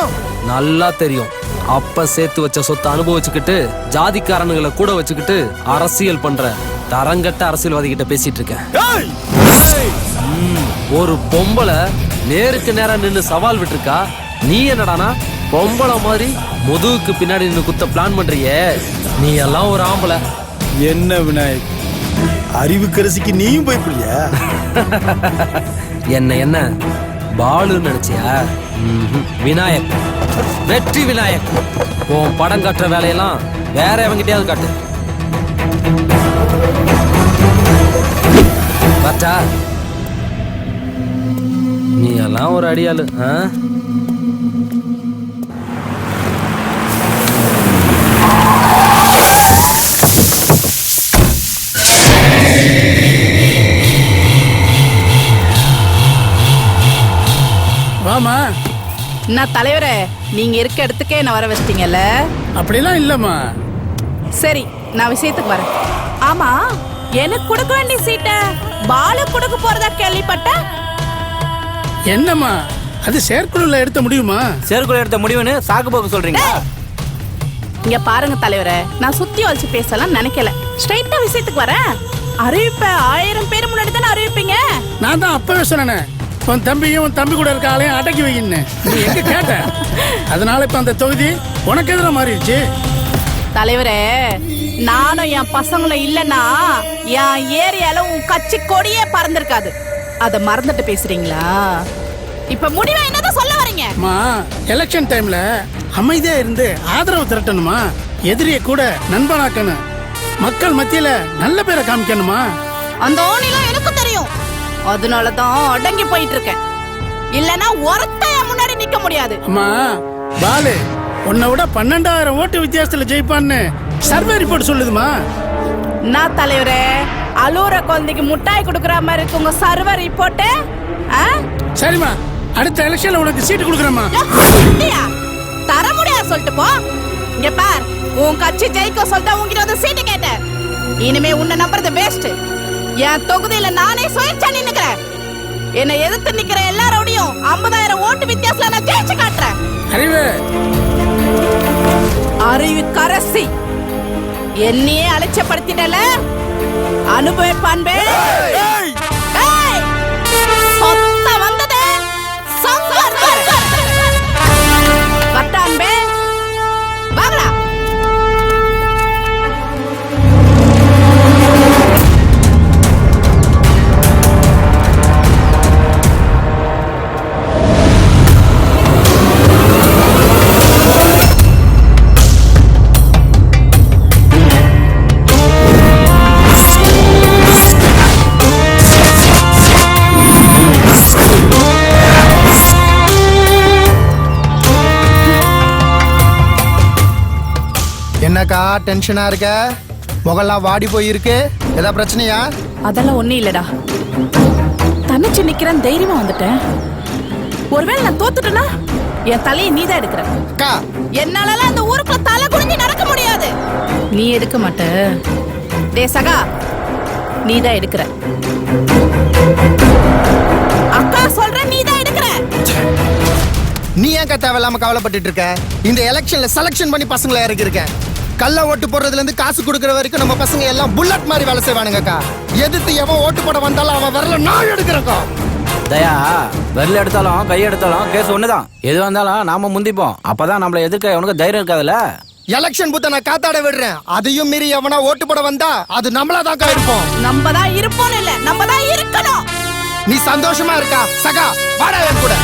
நல்லா தெரியும். அப்ப சேர்த்து வச்ச சொத்தை அனுபவிச்சுக்கிட்டு ஜாதிக்காரனுங்களை கூட வச்சுக்கிட்டு அரசியல் பண்ற தரங்கட்ட அரசியல்வாதி கிட்ட பேசிட்டு இருக்கேன். ஒரு பொம்பளை நேருக்கு நேரா நின்னு சவால் விட்டுருக்கா, நீ என்னடானா பொம்பளை மாதிரி முதுகுக்கு பின்னாடி நின்னு குத்த பிளான் பண்றியே. நீ எல்லாம் ஒரு ஆம்பளை. என்ன விநாயக், அறிவுக்கரசிக்கு நீயும் பயப்படியா? என்ன பாலுன்னு நினைச்சியா? விநாயக், வெற்றி விநாயக். உன் படம் காட்டுற வேலையெல்லாம் வேற எவங்கிட்டயாவது காட்டு. பார்த்தா நீ எல்லாம் ஒரு அடியாளு. என்ன தலைவரே, நீங்க இருக்க இடத்துக்கே என்ன வர வச்சிட்டீங்கல்ல? அப்படிலாம் இல்லம்மா. சரி, நான் விஷயத்துக்கு வரேன். ஆமா, எனக்கு கொடுக்க வேண்டிய சீட்டை பாலு கொடுக்க போறதா கேள்விப்பட்டேன். என்னம்மா அது செயற்குழுல எடுத்த முடியுமா? செயற்குழு எடுத்த முடிவுன்னு சாக்கு போக்கு சொல்றீங்க? இங்க பாருங்க தலைவரே, நான் சுத்தி வச்சு பேசலாம் நினைக்கல. ஸ்ட்ரைட்டா விஷயத்துக்கு வரேன். அறிவிப்ப 1000 பேர் முன்னாடி தானே அறிவிப்பீங்க. நான் தான் அப்பவே சொன்னேன், உன் தம்பியும் உன் தம்பி கூட இருக்க ஆளையும் அடக்கி வைக்கின்னு. நீ எங்க கேட்ட? அதனால இப்ப அந்த தொகுதி உனக்கு எதிராக மாறிடுச்சு. தலைவரே, நானும் என் பசங்களும் இல்லைன்னா என் ஏரியால உன் கட்சி கொடியே பறந்திருக்காது. அத மறந்துட்டு பேசுறீங்களா? இப்ப முடிவா என்னதான் சொல்ல வரீங்க? அம்மா, எலெக்ஷன் டைம்ல அமைதியா இருந்து ஆதரவு திரட்டணுமா, எதிரியை கூட நண்பனாக்கணும், மக்கள் மத்தியில நல்ல பேரை காமிக்கணுமா. அந்த ஓனிலாம் எனக்கு தெரியும். அதனாலதான் அடங்கி போயிட்டு இருக்கேன். இல்லனா ஒருத்தைய முன்னாடி நிக்க முடியாது. அம்மா பாலு, உன்னை விட 12,000 ஓட்டு வித்தியாசத்துல ஜெயிப்பான்னு சர்வே ரிப்போர்ட் சொல்லுதுமா. நான் தலைவரே, அலூர குழந்தைக்கு முட்டாய் கொடுக்கற மாதிரி இருக்கு உங்க சர்வே ரிப்போர்ட். சரிம்மா, அடுத்த எலெக்ஷன்ல உனக்கு சீட்டு கொடுக்குறேம்மா. தர முடியாது சொல்லிட்டு போ. இங்க பார், உன் கட்சி ஜெயிக்க சொல்லிட்டு உங்ககிட்ட வந்து சீட்டு கேட்டேன். இனிமே உன்னை நம்புறது வேஸ்ட். என் தொகுதியில நானே சுயேட்சா நின்னுக்கிறேன். என்னை எதிர்த்து நிக்கிற எல்லாரோடையும் 50,000 ஓட்டு வித்தியாசத்துல நான் ஜெயிச்சு காட்டுறேன். அறிவு கரசி, என்னையே அலட்சியப்படுத்திட்டல, அனுபவிப்பான்பே. சொத்த வந்தது கட்டான்பே. வாங்கடா. என்னக்கா டென்ஷனா இருக்க? முகல்லாம் வாடி போயிருக்கு. ஏதா பிரச்சனையா? அதெல்லாம் ஒண்ணும் இல்லடா. தனிச்சு நிக்கிறேன், தைரியமா வந்துட்டேன். ஒருவேளை நான் தோத்துட்டேனா என் தலையை நீதான் எடுக்கிற. அக்கா, என்னால அந்த ஊருக்குள்ள தலை குனிஞ்சு நடக்க முடியாது. நீ எடுக்க மாட்ட. டே சகா, நீதான் எடுக்கிற. அக்கா சொல்ற, நீதான் எடுக்கிற. நீ ஏன் தேவையில்லாம கவலைப்பட்டு இருக்க? இந்த எலெக்ஷன்ல செலக்ஷன் பண்ணி பசங்களை இறக்கி இருக்கேன். கள்ள ஓட்டு போடுறதுல இருந்து காசு கொடுக்கற வரைக்கும் நம்ம பசங்க எல்லாம் புல்லட் மாதிரி வேலை செய்வானுங்கக்கா. எதிர்த்து எவன் ஓட்டு போட வந்தாலும் அவன் வரல நான் எடுக்கிறக்கா. தயா, விரல் எடுத்தாலும் கை எடுத்தாலும் கேஸ் ஒண்ணுதான். எது வந்தாலும் நாம முந்திப்போம். அப்பதான் நம்மள எதிர்க்க உனக்கு தைரியம் இருக்காதுல்ல. எலெக்ஷன் புத்த நான் காத்தாட விடுறேன். அதையும் மீறி எவனா ஓட்டு போட வந்தா அது நம்மளாதான் இருப்போம். நம்ம தான் இருப்போம் இல்ல, நம்ம தான் இருக்கணும். நீ சந்தோஷமா இருக்கா? சகா, வாடா என் கூட.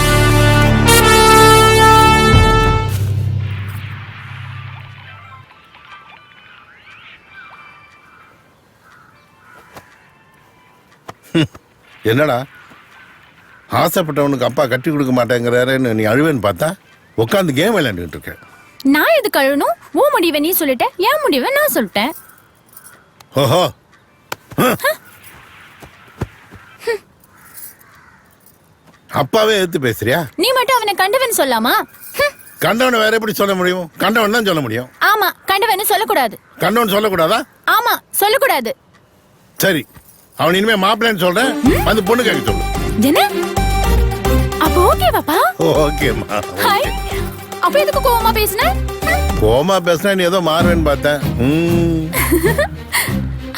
என்னடா ஆசைப்பட்டவனுக்கு அப்பா கட்டி கொடுக்க மாட்டேங்கிறாருன்னு நீ அழுவேன்னு பார்த்தா உட்காந்து கேம் விளையாண்டுட்டு இருக்க. நான் எது கழுவணும்? உன் முடிவை நீ சொல்லிட்டேன், என் முடிவை நான் சொல்லிட்டேன். ஓஹோ, அப்பாவே எடுத்து பேசுறியா? நீ மட்டும் அவனை கண்டவன் சொல்லாமா? கண்டவனை வேற எப்படி சொல்ல முடியும்? கண்டவன் தான் சொல்ல முடியும். ஆமா, கண்டவன் சொல்லக்கூடாது. கண்டவன் சொல்லக்கூடாதா? ஆமா, சொல்லக்கூடாது. சரி, அவன் இனிமே மாப்பிள்ளைன்னு சொல்றேன், வந்து பொண்ணு கேட்க சொல்லு. என்ன? அப்ப ஓகே பாப்பா? ஓகேம்மா. ஹாய். அப்ப எதுக்கு கோவமா பேசுன? கோவமா பேசுனா நீ ஏதோ மாறுவேன்னு பார்த்தேன்.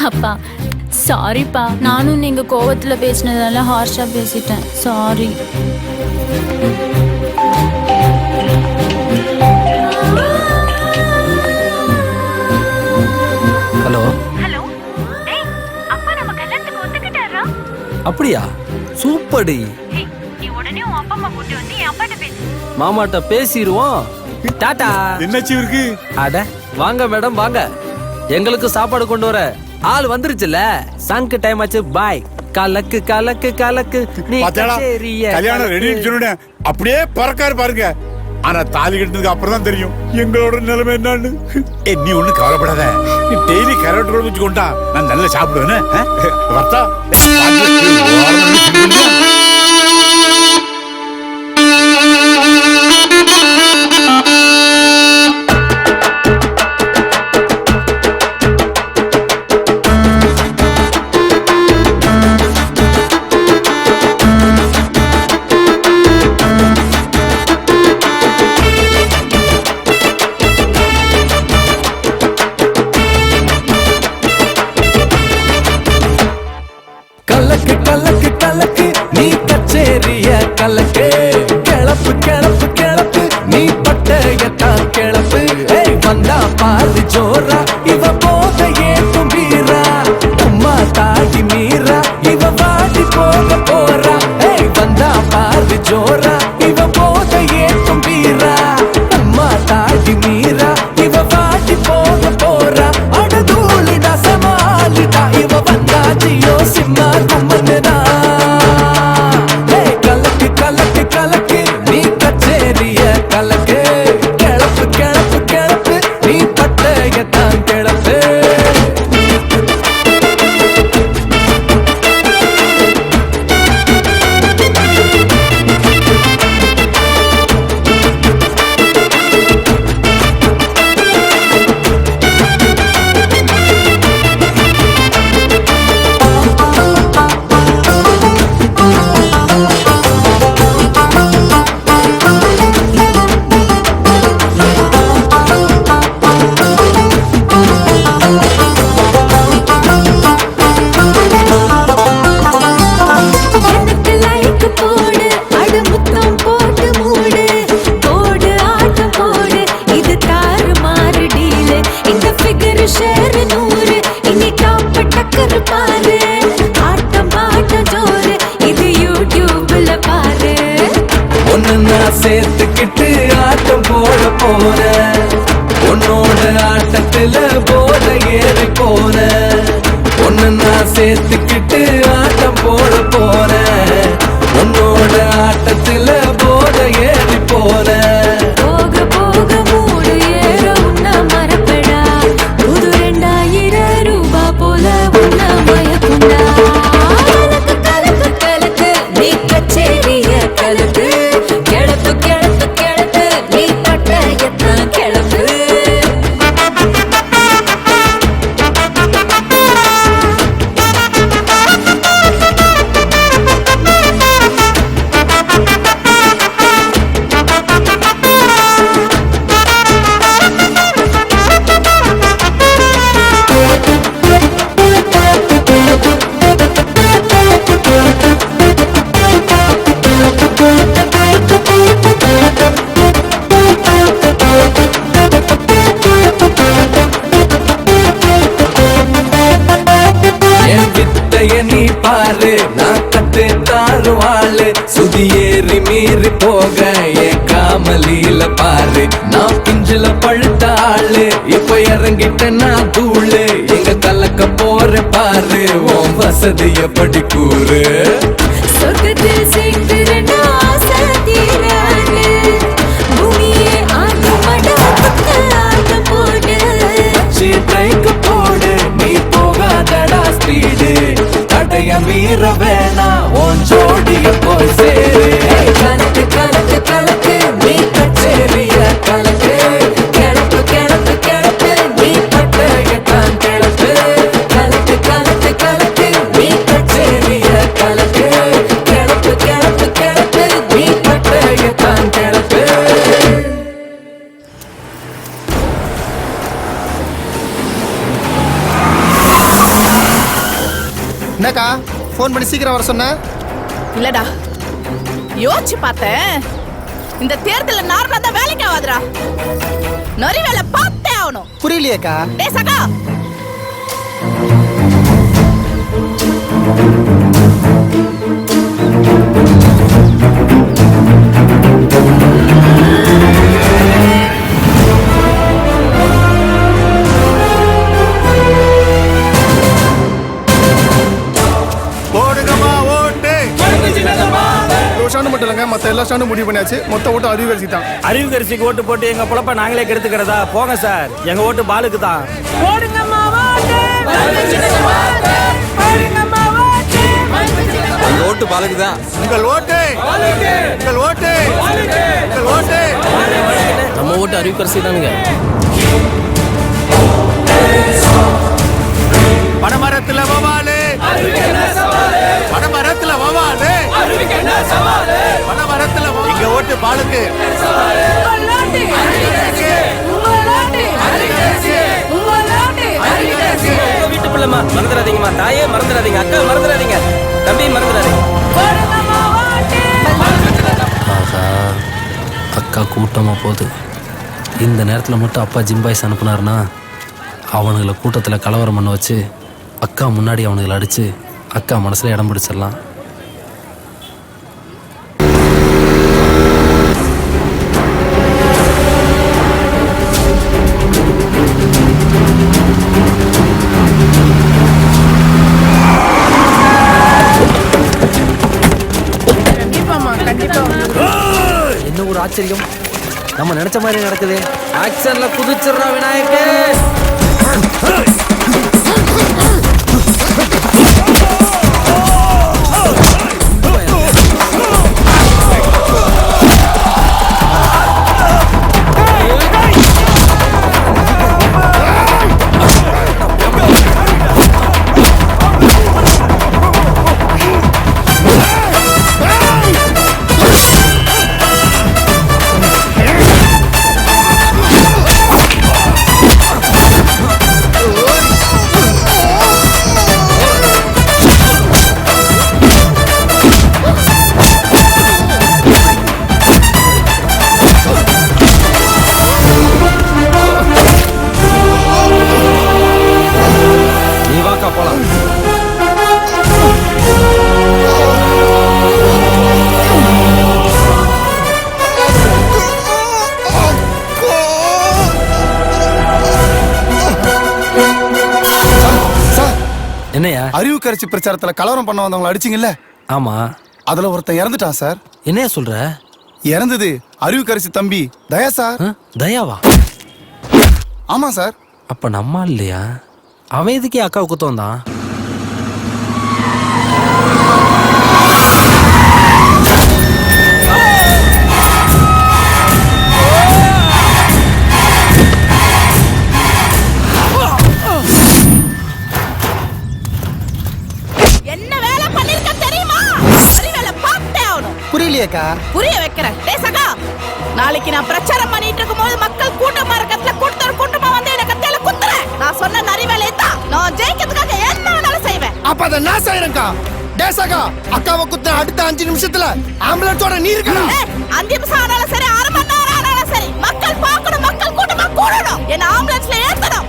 அப்பா சாரிப்பா, நானும் நீங்க கோவத்துல பேசினதால ஹார்ஷா பேசிட்டேன். சாரி. ஹலோ. அப்படியா? சூப்பர் டி. மாமாட்ட பேசிடுவோம். டாடா. என்னாச்சு இருக்கு? அட வாங்க மேடம் வாங்க. எங்களுக்கு சாப்பாடு கொண்டு வர ஆள் வந்துருச்சுல. சங்கு டைம் ஆச்சு. பாய். கலக்கு கலக்கு கலக்கு. நீ கல்யாணம் ரெடின்னு சொன்னேன், அப்படியே பறக்காரு பாருங்க. ஆனா தாலி கட்டினதுக்கு அப்புறம் தான் தெரியும் எங்களோட நிலைமை என்னன்னு. நீ ஒண்ணு கவலைப்படாத, நீ டெய்லி கேரட் குழம்பு வச்சு கொண்டா நான் நல்லா சாப்பிடுவேன். வர்த்தா கலக்கு கிளப்பு கிளப்பு கிளப்பு நீ பட்டயத்தான் கிளப்பு ஏய் வந்தா பாரு ஜோரா இவ போத ஏத்தும் வீரா உம்மா தாடி மீரா இவ வாடி போக போறா ஏய் வந்தா பாரு ஜோரா இவ போத ஏத்தும் வீரா உம்மா தாடி மீரா இவ வாடி போக போறா அடதூளிடா சமாளிடா இவ வந்தா ஜியோ சிம்மா கும்மனுடா கலக்கு கலக்கு கலக்கு நீ கச்சேரிய கலக்கு கிளப்பு கிளப்பு கிளப்பு நீ பட்டயத்தான் கிளப்பு சேர்த்துக்கிட்டு ஆட்டம் போட போற உன்னோட ஆட்டத்துல போத ஏறி போற ஒன்னு நான் சேர்த்துக்கிட்டு ஆட்டம் போட போற உன்னோட ஆட்டத்துல போத ஏறி போற போக போக மூடு ஏற உன்ன மரப்படா புது 2000 ரூபாய் போல உன்ன மயக்குண்டா கலக்கு கலக்கு கலக்கு நீ கச்சேரிய கலக்கு கிளப்பு கிளப்பு கிளப்பு நீ பட்டயத்தான் கிளப்பு நீ பாரு நான் கத்து தாருவாளு சுதி ஏறி மீறி போக என் காமலியில பாரு நான் பிஞ்சில பழுத்த ஆளு இப்ப இறங்கிட்ட நான் தூளு எங்க கலக்க போற பாரு உன் வசதி எப்படி கூறு சொர்க்கத்தில் சேர்ந்து ஆசை தீராது பூமியே ஆட்டு மடத்துக்கு ஆட்ட போடு சீட்டைக்கு போடு நீ போகாதடா ஸ்பீடு தடைய மீற வேணா உன் ஜோடிய போய் சேரு கலக்கு கலக்கு கலக்கு நீ கச்சேரிய கலக்கு கிளப்பு கிளப்பு கிளப்பு நீ பட்டயத்தான் கிளப்பு கலக்கு கலக்கு கலக்கு நீ கச்சேரிய கலக்கு கிளப்பு கிளப்பு கிளப்பு நீ பட்டயத்தான் கிளப்பு என்னக்கா ஃபோன் பண்ணி சீக்கிரம் வர சொன்ன இல்லடா யோசிச்சு பார்த்தேன் இந்த தேர்தல நார்மலா தான் வேலைக்கு ஆகாதுடா நரி வேலை பார்த்தே ஆகணும் புரியலையேக்கா டேய் சகா மட்டும் இல்லைங்க மற்ற எல்லா ஸ்டாண்டும் முடிவு பண்ணியாச்சு மொத்த ஓட்டு அறிவுகரிசி தான். அறிவுகரிசிக்கு ஓட்டு போட்டு எங்க பொழப்ப நாங்களே கெடுத்துக்கிறதா? போங்க சார், எங்க ஓட்டு பாலுக்கு தான். எங்க ஓட்டு பாலுக்கு தான். உங்கள் ஓட்டு உங்கள் ஓட்டு உங்கள் ஓட்டு. நம்ம ஓட்டு அறிவுகரிசி தானுங்க. பனமரத்துல வவாலு, பனமரத்துல வவாலு, பனமரத்துல இங்க ஓட்டு பாலுக்கு. வீட்டு பிள்ளைமா மறந்துடாதீங்கம்மா, தாயே மறந்துடாதீங்க, அக்கா மறந்துடாதீங்க, தம்பி மறந்துடாதீங்க. கூட்டமாக போகுது. இந்த நேரத்தில் மட்டும் அப்பா ஜிம்பாய்ஸ் அனுப்புனாருன்னா அவனுங்களை கூட்டத்தில் கலவரம் பண்ண வச்சு அக்கா முன்னாடி அவனுங்களை அடித்து அக்கா மனசில் இடம் பிடிச்சிடலாம். என்ன ஒரு ஆச்சரியம், நம்ம நினைச்ச மாதிரி நடக்குது. ஆக்சன்ல குதிச்சிடுறா விநாயகர். என்னையா? அறிவு கரைச்சி பிரச்சாரத்துல கலவரம் பண்ண வந்தவங்களை அடிச்சிங்கல்ல? ஆமா. அதுல ஒருத்தன் இறந்துட்டான் சார். என்னையா சொல்ற? இறந்தது அறிவு கரைச்சி தம்பி தயா சார். தயாவா? ஆமா சார். அப்ப நம்ம இல்லையா? அவன் எதுக்கே அக்காவை குத்த வந்தான்? புரியலையேக்கா. புரிய வைக்கிறேன். டேய் சகா, நாளைக்கு நான் பிரச்சாரம் பண்ணிட்டு இருக்கும்போது மக்கள் கூட்டமா இருக்கத்துல கூட்டமா வந்து என்ன கத்தியால குத்துறேன். நான் சொன்ன நரி வேலையை தான் நான் ஜெயிக்கிறதுக்காக என்ன வேணாலும் செய்வேன். அப்ப அத நான் செய்யறேன்க்கா. டேய் சகா, அக்காவை குத்த அடுத்த 5 நிமிஷத்துல ஆம்புலன்ஸோட நீ இருக்கணும். 5 நிமிஷம் ஆனாலும் சரி, 1/2 மணி நேரம் ஆனாலும் சரி, மக்கள் பார்க்கணும், மக்கள் கூட்டமா கூடணும், என்ன ஆம்புலன்ஸ்ல ஏத்தணும்.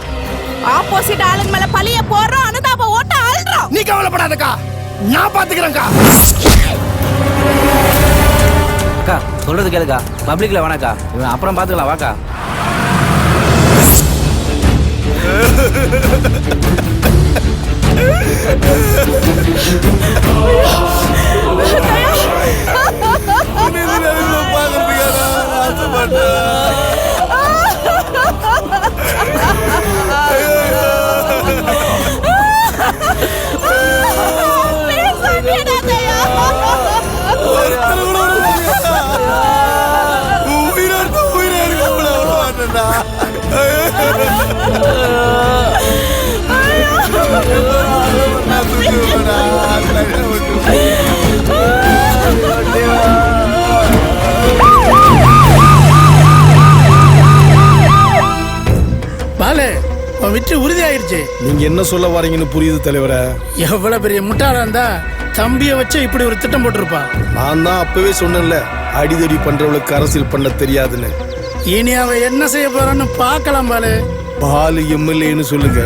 ஆப்போசிட் ஆளுங்க மேல பழிய போடுறோம், அனுதாப ஓட்ட ஆள்றோம். நீ கவலைப்படாதக்கா, நான் பாத்துக்கிறேன்க்கா. அக்கா சொல்றது கேளுக்கா, பப்ளிக்ல வேணாக்கா, அப்புறம் பாத்துக்கலாம் வாக்கா. பாலு, விட்டு உறுதி ஆயிடுச்சு. நீங்க என்ன சொல்ல வரீங்கன்னு புரியுது தலைவரே. எவ்வளவு பெரிய முட்டாளா இருந்தா தம்பிய வச்சு இப்படி ஒரு திட்டம் போட்டிருப்பா. நான் தான் அப்பவே சொன்னேன்ல, அடிதடி பண்றவளுக்கு அரசியல் பண்ண தெரியாதுன்னு. இனி அவ என்ன செய்ய போறான்னு பார்க்கலாம் பாலு. பாலு எம்எல்ஏன்னு சொல்லுங்க.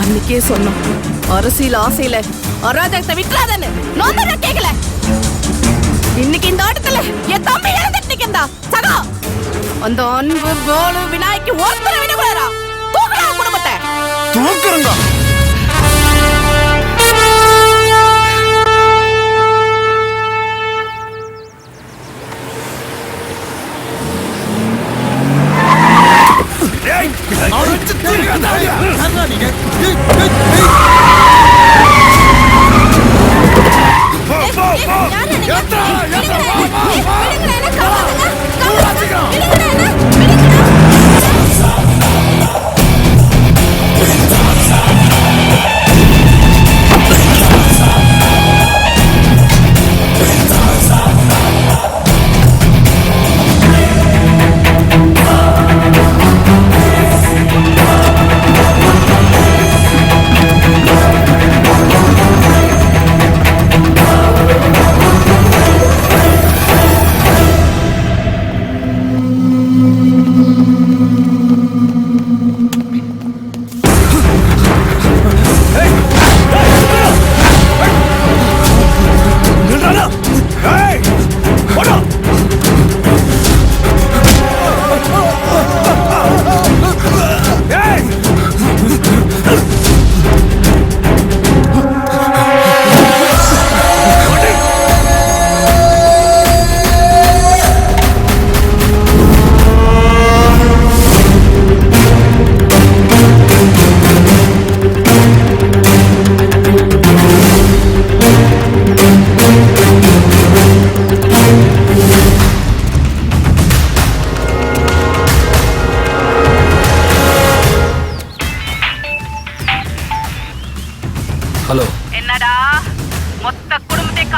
அன்னைக்கே சொன்னோம், அரசியல் ஆசையில அராஜகத்தை விட்டுறாதன்னு. நான் கேட்கல. இன்னைக்கு இந்த ஆட்டத்துல என் தம்பி இறந்துட்டு நிக்கிறா. சகா, அந்த அன்பு போலு விநாயகி ஒருத்தரை விடக்கூடாதா? தூக்குறா குடும்பத்தை. தூக்குறங்க.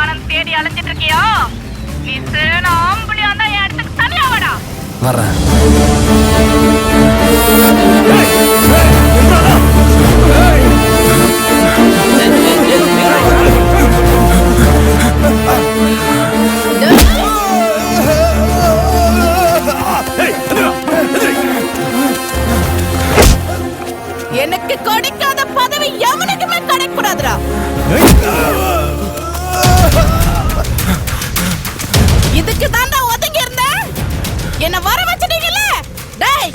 பணம் தேடி அலைஞ்சிட்டு இருக்கியா? நீ சரியான ஆம்பளையா இருந்தா என் இடத்துக்கு தனியா வாடா. வர்றேன். எனக்கு கிடைக்காத பதவி எவனுக்குமே கிடைக்கூடாதுடா. இதுக்கு தாண்டா ஒதுங்கி இருந்தேன். என்ன வர வச்சிட்டீங்கல்ல? டேய்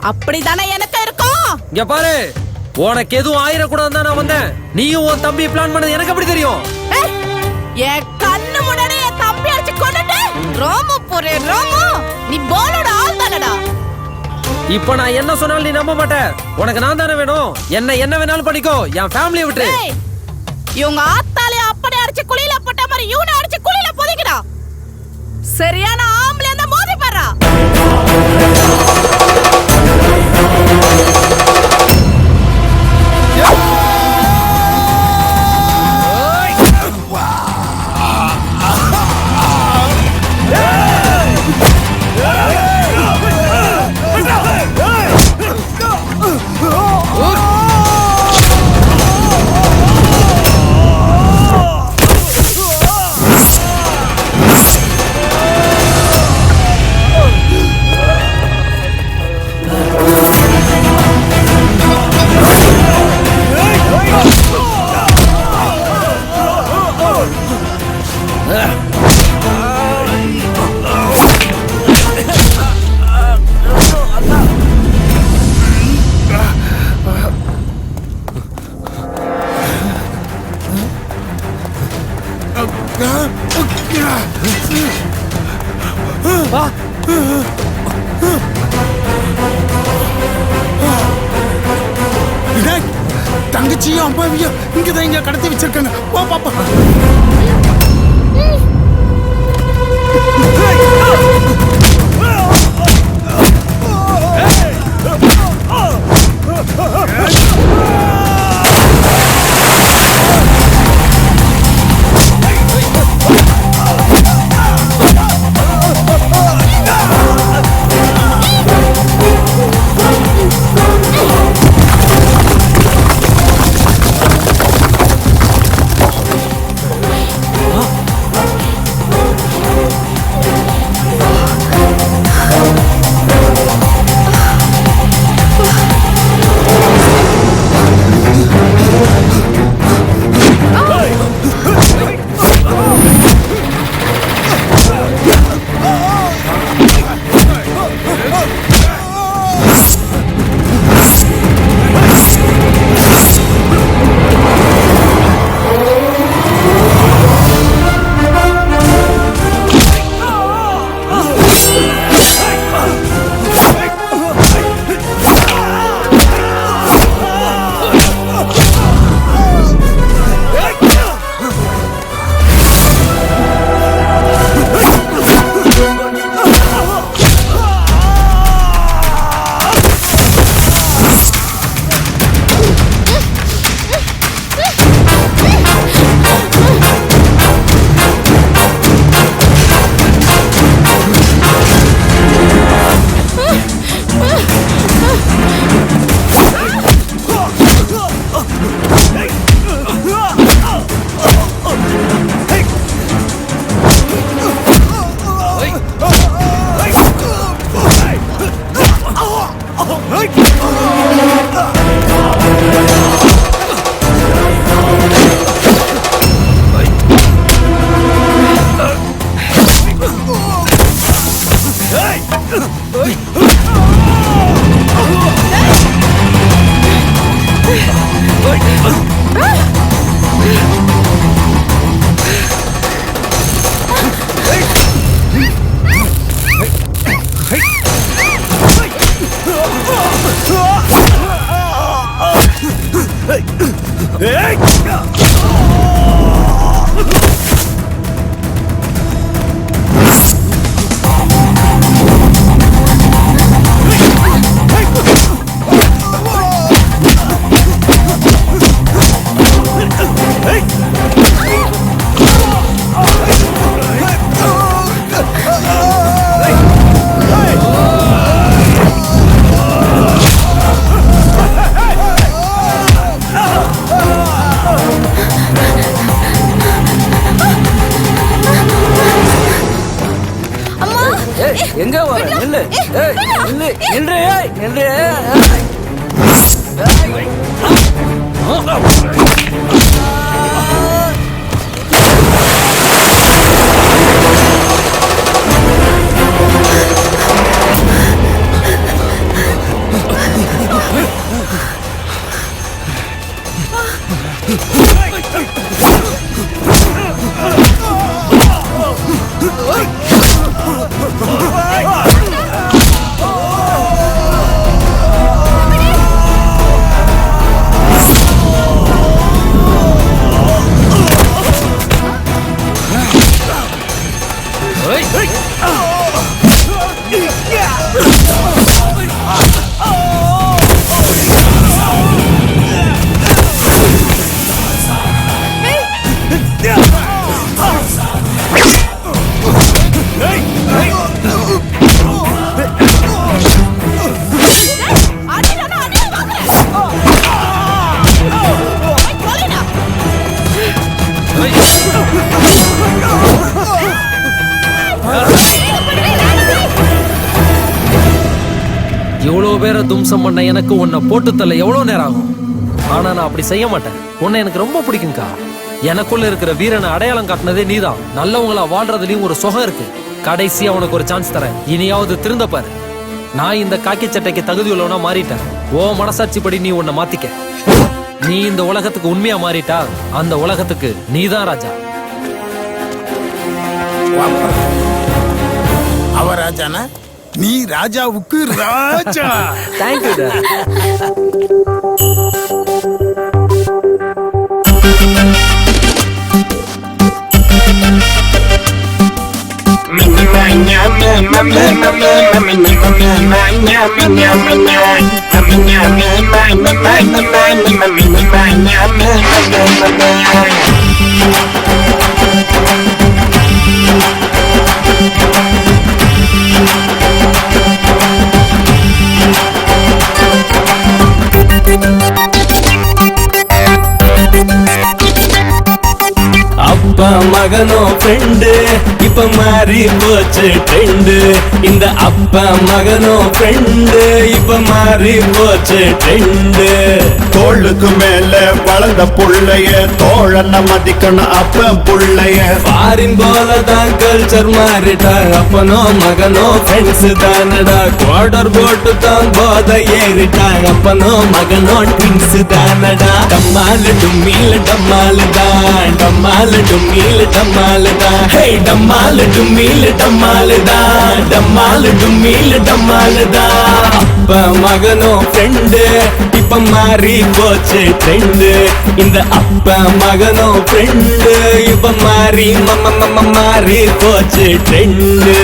அப்படிதானே எனக்கு இருக்கும். இங்க பாரு, உனக்கு எதுவும் ஆயிரக்கூடாது தான் நான் வந்தேன். நீயும் உன் தம்பி பிளான் பண்ணது எனக்கு எப்படி தெரியும்? என் கண்ணு முன்னாடி என் தம்பி அடிச்சு கொண்டுட்டு ரோமு போறே ரோமு, நீ போலோட ஆள் தானடா. இப்ப நான் என்ன சொன்னாலும் நீ நம்ப மாட்ட. உனக்கு நான் தானே வேணும். என்ன வேணாலும் பண்ணிக்கோ, என் ஃபேமிலியை விட்டு. இவங்க ஆத்தாலே அப்படி அடிச்சு குளியில போட்ட மாதிரி இவனை அடிச்சு குளியில போதிக்கிறா. சரியான ஆம்பளை அந்த மோதி பாரா. தங்கச்சியும் அம்மாவையும் இங்கதான் இங்க கடத்தி வச்சிருக்காங்க. வா பாப்பா. எங்க வர நில்லு நில்லு நின்று நின்று இவ்வளவு பேரை தும்சம் பண்ண எனக்கு உன்னை போட்டு தள்ள எவ்வளவு நேரம் ஆகும். ஆனா நான் அப்படி செய்ய மாட்டேன். உன்னை எனக்கு ரொம்ப பிடிக்கும்க்கா. எனக்குள்ள இருக்கிற வீரனை அடையாளம் காட்டினதே நீதான். நல்லவங்களா வாழ்றதுலயும் ஒரு சுகம் இருக்கு. கடைசியா உனக்கு ஒரு சான்ஸ் தரேன். இனியாவது திருந்த பாரு. நான் இந்த காக்கி சட்டைக்கு தகுதி உள்ளவனா மாறிட்டேன். ஓ மனசாட்சிப்படி நீ உன்னை மாத்திக்க. நீ இந்த உலகத்துக்கு உண்மையா மாறிட்டா அந்த உலகத்துக்கு நீதான் ராஜா. அவ ராஜானா நீ ராஜாவுக்கு ராஜா. தேங்க்யூ. அப்பா மகனோ ஃப்ரெண்டு இப்ப மாறி போச்சு ட்ரெண்டு. இந்த அப்பா மகனோ ஃப்ரெண்டு இப்ப மாறி போச்சு ட்ரெண்டு. தோளுக்கு மேல வளர்ந்த புள்ளைய தோழன மதிக்கணும் அப்ப புள்ளைய. ஃபாரின் போலதான் கல்ச்சர் மாறிட்டா அப்பனோ மகனோ ஃப்ரெண்ட்ஸ் தானடா. குவார்டர் போட்டு தான் போத ஏறிட்டா அப்பனோ மகனோ ட்வின்ஸ் தானடா. டம்மாலு டும்மில் டம்மாலு தான் டம்மாலு டும்மில் டம்மாலு தான். ஹே டம்மாலு டும்மில் டம்மாலு தான் டம்மாலு டும்மில் டம்மாலு தான். அப்பா மகனோ ஃப்ரெண்டு இப்ப மாறி போச்சு ட்ரெண்டு. இந்த அப்பா மகனோ ஃப்ரெண்டு இப்ப மாறி மாறி போச்சு ட்ரெண்டு.